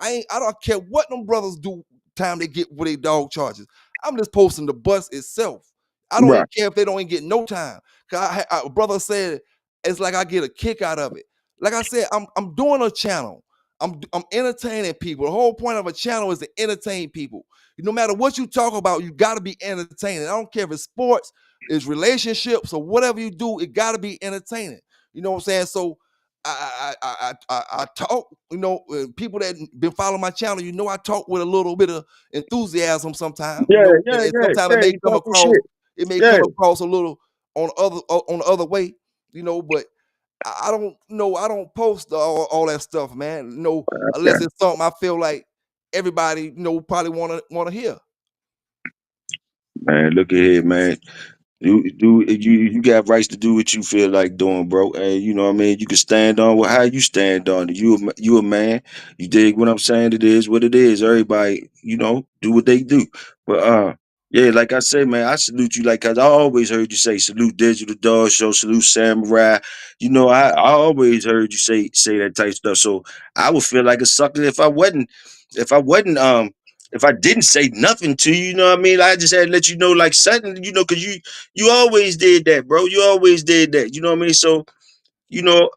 I don't care what them brothers do time they get with their dog charges. I'm just posting the bus itself. I don't even Right. care if they don't even get no time. Cause a brother said it's like I get a kick out of it. Like I said, I'm doing a channel. I'm entertaining people. The whole point of a channel is to entertain people. No matter what you talk about, you got to be entertaining. I don't care if it's sports, it's relationships, or whatever you do. It got to be entertaining. You know what I'm saying? So I talk. People that been following my channel, I talk with a little bit of enthusiasm sometimes. Yeah, And yeah, sometimes yeah. You talking shit. it may Yeah. come across a little on the other way. But I don't know. I don't post all that stuff, man. Unless Okay. it's something I feel like everybody, probably wanna hear. Man, look at here, man. You got rights to do what you feel like doing, bro. And you know what I mean. You can stand on how you stand on it. You a man. You dig what I'm saying? It is what it is. Everybody, do what they do. But yeah, like I say, man, I salute you. Like, cause I always heard you say salute Digital Dog Show, salute Samurai. I always heard you say that type stuff. So I would feel like a sucker if I wasn't if I didn't say nothing to you, you know what I mean? I just had to let you know like something, you know, because you always did that, bro. You always did that. You know what I mean? So, you know,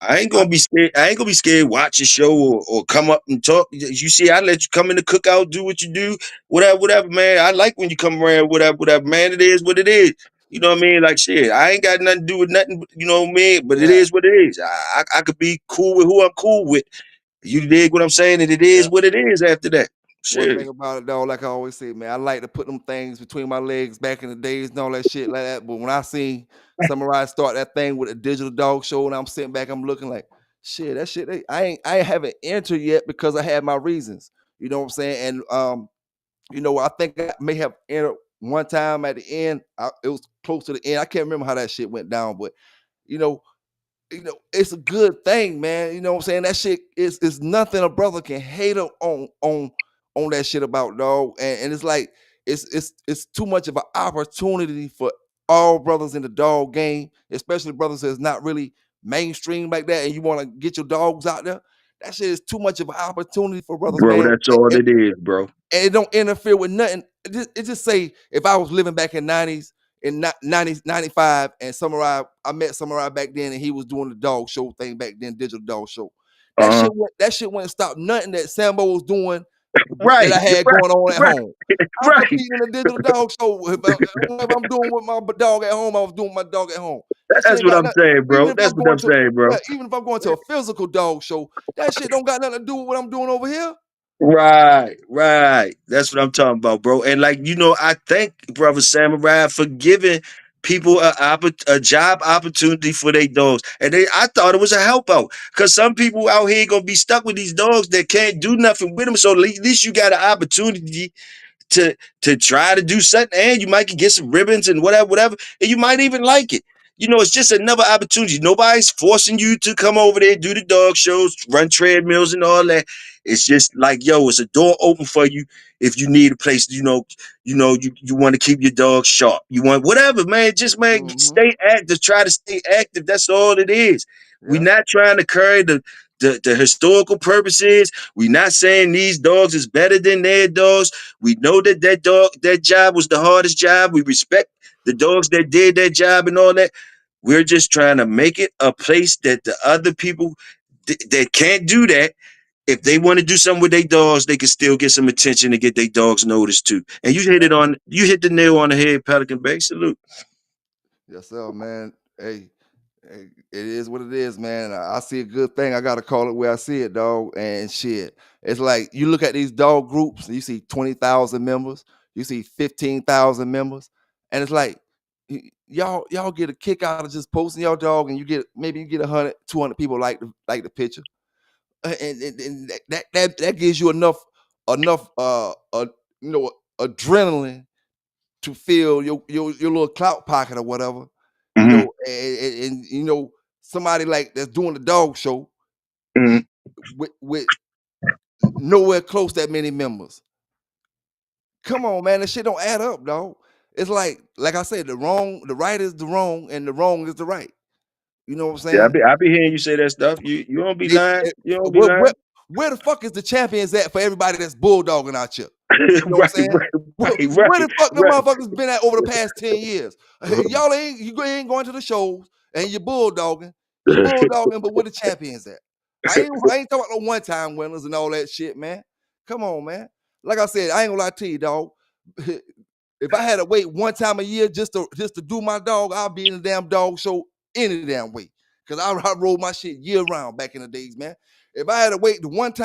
I ain't I, gonna be scared. I ain't gonna be scared. Watch a show or come up and talk. You see, I let you come in the cookout, do what you do, whatever, man. I like when you come around, whatever, man. It is what it is. You know what I mean? Like shit, I ain't got nothing to do with nothing. You know what I mean? But it yeah, is what it is. I could be cool with who I'm cool with. You dig what I'm saying? And it yeah. is what it is after that. One Shit. thing about it, though, like I always say, man, I like to put them things between my legs back in the days and all that shit like that. But when I seen Samurai start that thing with a digital dog show, and I'm sitting back, I'm looking like, shit, that shit, I haven't entered yet because I had my reasons. You know what I'm saying? And you know, I think I may have entered one time at the end. It was close to the end. I can't remember how that shit went down, but you know, it's a good thing, man. You know what I'm saying? That shit is nothing a brother can hate on that shit about, dog. And it's like it's too much of an opportunity for all brothers in the dog game, especially brothers that's not really mainstream like that, and you want to get your dogs out there. That shit is too much of an opportunity for brothers, Bro, man. that's all it is, bro. And it don't interfere with nothing. It just say if I was living back in 90s in 90s 95 and Samurai, I met Samurai back then and he was doing the dog show thing back then, digital dog show. Uh-huh. That shit wouldn't stop nothing that Sambo was doing that Right, I had right, going on at right, home. I'm right. competing in a digital dog show. If I'm doing with my dog at home, I was doing my dog at home. That shit That's ain't what got I'm nothing. saying, Even bro. if That's I'm what going I'm to saying, bro. yeah, even if I'm going to a physical dog show, that shit don't got nothing to do with what I'm doing over here. Right, right. That's what I'm talking about, bro. And like you know, I thank Brother Samurai for giving people a job opportunity for their dogs, and I thought it was a help out because some people out here gonna be stuck with these dogs that can't do nothing with them. So at least you got an opportunity to try to do something, and you might get some ribbons and whatever, and you might even like it. You know, it's just another opportunity. Nobody's forcing you to come over there, do the dog shows, run treadmills and all that. It's just like, yo, it's a door open for you if you need a place, you want to keep your dog sharp. You want whatever, man. Just man, Mm-hmm. stay active. Try to stay active. That's all it is. We're Yeah. not trying to carry the historical purposes. We're not saying these dogs is better than their dogs. We know that job was the hardest job. We respect the dogs that did that job and all that. We're just trying to make it a place that the other people that can't do that, if they want to do something with their dogs, they can still get some attention and get their dogs noticed too. And you hit the nail on the head, Pelican Bay. Salute. Yes, sir, man. Hey, it is what it is, man. I see a good thing. I gotta call it where I see it, dog. And shit, it's like you look at these dog groups. And you see 20,000 members. You see 15,000 members, and it's like y'all get a kick out of just posting your dog, and you get 100, 200 people like the picture, and that gives you enough adrenaline to fill your little clout pocket or whatever, Mm-hmm, and somebody like that's doing the dog show mm-hmm, with nowhere close that many members. Come on, man, that shit don't add up, dog. It's like I said, the right is the wrong, and the wrong is the right. You know what I'm yeah, saying? I be hearing you say that stuff. You don't be It, lying. it, You don't be where, where, lying. where the fuck is the champions at for everybody that's bulldogging out here? You know what Right, I'm saying? right, Where, right, where right, the fuck them right. motherfuckers been at over the past 10 years? You ain't going to the shows and you're bulldogging. You bulldogging, but where the champions at? I ain't talking about no one-time winners and all that shit, man. Come on, man. Like I said, I ain't gonna lie to you, dog. If I had to wait one time a year just to do my dog, I'll be in the damn dog show any damn way. Cause I rolled my shit year round back in the days, man. If I had to wait the winter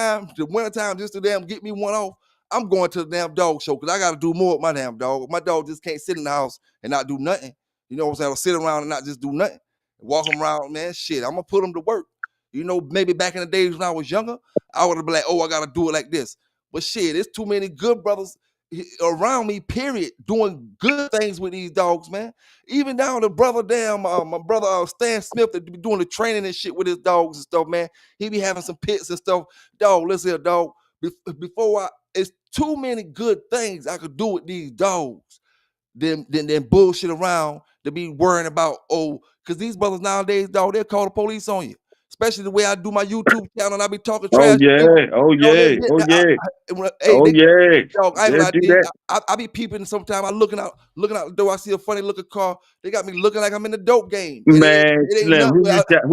time just to damn get me one off, I'm going to the damn dog show because I got to do more with my damn dog. My dog just can't sit in the house and not do nothing. You know what I'm saying? I'll sit around and not just do nothing. Walk him around, man. Shit, I'm gonna put him to work. Maybe back in the days when I was younger, I would have been like, oh, I gotta do it like this. But shit, there's too many good brothers around me, period, doing good things with these dogs, man. Even down to brother my brother Stan Smith that be doing the training and shit with his dogs and stuff, man. He be having some pits and stuff. Dog, listen here, dog. It's too many good things I could do with these dogs than bullshit around to be worrying about, because these brothers nowadays, dog, they'll call the police on you. especially the way I do my YouTube channel and I be talking Oh trash to people. yeah, oh Dog, yeah, oh yeah, hey, oh they yeah. dog, I ain't They'll gonna lie do to you. that. I be peeping sometimes. I looking out the door. I see a funny looking car. They got me looking like I'm in the dope game. And Man, it ain't Slim, nothing. who I'm you like, telling?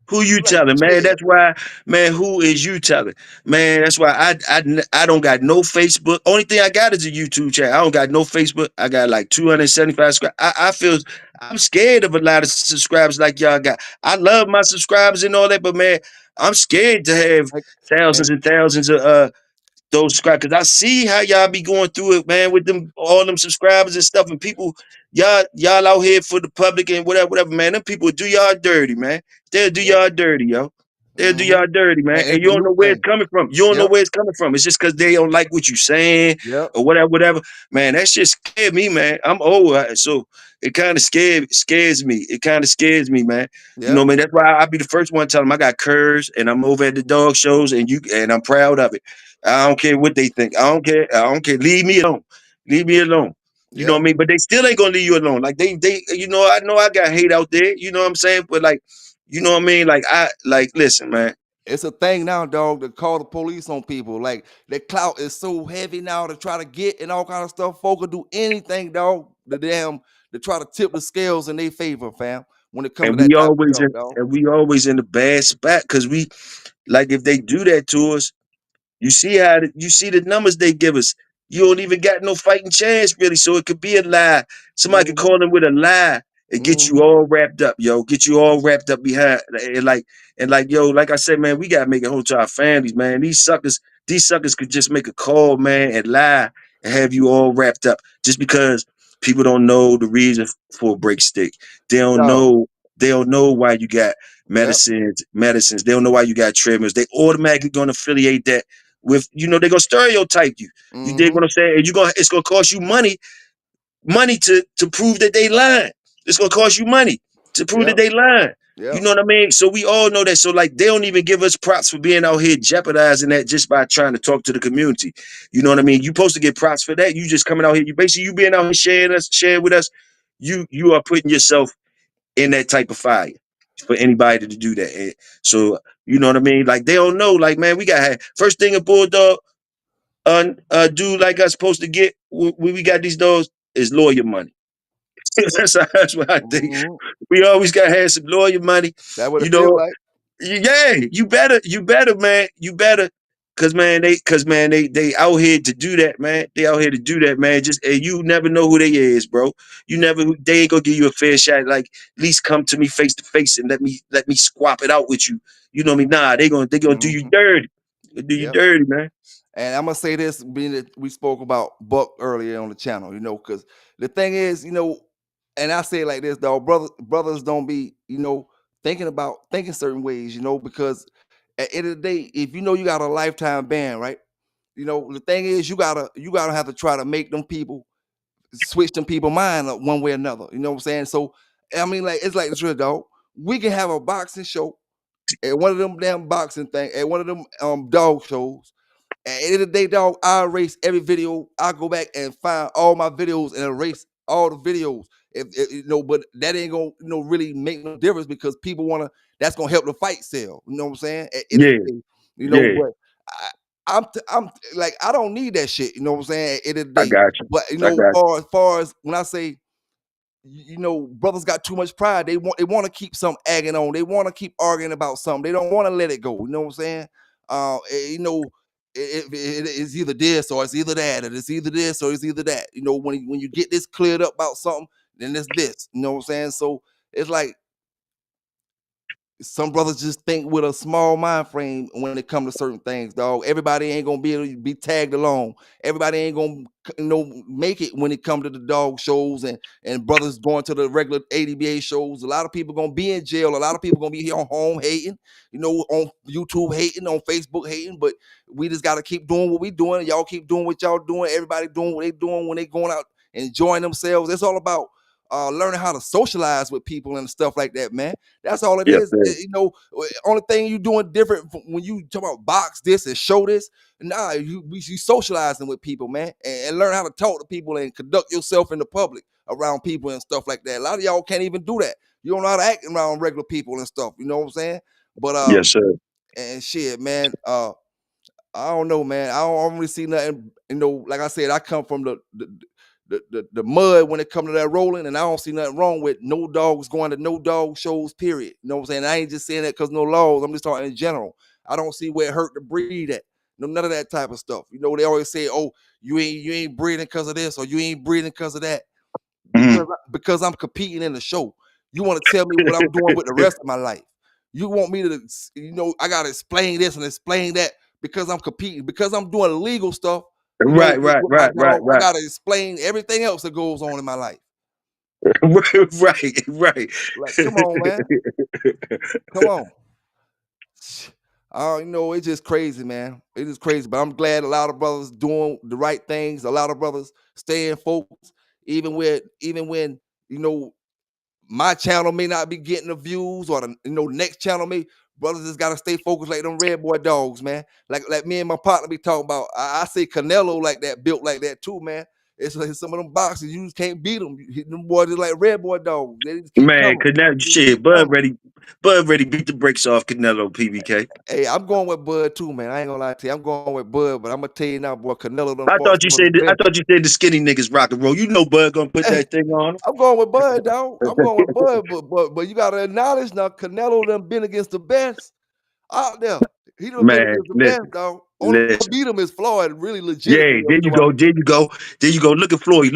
Who you I'm like, telling, man? shit. That's why, man. Who is you telling, man? That's why I don't got no Facebook. Only thing I got is a YouTube channel. I don't got no Facebook. I got like 275 subscribers. I feel I'm scared of a lot of subscribers like y'all got. I love my subscribers and all that, but man, I'm scared to have Like, and thousands and thousands of those subscribers, because I see how y'all be going through it, man, with them all them subscribers and stuff, and people, y'all out here for the public and whatever, man. Them people do y'all dirty, man. They'll do yep. y'all dirty, yo. They'll do Mm-hmm. y'all dirty, man. And And it's you a don't new know where it's thing. coming from. You don't know Yep. where it's coming from. It's just because they don't like what you saying Yep. or whatever. Man, that shit scared me, man. I'm old, so it kind of scares me. It kind of scares me, man. You know Yep. what I mean? That's why I be the first one telling them I got curves and I'm over at the dog shows and I'm proud of it. I don't care what they think. I don't care. I don't care. Leave me alone. Leave me alone. You know what Yep. I mean? But they still ain't gonna leave you alone. Like they, I know I got hate out there. You know what I'm saying? But like, you know what I mean? Listen, man. It's a thing now, dog, to call the police on people. Like the clout is so heavy now to try to get and all kind of stuff. Folk will do anything, dog, to try to tip the scales in their favor, fam. When it comes to And that we type of always stuff, in, dog. and we always in the bad spot because we like if they do that to us. You see you see the numbers they give us. You don't even got no fighting chance, really. So it could be a lie. Somebody could Mm-hmm. call them with a lie and get you Mm-hmm. all wrapped up, yo. Get you all wrapped up behind and like, yo, like I said, man, we gotta make it home to our families, man. These suckers could just make a call, man, and lie and have you all wrapped up just because people don't know the reason for a break stick. They don't Dog. know. They don't know why you got Yep. medicines. They don't know why you got treadmills. They automatically gonna affiliate that with, they're gonna stereotype you. You dig Mm-hmm. what I'm saying? And it's gonna cost you money to prove that they lying. It's gonna cost you money to prove that Yep. they lying. You Yep. know what I mean? So we all know that. So like they don't even give us props for being out here jeopardizing that just by trying to talk to the community. You know what I mean? You supposed to get props for that. You just coming out here. You being out here sharing with us. You are putting yourself in that type of fire for anybody to do that. And so you know what I mean? Like they don't know. Like, man, we got first thing a bulldog dude like us supposed to get when we got these dogs is lawyer money. That's what I think. Mm-hmm. We always got to have some lawyer money. That's what You it feel know, like. yeah, you better, man. You better. Cause man, they out here to do that, man. They out here to do that, man. Just and you never know who they is, bro. They ain't gonna give you a fair shot. Like, at least come to me face to face and let me swap it out with you. You know what I mean? Nah, they gonna do you Mm-hmm. dirty. They do you Yep. dirty, man. And I'm gonna say this, being that we spoke about Buck earlier on the channel, because the thing is, and I say it like this, dog, brothers don't be, thinking certain ways, because at the end of the day, if you got a lifetime ban, right? The thing is, you gotta have to try to make them people switch them people mind one way or another. You know what I'm saying? So I mean, like it's like this, real dog. We can have a boxing show at one of them damn boxing thing, at one of them dog shows. At the end of the day, dog, I erase every video. I go back and find all my videos and erase all the videos. But that ain't gonna, really make no difference because people wanna. That's gonna help the fight sell. You know what I'm saying? At the end of Yeah, the day, yeah. but I'm like I don't need that shit. You know what I'm saying? At the end of the I day, got you. but I got far as when I say brothers got too much pride. They want to keep something agging on. They want to keep arguing about something. They don't want to let it go. You know what I'm saying? It's either this or it's either that, or it's either this or it's either that. When you get this cleared up about something, then it's this. You know what I'm saying? So it's like some brothers just think with a small mind frame when it comes to certain things, dog. Everybody ain't gonna be able to be tagged along. Everybody ain't gonna, make it when it comes to the dog shows and brothers going to the regular ADBA shows. A lot of people gonna be in jail. A lot of people gonna be here on home hating, on YouTube hating, on Facebook hating. But we just gotta keep doing what we doing. Y'all keep doing what y'all doing. Everybody doing what they doing when they going out and enjoying themselves. It's all about learning how to socialize with people and stuff like that, man. That's all it you. is. Only thing you doing different when you talk about box this and show this. Nah, you socializing with people, man, and learn how to talk to people and conduct yourself in the public around people and stuff like that. A lot of y'all can't even do that. You don't know how to act around regular people and stuff. You know what I'm saying? But Yes, sir. and shit, man. I don't know, man. I don't really see nothing. You know, like I said, I come from the mud when it comes to that rolling, and I don't see nothing wrong with no dogs going to no dog shows. Period. You know what I'm saying? I ain't just saying that because no laws. I'm just talking in general. I don't see where it hurt to breed at. No, none of that type of stuff. You know, they always say, "Oh, you ain't breeding because of this, or you ain't breeding because of that." Because I'm competing in the show. You want to tell me what I'm doing with the rest of my life? You want me to, you know, I gotta explain this and explain that because I'm competing, because I'm doing illegal stuff. You know, Right, with my dog, I right. gotta explain everything else that goes on in my life. Right. Like, come on, man, come on. You know, it's just crazy, man. It is crazy, but I'm glad a lot of brothers doing the right things. A lot of brothers staying focused, even when you know my channel may not be getting the views, or the next channel may. Brothers just gotta stay focused like them red boy dogs, man. Like me and my partner be talking about. I say Canelo like that, built like that too, man. It's like some of them boxers, you just can't beat them. You hit them boys just like red boy dogs. They just keep Man, coming. Canelo They just shit. keep coming. Bud ready beat the brakes off Canelo PBK. Hey, I'm going with Bud too, man. I ain't gonna lie to you. I'm going with Bud, but I'm gonna tell you now, boy, Canelo done I fought thought you some of said the best. the skinny niggas rock and roll. You know Bud gonna put Hey, that thing on him. I'm going with Bud, dog. I'm going with Bud, but you gotta acknowledge now, Canelo done been against the best out there. He done been Man, against the best, dog. Only one listen. beat him is Floyd, really legitimately. Yeah, I'm talking about, there you go. Look at Floyd.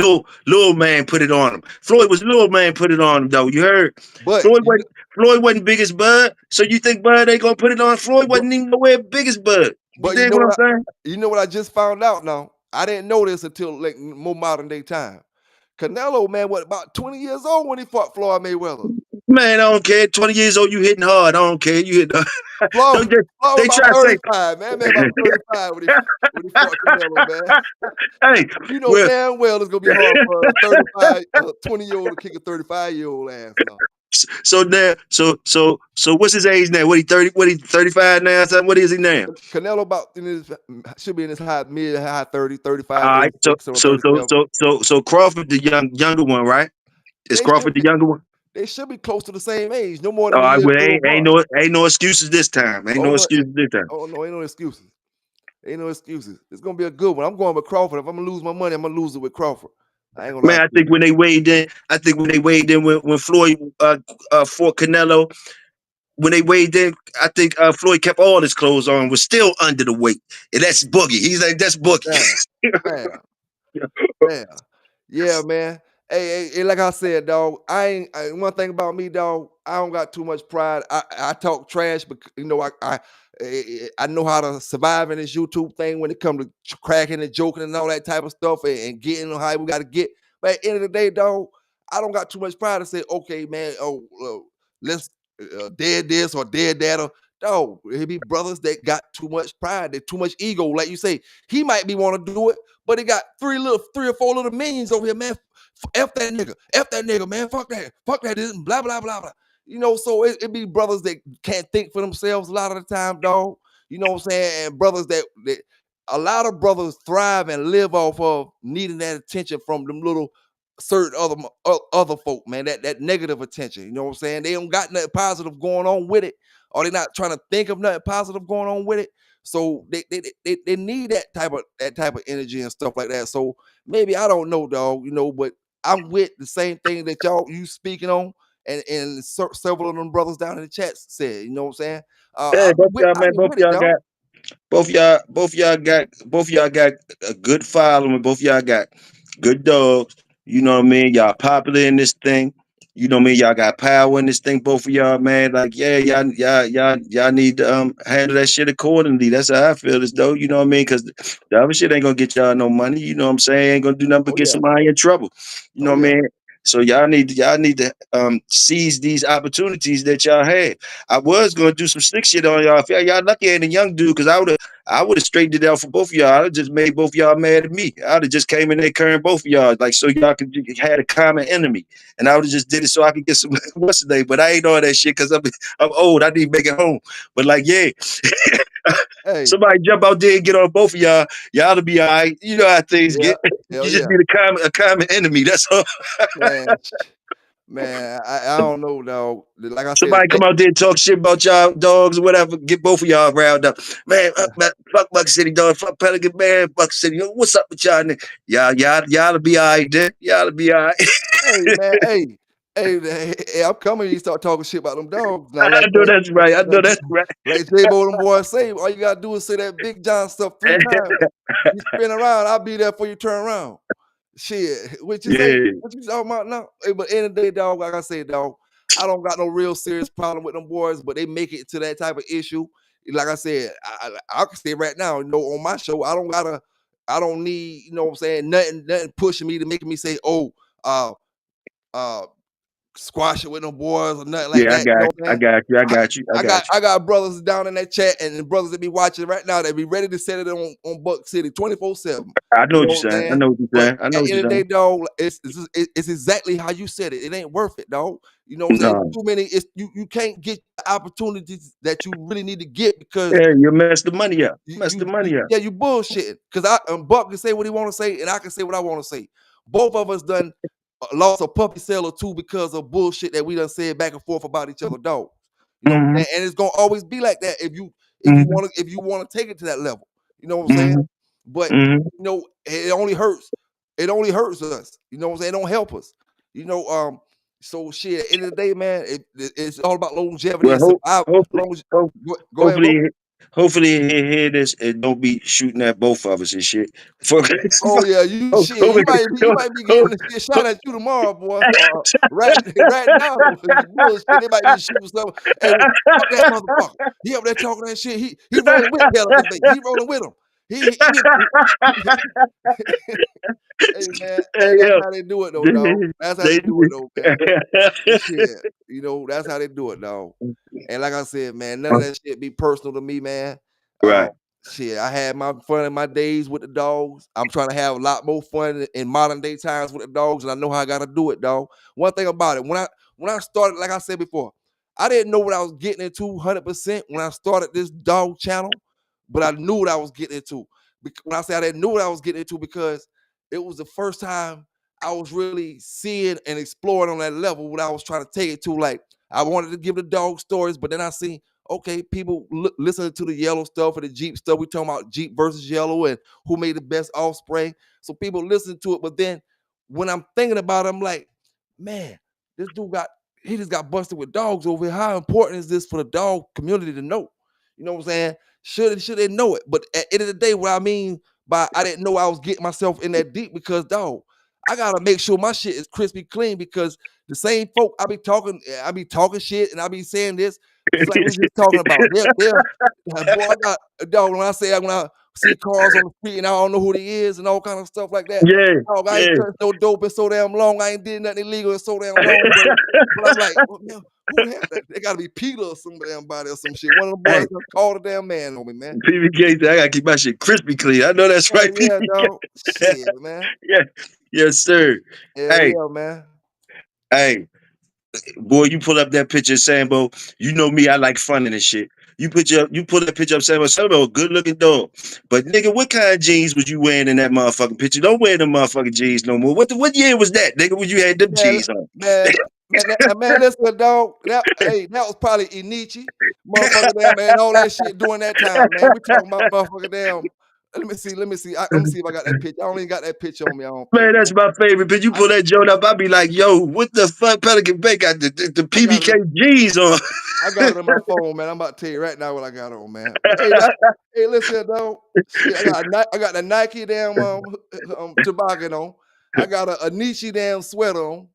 Lil man put it on him. Floyd was Lil man put it on him though. You heard? but Floyd wasn't big as Bud. So you think Bud ain't gonna put it on? Floyd but wasn't even nowhere big as Bud. You but you dig know what I'm what saying? I just found out now. I didn't know this until like more modern day time. Canelo, man, what about 20 years old when he fought Floyd Mayweather? Man, I don't care. 20 years old, you hitting hard. I don't care. You hit Floyd, don't just Floyd was they about try to say 35, man. Man, about 35 when he fought Canelo, man. hey, You know well, damn well it's gonna be hard for a 35, 20-year-old to kick a 35-year-old ass now. so now, so what's his age now? What he 30? What he 35 now? Something? What is he now? Canelo about should be in his mid high 30, 35, All right. 36, or 37. So Crawford, the younger one, right? Is They Crawford should the be younger one? they should be close to the same age, no more All than a right. year Well, little apart. ain't no excuses this time. Ain't Oh no no, excuses this time. oh no, ain't no excuses. Ain't no excuses. It's gonna be a good one. I'm going with Crawford. If I'm gonna lose my money, I'm gonna lose it with Crawford. I ain't gonna lie Man, to I you. think when they weighed in, when Floyd fought Canelo, when they weighed in, I think Floyd kept all his clothes on, was still under the weight. And that's Boogie. He's like, that's Boogie. Damn, damn. Yeah, yeah, man. Hey, like I said, dog. One thing about me, dog. I don't got too much pride. I talk trash, but you know, I know how to survive in this YouTube thing when it comes to cracking and joking and all that type of stuff and getting on how we got to get. But at the end of the day, dog, I don't got too much pride to say, okay, man. Let's dead this or dead that. Or dog, it be brothers that got too much pride, they too much ego. Like you say, he might be want to do it, but he got three or four little minions over here, man. F that nigga, man. Fuck that, this, blah, blah, blah, blah. You know, so it be brothers that can't think for themselves a lot of the time, dog. You know what I'm saying? And brothers that a lot of brothers thrive and live off of needing that attention from them little certain other folk, man. That negative attention. You know what I'm saying? They don't got nothing positive going on with it, or they not trying to think of nothing positive going on with it. So they need that type of energy and stuff like that. So maybe I don't know, dog. You know, but I'm with the same thing that you speaking on, and several of them brothers down in the chat said. You know what I'm saying? Yeah, both y'all, I man, be with it, dog. both y'all got a good following. Both y'all got good dogs. You know what I mean? Y'all popular in this thing. You know what I mean? Y'all got power in this thing. Both of y'all, man. Like, yeah, y'all need to handle that shit accordingly. That's how I feel as though. You know what I mean? Because the other shit ain't gonna get y'all no money. You know what I'm saying? Ain't gonna do nothing but Oh get yeah, somebody in trouble. You know oh what I yeah, mean? So y'all need to seize these opportunities that y'all had. I was gonna do some slick shit on y'all. If y'all lucky ain't a young dude, because I would have straightened it out for both of y'all. I'd have just made both of y'all mad at me. I'd have just came in there carrying both of y'all, like so y'all could had a common enemy. And I would have just did it so I could get some what's the name. But I ain't all that shit because I'm old. I need to make it home. But like, yeah, hey, somebody jump out there and get on both of y'all. Y'all to be all right. You know how things yeah, get. hell You just yeah, need a common enemy. That's all. man. Man, I don't know, dog. Like I said, Somebody come out there and talk shit about y'all dogs or whatever. Get both of y'all riled up. Man, fuck Buck City, dog. Fuck Pelican, man. Buck City. What's up with y'all? Y'all be all right then. Y'all be all right. hey man, hey, I'm coming. You start talking shit about them dogs now, I know that's right. I know that's right. like J-Bo them boys say. All you gotta do is say that Big John stuff 3 times. You spin around, I'll be there before you turn around. Shit, what you say? Yeah. What you talking about now? Hey, but end of the day, dog, like I said, dog, I don't got no real serious problem with them boys, but they make it to that type of issue. Like I said, I can say right now, on my show, I don't need, what I'm saying, nothing pushing me to making me say, oh, uh, uh, squash it with them boys or nothing like Yeah, that. You know what I I'm saying? got you. I got you. I got you. I got brothers down in that chat and the brothers that be watching right now that be ready to set it on Buck City 24/7. I know You what know you're what I'm saying. I saying? know what you're But saying. I know at what the end you're of the day, saying. dog, it's exactly how you said it. It ain't worth it, dog. You know what I'm saying? No. Too many. You can't get the opportunities that you really need to get because Yeah, you messed the money up. Messed the money up. yeah, you bullshitting. Because Buck can say what he want to say, and I can say what I want to say. Both of us done lost a puppy sale or two because of bullshit that we done said back and forth about each other dogs. You know what I'm Mm-hmm. saying? And it's gonna always be like that Mm-hmm. if you want to take it to that level. You know what I'm saying? Mm-hmm. But Mm-hmm. it only hurts. It only hurts us. You know what I'm saying? It don't help us. So shit, at the end of the day, man, it's all about longevity Well, and survival. hopefully, Go ahead, bro. hopefully, hopefully he hear this and don't be shooting at both of us and shit. Oh yeah, you shit. You might be getting the shit shot at you tomorrow, boy. Right now, you bullshit. They might be shooting something. Hey, fuck that motherfucker. He up there talking that shit. He rolling with Pelican, baby. He rolling with him. Hey man, Hey, hey, that's yo, how they do it though, dog. they, That's how they they, do it though, man. Shit, that's how they do it, dog. And like I said, man, none of that shit be personal to me, man. Uh, right. shit, I had my fun in my days with the dogs. I'm trying to have a lot more fun in modern day times with the dogs, and I know how I gotta do it, dog. One thing about it, when I started, like I said before, I didn't know what I was getting into 100% when I started this dog channel, but I knew what I was getting into. When I say I didn't know what I was getting into, because it was the first time I was really seeing and exploring on that level what I was trying to take it to. Like, I wanted to give the dog stories, but then I see, okay, people listening to the yellow stuff or the Jeep stuff. We talking about Jeep versus yellow and who made the best offspring. So people listen to it, but then when I'm thinking about it, I'm like, man, this dude he just got busted with dogs over here. How important is this for the dog community to know? You know what I'm saying? Should they know it? But at the end of the day, what I mean by I didn't know I was getting myself in that deep, because dog, I gotta make sure my shit is crispy clean, because the same folk I be talking shit and I be saying this, just like we just talking about. Boy, I got dog, when I see cars on the street and I don't know who they is and all kind of stuff like that. Yeah, Dog, I ain't yeah. touched no dope in so damn long. I ain't did nothing illegal in so damn long, but I'm like, well, man, who the hell? They gotta be Peter or some damn body or some shit. One of them boys Hey, done called a damn man on me, man. PBK said, I gotta keep my shit crispy clean. I know that's Hell right, yeah, PBK. dog. Shit, man. Yeah, yes, sir. Hell Hey, yeah, man. hey, boy, you pull up that picture of Sambo. You know me, I like fun and shit. You pull that picture up, Sambo, a good looking dog. But nigga, what kind of jeans was you wearing in that motherfucking picture? Don't wear them motherfucking jeans no more. What year was that, nigga, when you had them Man, jeans on? man, listen, dog. That was probably Inichi, motherfucker. Damn, man, all that shit during that time, man. We talking about motherfucker. Damn. Let me see. Let me see if I got that picture. I don't even got that picture on me. I don't think, Man, that's man. my favorite picture. You I, pull that joint up, I be like, yo, what the fuck, Pelican Bay got the I got PBK it. jeans on? I got it on my phone, man. I'm about to tell you right now what I got on, man. But hey, listen, dog. Shit, I got the Nike damn toboggan on. I got a Anichi damn sweater on,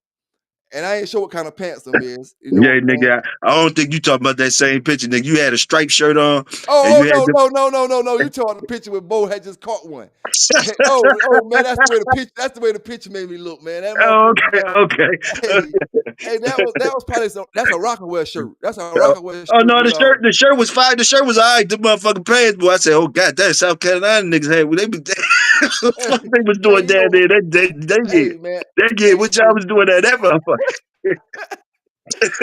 and I ain't sure what kind of pants them is. You know what Yeah, I'm saying? nigga, I don't think you talking about that same picture, nigga. You had a striped shirt on, and Oh, you had no, the. no, no, no, no, no. You talking the picture with Bo had just caught one. Oh man, that's the way the picture made me look, man. That Oh, motherfucker okay, down. okay. Hey, hey, that was probably that's a Rockaway shirt. That's a Oh, Rockaway oh, shirt no, with the shirt was fine. The shirt was all right. The motherfucking pants, boy. I said, oh god, that South Carolina niggas had. Well, they be what the hey, fuck they was doing you down know, there. They get hey man, they get hey, what y'all was doing at that motherfucker.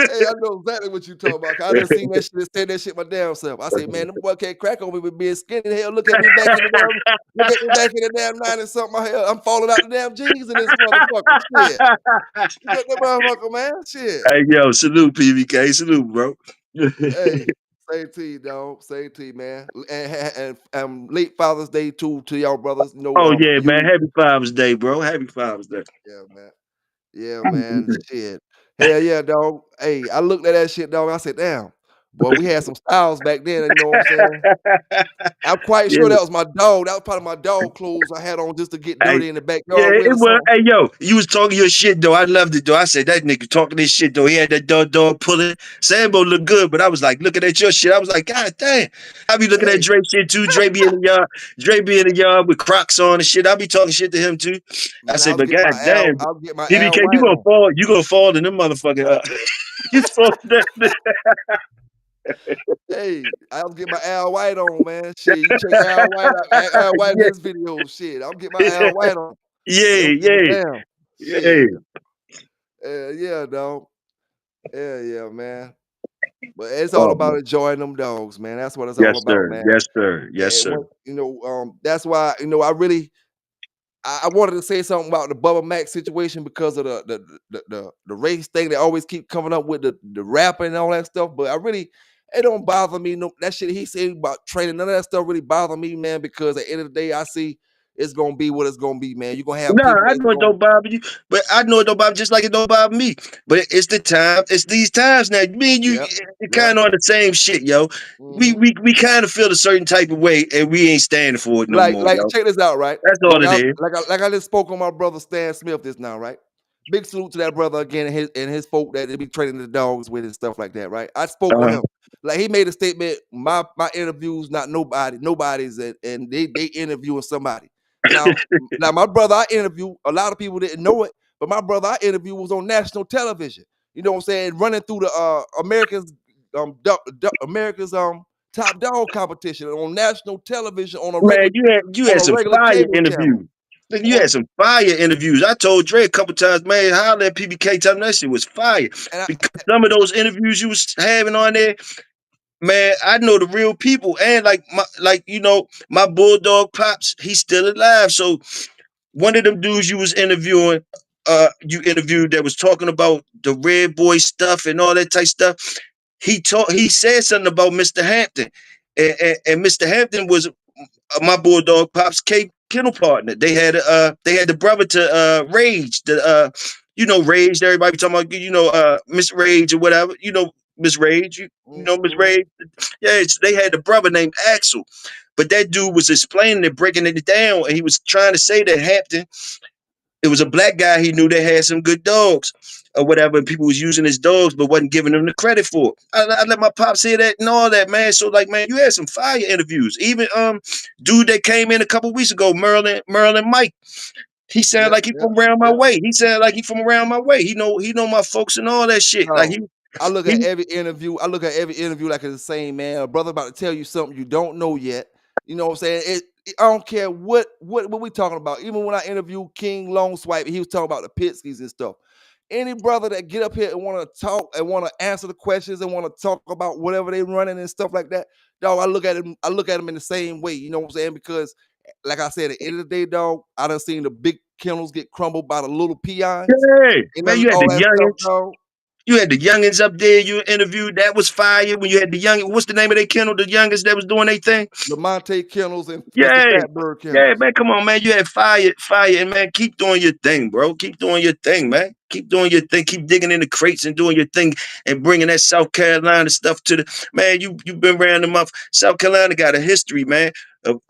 Hey, I know exactly what you talking about. 'Cause I done seen that shit and said that shit my damn self. I say, man, them boy can't crack on me with being skinny. Hell, look at me back in the damn, look at me back in the damn 90 something. Hell, I'm falling out the damn jeans in this motherfucker. Shit. Look at that motherfucker, man. Shit. Hey, yo, salute, PBK. Salute, bro. Hey, same to you, dog. Same to you, man. And late Father's Day too to y'all brothers. You know, Oh, yeah, man. you, Happy Father's Day, bro. Happy Father's Day. yeah, man. Yeah, man. Shit. Hell yeah, dog. Hey, I looked at that shit, dog. I said, damn, boy, we had some styles back then. You know what I'm saying? I'm quite Yeah. sure that was my dog. That was probably my dog clothes I had on just to get Hey, dirty in the yeah, backyard with it or was. something. Hey, yo, you was talking your shit though. I loved it though. I said that nigga talking this shit though. He had that dog pulling. Sambo looked good, but I was like looking at your shit. I was like, God damn. I be looking at Hey, Dre shit too. Dre be in the yard. Dre be in the yard with Crocs on and shit. I be talking shit to him too. I man, said, but God damn, I'll get my Al PBK, you White gonna on. fall. You gonna fall in them motherfucker. You saw that. Hey, I'll get my Al White on, man. Shit, you check Al White out. Al White in Yeah, his video. Shit, I'll get my Al White on. yeah, Don't give a yeah, damn. yeah. Shit. Yeah, dog. Yeah, man. But it's all Oh about man. enjoying them dogs, man. That's what it's all Yes, about, sir. man. Yes, sir. Yes, And sir. when, that's why, I really I wanted to say something about the Bubba Mac situation because of the race thing. They always keep coming up with the rapping and all that stuff. But I really, it don't bother me. No, that shit he said about training, none of that stuff really bother me, man. Because at the end of the day, I see it's gonna be what it's gonna be, man. You're gonna have Nah, people I that's know it gonna, don't bother you, but I know it don't bother just like it don't bother me. But it's the time, it's these times now. Me and you, yep, yep. kind of on the same shit, yo. We hmm we we kind of feel a certain type of way, and we ain't standing for it no more, like yo. check this out, right? That's all it is. Like I just spoke on my brother Stan Smith this now, right? Big salute to that brother again and his folk that they be training the dogs with and stuff like that, right? I spoke with Uh-huh. him. Like he made a statement, my interviews, not nobody's and they interviewing somebody. Now my brother I interview, a lot of people didn't know it, but my brother I interview was on national television. You know what I'm saying? Running through the America's top dog competition on national television Man, you on had a some regular fire cable channel. interviews. Nigga, you On had some fire interviews. I told Dre a couple times, man, holler at PBK, tell him that shit was fire. and Because some of those interviews you was having on there, man, I know the real people. And my bulldog pops, he's still alive. So one of them dudes you was interviewing, you interviewed that was talking about the red boy stuff and all that type stuff. He said something about Mr. Hampton. And Mr. Hampton was my bulldog pops K kennel partner. They had the brother to Rage, Rage, everybody talking about, Miss Rage or whatever, Miss Rage, you know Miss mhm, Rage. Yeah, they had the brother named Axel. But that dude was explaining it, breaking it down, and he was trying to say that Hampton, it was a black guy he knew that had some good dogs or whatever, and people was using his dogs but wasn't giving him the credit for it. I let my pop say that and all that, man. So like, man, you had some fire interviews. Even dude that came in a couple weeks ago, Merlin Mike. He sounded yep, like he yep, from around my yep. way. He sounded like he from around my way. He know my folks and all that shit. Like No, I look he at every interview. I look at every interview like it's the same, man. A brother about to tell you something you don't know yet. You know what I'm saying? I don't care what we talking about. Even when I interview King Long Swipe, he was talking about the Pitskis and stuff. Any brother that get up here and want to talk and want to answer the questions and want to talk about whatever they running and stuff like that, dog, I look at him. I look at him in the same way. You know what I'm saying? Because, like I said, at the end of the day, dog, I done seen the big kennels get crumbled by the little peons yeah, and man, you had all the that stuff, youngins. dog. You had the youngins up there you interviewed. That was fire. When you had the young, what's the name of their kennel? The youngest that was doing their thing. Lamonte Kennels and Mr. Yeah, Fatberg yeah, Kennels. man. Come on, man. You had fire, and man, keep doing your thing, bro. Keep doing your thing, man. Keep doing your thing. Keep digging in the crates and doing your thing, and bringing that South Carolina stuff to the man. You've been around the month. South Carolina got a history, man, of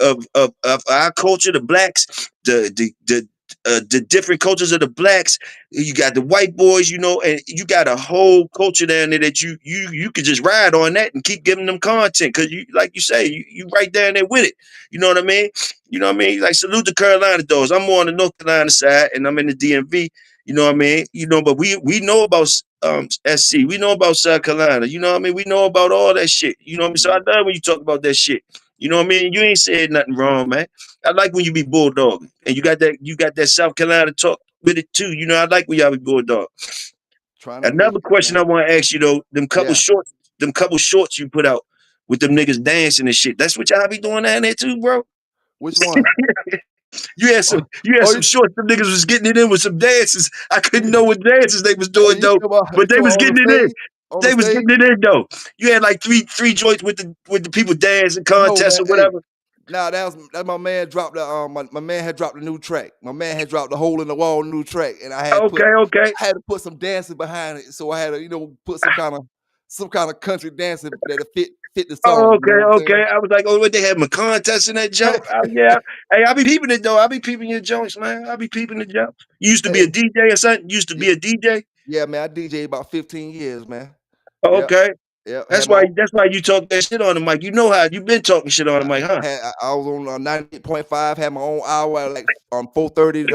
our culture, the blacks, the different cultures of the blacks. You got the white boys, and you got a whole culture down there that you could just ride on that and keep giving them content because you, like you say, you right down there with it. You know what I mean? You know what I mean? Like salute the Carolina dogs. I'm more on the North Carolina side, and I'm in the DMV. You know what I mean? But we know about SC. We know about South Carolina. You know what I mean? We know about all that shit. You know what I mean? So I Mhm. love when you talk about that shit. You know what I mean? You ain't said nothing wrong, man. I like when you be bulldog and you got that South Carolina talk with it too. I like when y'all be bulldog. Trying to make Another it, question man. I want to ask you though, Yeah. them couple shorts you put out with them niggas dancing and shit. That's what y'all be doing down there too, bro. Which one? You had Oh, some shorts. Them niggas was getting it in with some dances. I couldn't know what dances they was oh, doing you though, talking about but they was on the getting it in. stage? On the They was stage? getting it in though. You had like three joints with the people dancing No, contests man. or Hey, whatever. nah, that my man dropped the my man had dropped a new track. My man had dropped the hole in the wall new track, and Okay, okay. I had to put some dancing behind it. So I had to, put some kind of country dancing that fit the Oh, song. You okay, know what okay. I'm I was like, oh, what they having a contest in that jump? Yeah. Hey, I be peeping it though. I be peeping your joints, man. I be peeping the jump. You used to be a saying? DJ or something? You used to Hey, be a DJ? yeah, man. I DJ about 15 years, man. Oh, Yeah, okay. yeah. That's why you talk that shit on the mic. You know how you been talking shit on the mic, huh? I was on 98.5, had my own hour at like 4:30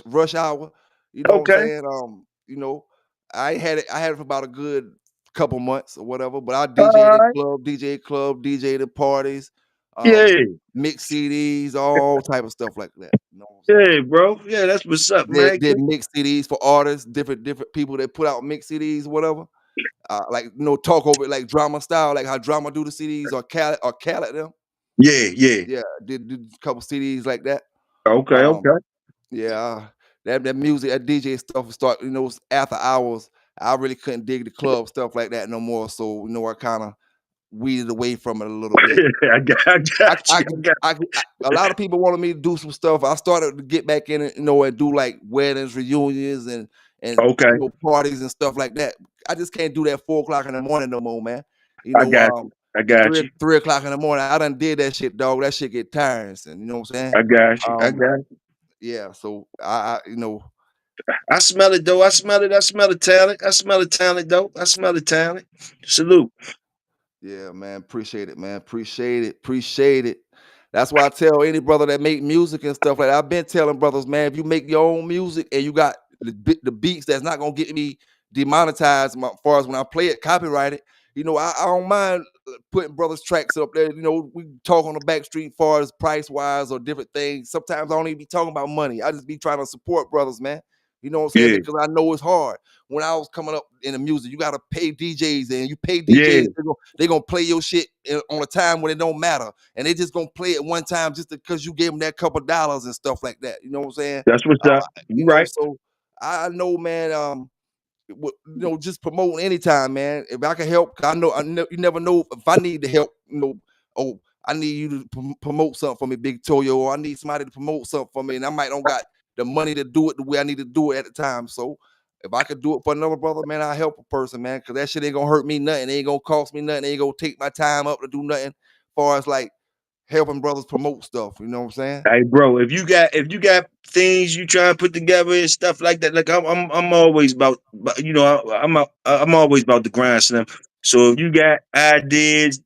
rush hour. You know what I'm Okay. saying? I had it for about a good couple months or whatever, but I All DJ'd at right. club, DJ'd at parties, Yeah. mix CDs, all type of stuff like that. You know what I'm saying? Yeah, bro. Yeah, that's what's up, man. Did mix CDs for artists, different people that put out mix CDs, whatever. Like talk over it like drama style, like how drama do the CDs or Callout them. Yeah, yeah. Yeah, did a couple CDs like that. Okay, Um, okay. yeah, that music, that DJ stuff start, after hours. I really couldn't dig the club stuff like that no more. So I kind of weeded away from it a little bit. I got you. I got A lot of people wanted me to do some stuff. I started to get back in it, and do like weddings, reunions, and okay. parties and stuff like that. I just can't do that 4 o'clock in the morning no more, man. I got you. I The got three you. 3 o'clock in the morning. I done did that shit, dog. That shit get tiresome. You know what I'm saying? I got you. I Um, got you. yeah. So I. I smell it though. I smell it. I smell the talent. I smell the talent though. I smell the talent. Salute. Yeah, man. Appreciate it, man. Appreciate it. Appreciate it. That's why I tell any brother that make music and stuff like that. I've been telling brothers, man, if you make your own music and you got the beats that's not gonna get me demonetized, as far as when I play it, copyrighted. I don't mind putting brothers' tracks up there. We talk on the back street far as price wise or different things. Sometimes I don't even be talking about money. I just be trying to support brothers, man. You know what I'm saying? Yeah. Because I know it's hard. When I was coming up in the music, you gotta pay DJs, and you pay Yeah. DJs, they're gonna play your shit on a time when it don't matter, and they just gonna play it one time just because you gave them that couple dollars and stuff like that. You know what I'm saying? That's what's Uh, up. You right. so I know, man. Just promoting anytime, man. If I can help, 'cause you never know if I need the help. Oh, I need you to promote something for me, Big Toyo, or I need somebody to promote something for me, and I might don't got the money to do it the way I need to do it at the time. So if I could do it for another brother, man, I help a person, man, because that shit ain't gonna hurt me nothing. It ain't gonna cost me nothing. It ain't gonna take my time up to do nothing. As far as like helping brothers promote stuff, you know what I'm saying? Hey, bro, if you got things you try to put together and stuff like that, like I'm always I'm always about the grind, Slim. So if you got ideas,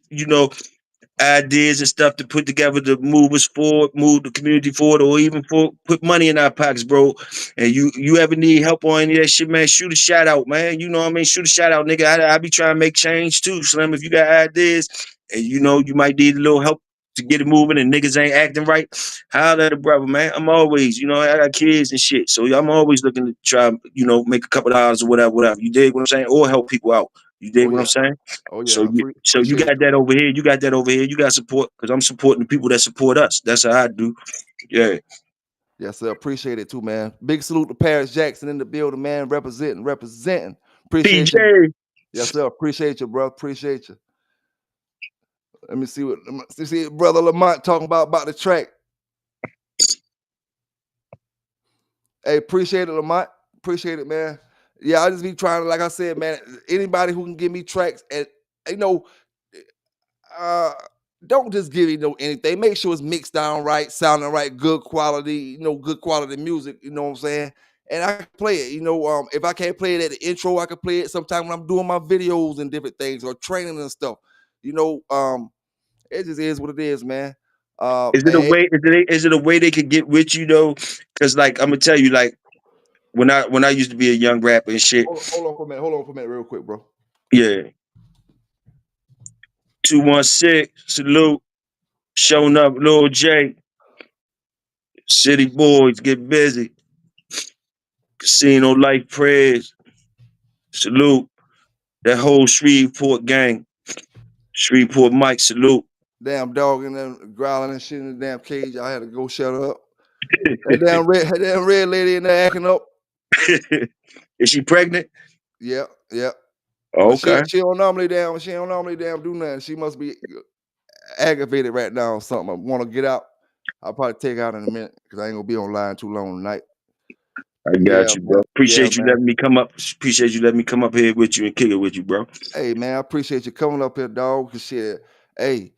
ideas and stuff to put together to move us forward, move the community forward, or even for put money in our pockets, bro. And you ever need help on any of that shit, man, shoot a shout out, man. You know what I mean? Shoot a shout out, nigga. I be trying to make change too, Slim. If you got ideas and you might need a little help to get it moving and niggas ain't acting right, holler at a brother, man. I'm always, I got kids and shit. So I'm always looking to try, make a couple dollars or whatever. You dig what I'm saying? Or help people out. You dig Oh what I'm yeah, saying? oh So yeah. you Appreciate got you. that over here. You got that over here. You got support because I'm supporting the people that support us. That's how I do. Yeah. Yes, sir. Appreciate it too, man. Big salute to Paris Jackson in the building, man. Representing. Appreciate you. PJ. Yes, sir. Appreciate you, bro. Appreciate you. Let me see what brother Lamont talking about the track. Hey, appreciate it, Lamont. Appreciate it, man. Yeah, I just be trying to, like I said, man. Anybody who can give me tracks, and you know, uh, don't just give me anything. Make sure it's mixed down right, sounding right, good quality. Good quality music. You know what I'm saying? And I can play it. If I can't play it at the intro, I can play it sometime when I'm doing my videos and different things or training and stuff. It just is what it is, man. Is it a way? Is it a way they could get with you though? Because like I'm gonna tell you, like when I used to be a young rapper and shit. Hold on for a minute. Hold on for a minute, real quick, bro. Yeah. 216 salute. Showing up, Lil J. City boys get busy. Casino life prayers. Salute. That whole Shreveport gang. Shreveport Mike, salute. Damn dog in there growling and shit in the damn cage. I had to go shut her up. That damn red lady in there acting up. Is she pregnant? Yeah. But Okay. she don't normally damn do nothing. She must be aggravated right now or something. I want to get out. I'll probably take her out in a minute because I ain't gonna be online too long tonight. I Yeah, got you, man. bro. Yeah, Appreciate you man. letting me come up. Appreciate you letting me come up here with you and kick it with you, bro. Hey, man, I appreciate you coming up here, dog. Cause shit, hey,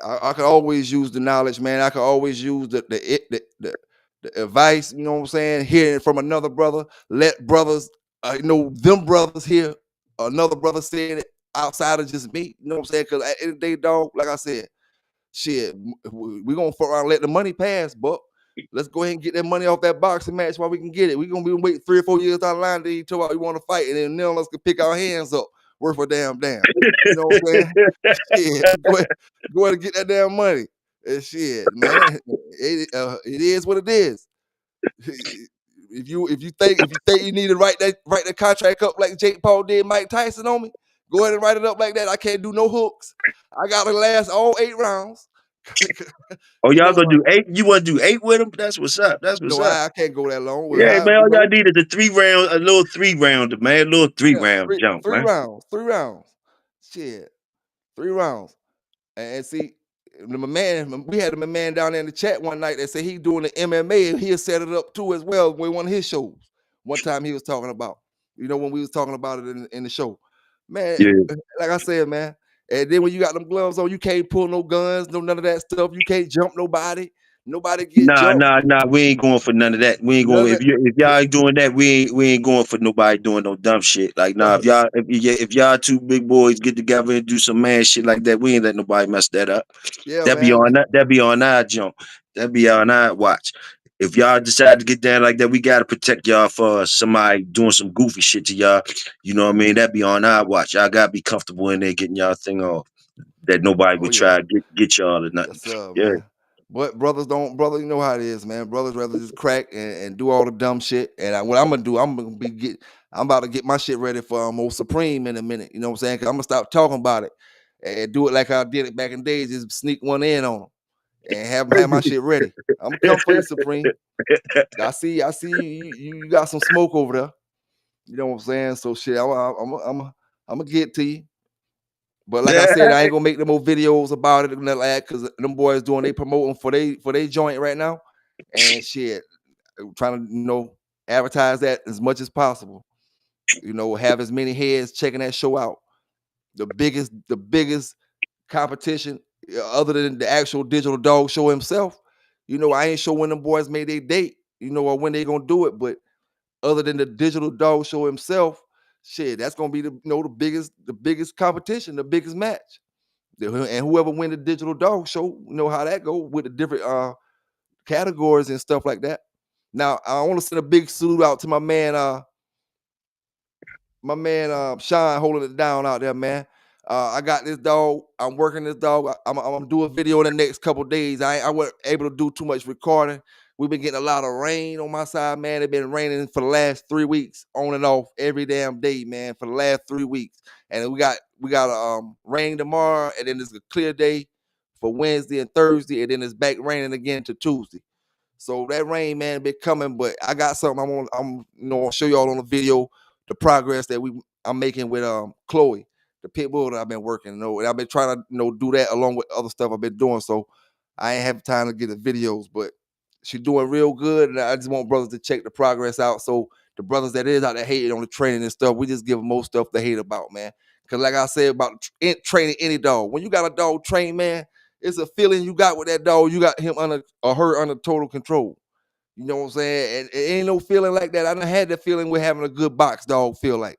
I can always use the knowledge, man. I can always use the advice. You know what I'm saying? Hearing it from another brother. Let brothers, them brothers hear another brother saying it outside of just me. You know what I'm saying? Because at the end of the day, dog, like I said, shit, we gonna fuck around and let the money pass, but let's go ahead and get that money off that boxing match while we can get it. We're gonna be waiting 3 or 4 years down the line to tell about we want to fight, and then none of us can pick our hands up worth a damn. You know what I'm saying? Shit, go ahead and get that damn money. And shit, man, it is what it is. If you think you need to write that contract up like Jake Paul did Mike Tyson on me, go ahead and write it up like that. I can't do no hooks. I gotta last all 8 rounds. Oh, You y'all know, gonna do 8? You wanna do 8 with him? That's what's up. That's what's no, up. I can't go that long. Well, Yeah, how, man. All y'all need is a little 3-rounder, man. A little 3-round jump, three man. rounds, 3 rounds. Shit, 3 rounds. And see, we had a man down there in the chat one night that said he doing the MMA and he'll set it up too as well with one of his shows. One time he was talking about, when we was talking about it in the show. Man, Yeah. like I said, man. And then when you got them gloves on, you can't pull no guns, no none of that stuff. You can't jump nobody. Nobody get jumped. Nah. We ain't going for none of that. We ain't None going. of If y'all ain't doing that, we ain't going for nobody doing no dumb shit. Like, nah. that. If y'all two big boys get together and do some man shit like that, we ain't let nobody mess that up. Yeah, That be man. on that. That be on our jump. That be on our watch. If y'all decide to get down like that, we gotta protect y'all for somebody doing some goofy shit to y'all. You know what I mean? That be on our watch. Y'all gotta be comfortable in there getting y'all thing off. That nobody Oh would yeah. try to get y'all or nothing. Yes, sir, Yeah. man. But brother, you know how it is, man. Brothers rather just crack and do all the dumb shit. And what I'm gonna do, I'm about to get my shit ready for Old Supreme in a minute. You know what I'm saying? Cause I'm gonna stop talking about it and do it like I did it back in the days. Just sneak one in on them and have my shit ready. I'm gonna come for you, Supreme. I see you got some smoke over there. You know what I'm saying? So shit, I'm gonna get to you. But like I said, I ain't gonna make no more videos about it and nothing like that because them boys doing they promoting for they joint right now. And shit, trying to, advertise that as much as possible. Have as many heads checking that show out. The biggest competition, other than the actual digital dog show himself. I ain't sure when them boys made their date, or when they gonna do it, but other than the digital dog show himself, shit, that's gonna be the biggest competition, the biggest match. And whoever win the digital dog show, how that go with the different categories and stuff like that. Now, I want to send a big salute out to my man Sean holding it down out there, man. I got this dog. I'm working this dog. I'm gonna do a video in the next couple days. I wasn't able to do too much recording. We've been getting a lot of rain on my side, man. It's been raining for the last 3 weeks, on and off every damn day, man, for the last 3 weeks. And we got rain tomorrow, and then it's a clear day for Wednesday and Thursday, and then it's back raining again to Tuesday. So that rain, man, been coming, but I got something I'll show y'all on the video the progress that I'm making with Chloe, the Pitbull that I've been working. And I've been trying to do that along with other stuff I've been doing. So I ain't have time to get the videos, but she's doing real good, and I just want brothers to check the progress out. So the brothers that is out there hating on the training and stuff, we just give them more stuff to hate about, man. Because like I said about training any dog, when you got a dog trained, man, it's a feeling you got with that dog. You got him under or her under total control. You know what I'm saying? And it ain't no feeling like that. I done had that feeling with having a good box dog feel like.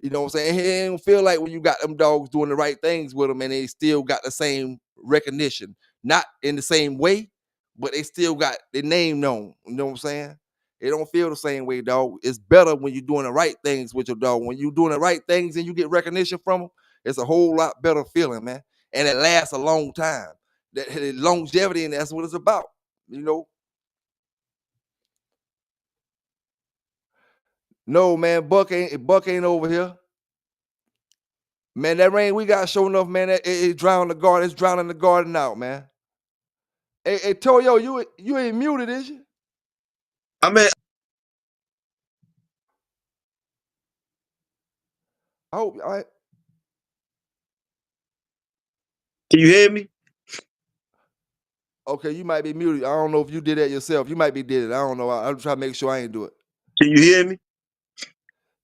You know what I'm saying? It ain't feel like when you got them dogs doing the right things with them and they still got the same recognition. Not in the same way, but they still got their name known. You know what I'm saying? It don't feel the same way, dog. It's better when you're doing the right things with your dog. When you're doing the right things and you get recognition from them, it's a whole lot better feeling, man. And it lasts a long time. That longevity, and that's what it's about. You know, No, man, Buck ain't over here. Man, that rain we got sure enough, man. It drowned the garden. It's drowning the garden out, man. Hey, Toyo, you ain't muted, is you? I mean, I hope. can you hear me? Okay, you might be muted. I don't know if you did that yourself. You might be did it. I don't know. I'm trying to make sure I ain't do it. Can you hear me?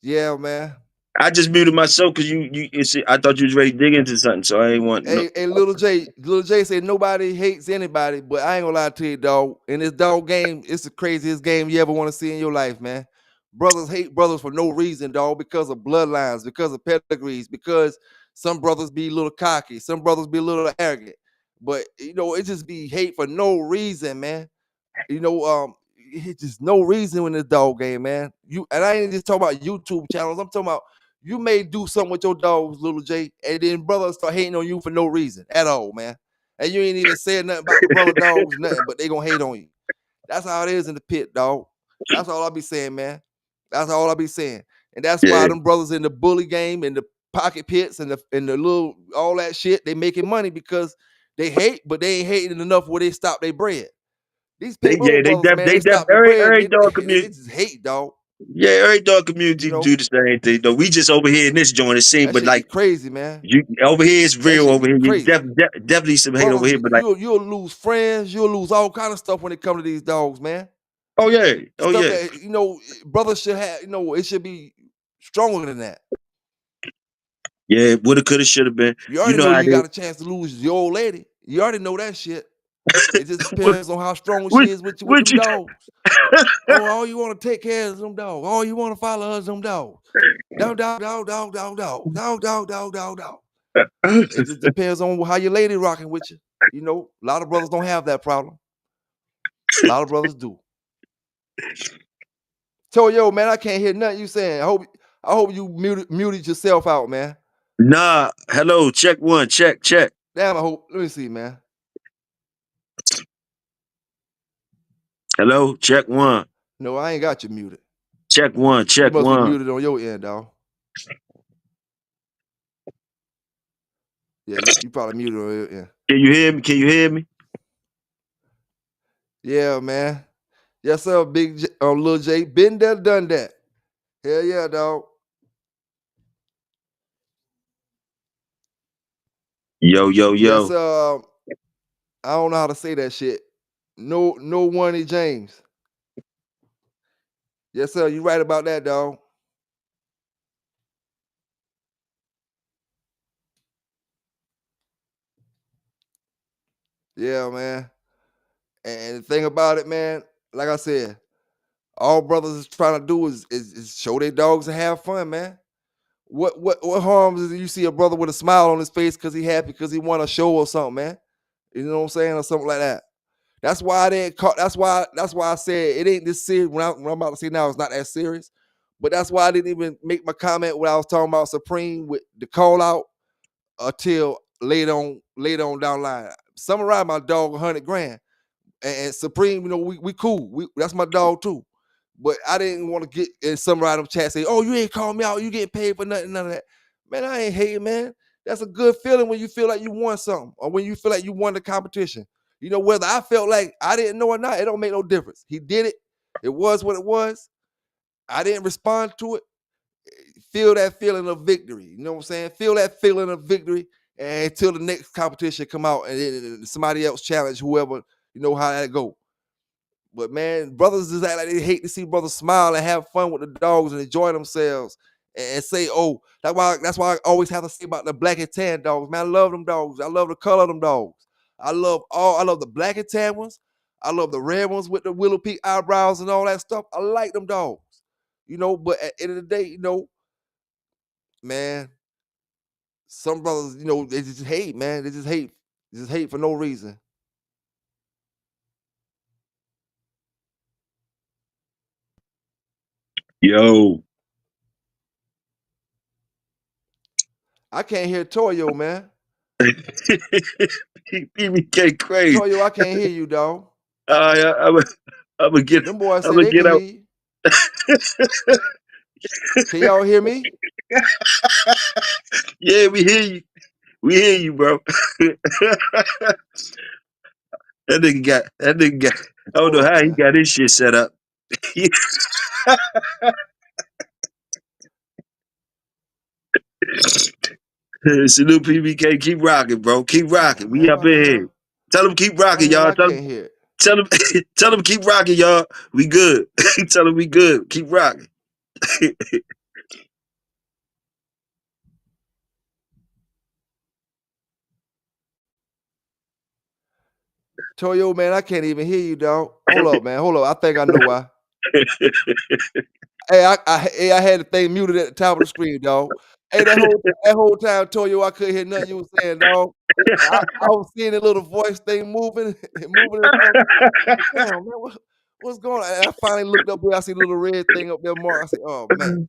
Yeah, man. I just muted myself because you see, I thought you was ready to dig into something, so I ain't want no. Hey, Little J said nobody hates anybody, but I ain't gonna lie to you, dog. In this dog game, it's the craziest game you ever want to see in your life, man. Brothers hate brothers for no reason, dog, because of bloodlines, because of pedigrees, because some brothers be a little cocky, some brothers be a little arrogant. But it just be hate for no reason, man. It's just no reason in this dog game, man. I ain't just talking about YouTube channels. I'm talking about you may do something with your dogs, Little J, and then brothers start hating on you for no reason at all, man. And you ain't even said nothing about the brother dogs, nothing, but they gonna hate on you. That's how it is in the pit, dog. That's all I be saying, man. That's all I be saying. And that's why Yeah, them brothers in the bully game and the pocket pits and the little all that shit, they making money because they hate, but they ain't hating enough where they stop their bread. These pit bull they brothers, man, they stop the bread and every dog they community. just hate, dog. Yeah, every dog You community know, do the same thing. Though we just over here in this joint, it seems, that but shit be like crazy, man. you over here, it's That real shit over be here. You crazy. definitely some hate over Brothers, here, but like, you'll lose friends, you'll lose all kind of stuff when it comes to these dogs, man. oh yeah, oh Stuff yeah, that brothers should have. It should be stronger than that. yeah. Woulda, coulda, shoulda been. You You already know know how you they. got a chance to lose your old lady. You already know that shit. It just what, depends on how strong she what, is with you with what them you? dogs. Oh, all you want to take care of is them dogs. All you want to follow is them dogs. Dog, dog, dog, dog, dog, dog, dog, dog, dog, dog, dog. It just depends on how your lady rocking with you. A lot of brothers don't have that problem. A lot of brothers do. Yo, man, I can't hear nothing you saying. I hope you muted yourself out, man. Nah, hello, check one, check. Damn, I hope. Let me see, man. Hello, check one, No, I ain't got you muted. check one, You check must be one. muted on your end, dog. Yeah, you probably muted on your end. Can you hear me? Can you hear me? Yeah, man. Yes, sir, Lil J. Been there, done that. Hell yeah, dog. Yo, yo, Yes, yo. I don't know how to say that shit. No, Warney James. Yes, sir. You right about that, dog. Yeah, man. And the thing about it, man, like I said, all brothers is trying to do is show their dogs and have fun, man. What harms is you see a brother with a smile on his face because he happy because he won a show or something, man? You know what I'm saying, or something like that. That's why I didn't call. That's why I said it ain't this serious. What I'm about to say now is not that serious. But that's why I didn't even make my comment when I was talking about Supreme with the call out until later on down the line. Summarize my dog 100 grand. And Supreme, we cool. That's my dog too. But I didn't want to get in some random chat say, "Oh, you ain't calling me out. You getting paid for nothing, none of that." Man, I ain't hating, man. That's a good feeling when you feel like you won something, or when you feel like you won the competition. Whether I felt like I didn't know or not, it don't make no difference. He did it. It was what it was. I didn't respond to it. Feel that feeling of victory. You know what I'm saying? Feel that feeling of victory until the next competition come out and then somebody else challenge whoever. You know how that go. But man, brothers just act like they hate to see brothers smile and have fun with the dogs and enjoy themselves and say, "Oh, that's why I always have to say about the black and tan dogs. Man, I love them dogs. I love the color of them dogs. I love the black and tan ones. I love the red ones with the willow peak eyebrows and all that stuff. I like them dogs. But at the end of the day, man, some brothers, they just hate, man. They just hate. They just hate for no reason. Yo. I can't hear Toyo, man. PBK crazy. Toyo, I can't hear you, dog. I'm gonna get Them boys I'm say gonna they get can hear out. you. Can y'all hear me? Yeah, we hear you. We hear you, bro. that nigga got. I don't Hold know up, how he man. got his shit set up. Salute PBK. Keep rocking, bro. Keep Oh rocking. We man, up why the in here. hell? Tell them keep Why rocking, the hell y'all. I can't hear it? Tell them, tell them keep rocking, y'all. We good. Tell them we good. Keep rocking. Toyo, man, I can't even hear you, dog. Hold up, man. Hold up. I think I know why. Hey, I had the thing muted at the top of the screen, dog. Hey, that whole time, Toyo, I couldn't hear nothing you was saying, dog. I was seeing the little voice thing moving, moving and stuff. Damn, man, what's going on? And I finally looked up there. I see the little red thing up there, Mark. I said, "Oh man,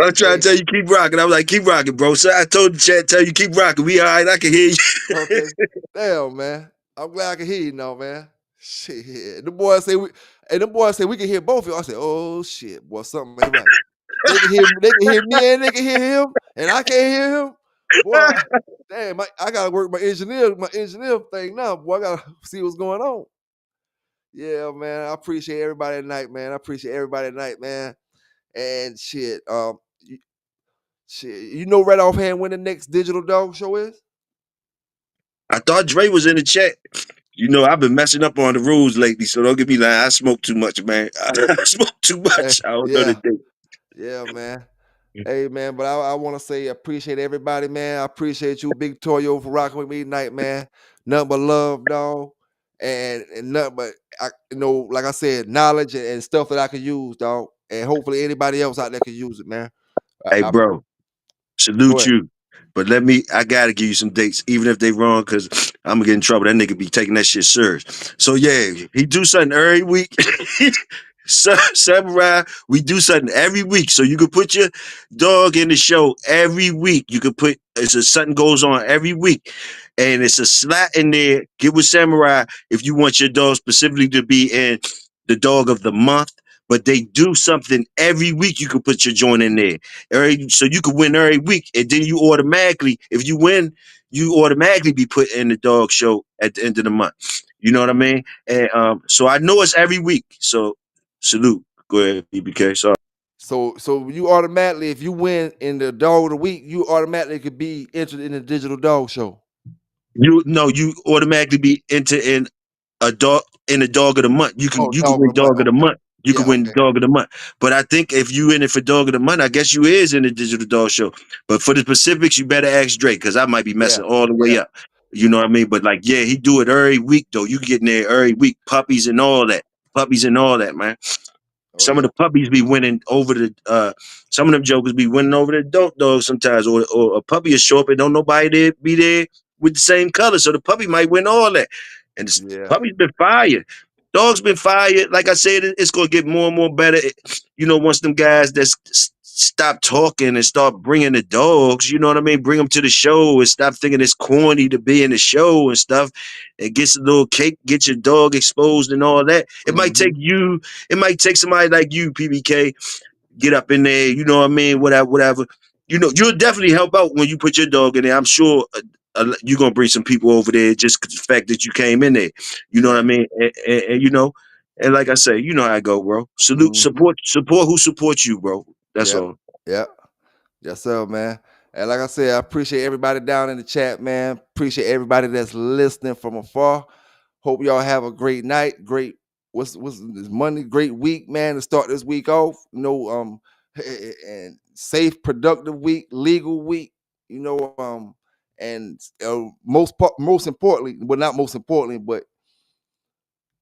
I'm trying to hey, tell you keep rocking. I was like, keep rocking, bro. So I told the chat, tell you keep rocking. We all right. I can hear you. okay, damn, man. I'm glad I can hear you now, man. Shit, the boys say we can hear both of you. I said, oh shit, boy, something ain't right. They can hear me and they can hear him, and I can't hear him. Boy, damn, I gotta work my engineer thing now. Boy, I gotta see what's going on. Yeah, man. I appreciate everybody tonight, man. I appreciate everybody tonight, man. And shit, you know right offhand when the next Digital Dog Show is? I thought Dre was in the chat. You know, I've been messing up on the rules lately, so don't get me lying. I smoke too much, man. I smoke too Hey, much. I don't know the yeah, date. yeah, man. Hey, man, but I want to say I appreciate everybody, man. I appreciate you, Big Toyo, for rocking with me tonight, man. Nothing but love, dog. And nothing but, like I said, knowledge and stuff that I can use, dog. And hopefully anybody else out there can use it, man. Hey, I bro. Go Salute ahead. you. But I gotta give you some dates, even if they wrong, because I'm gonna get in trouble. That nigga be taking that shit serious. So yeah, he do something every week. Samurai, we do something every week. So you could put your dog in the show every week. You could put something goes on every week. And it's a slot in there. Get with Samurai if you want your dog specifically to be in the dog of the month. But they do something every week. You could put your joint in there. So you could win every week, and then you automatically, if you win, you automatically be put in the dog show at the end of the month. You know what I mean? And so I know it's every week. So salute. Go ahead, BBK. Sorry. So you automatically, if you win in the dog of the week, you automatically could be entered in the Digital Dog Show. You automatically be entered in a dog of the month. You can Oh, you can dog win of the month. dog of the Okay. month. You can Yeah. win Okay. dog of the month. But I think if you in it for dog of the month, I guess you is in the digital dog show. But for the specifics, you better ask Drake because I might be Yeah. messing all the way Yeah. up. You know what I mean? But like, yeah, he do it every week though. You get in there every week, puppies and all that. Puppies and all that, man. Oh Some of yeah. the puppies be winning over the some of them jokers be winning over the adult dogs sometimes, or a puppy is show up and don't nobody there be there with the same color. So the puppy might win all that. And the Yeah. puppy's been fired. Dog's been fired. Like I said, it's gonna get more and more better. Once them guys that stop talking and start bringing the dogs, you know what I mean? Bring them to the show and stop thinking it's corny to be in the show and stuff. It gets a little cake, get your dog exposed and all that. Mm-hmm. It might take somebody like you, PBK, get up in there, you know what I mean? Whatever. You'll definitely help out when you put your dog in there. I'm sure you're gonna bring some people over there just 'cause the fact that you came in there. You know what I Yeah. mean? And like I say, you know how I go, bro. Mm-hmm. Support who supports you, bro. That's Yep. all. Yep. Yes, sir, man. And like I said, I appreciate everybody down in the chat, man. Appreciate everybody that's listening from afar. Hope y'all have a great night. Great, what's this Monday? Great week, man. To start this week off, and safe, productive week, legal week. And most importantly, well, not most importantly, but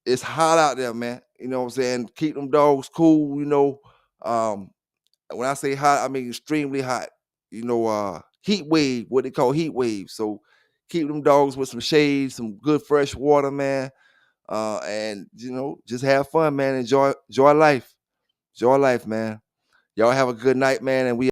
it's hot out there, man. You know what I'm saying? Keep them dogs cool. Um, when I say hot, I mean extremely hot. Heat wave, what they call heat wave. So keep them dogs with some shade, some good fresh water, man. And just have fun, man. Enjoy life. Enjoy life, man. Y'all have a good night, man. And we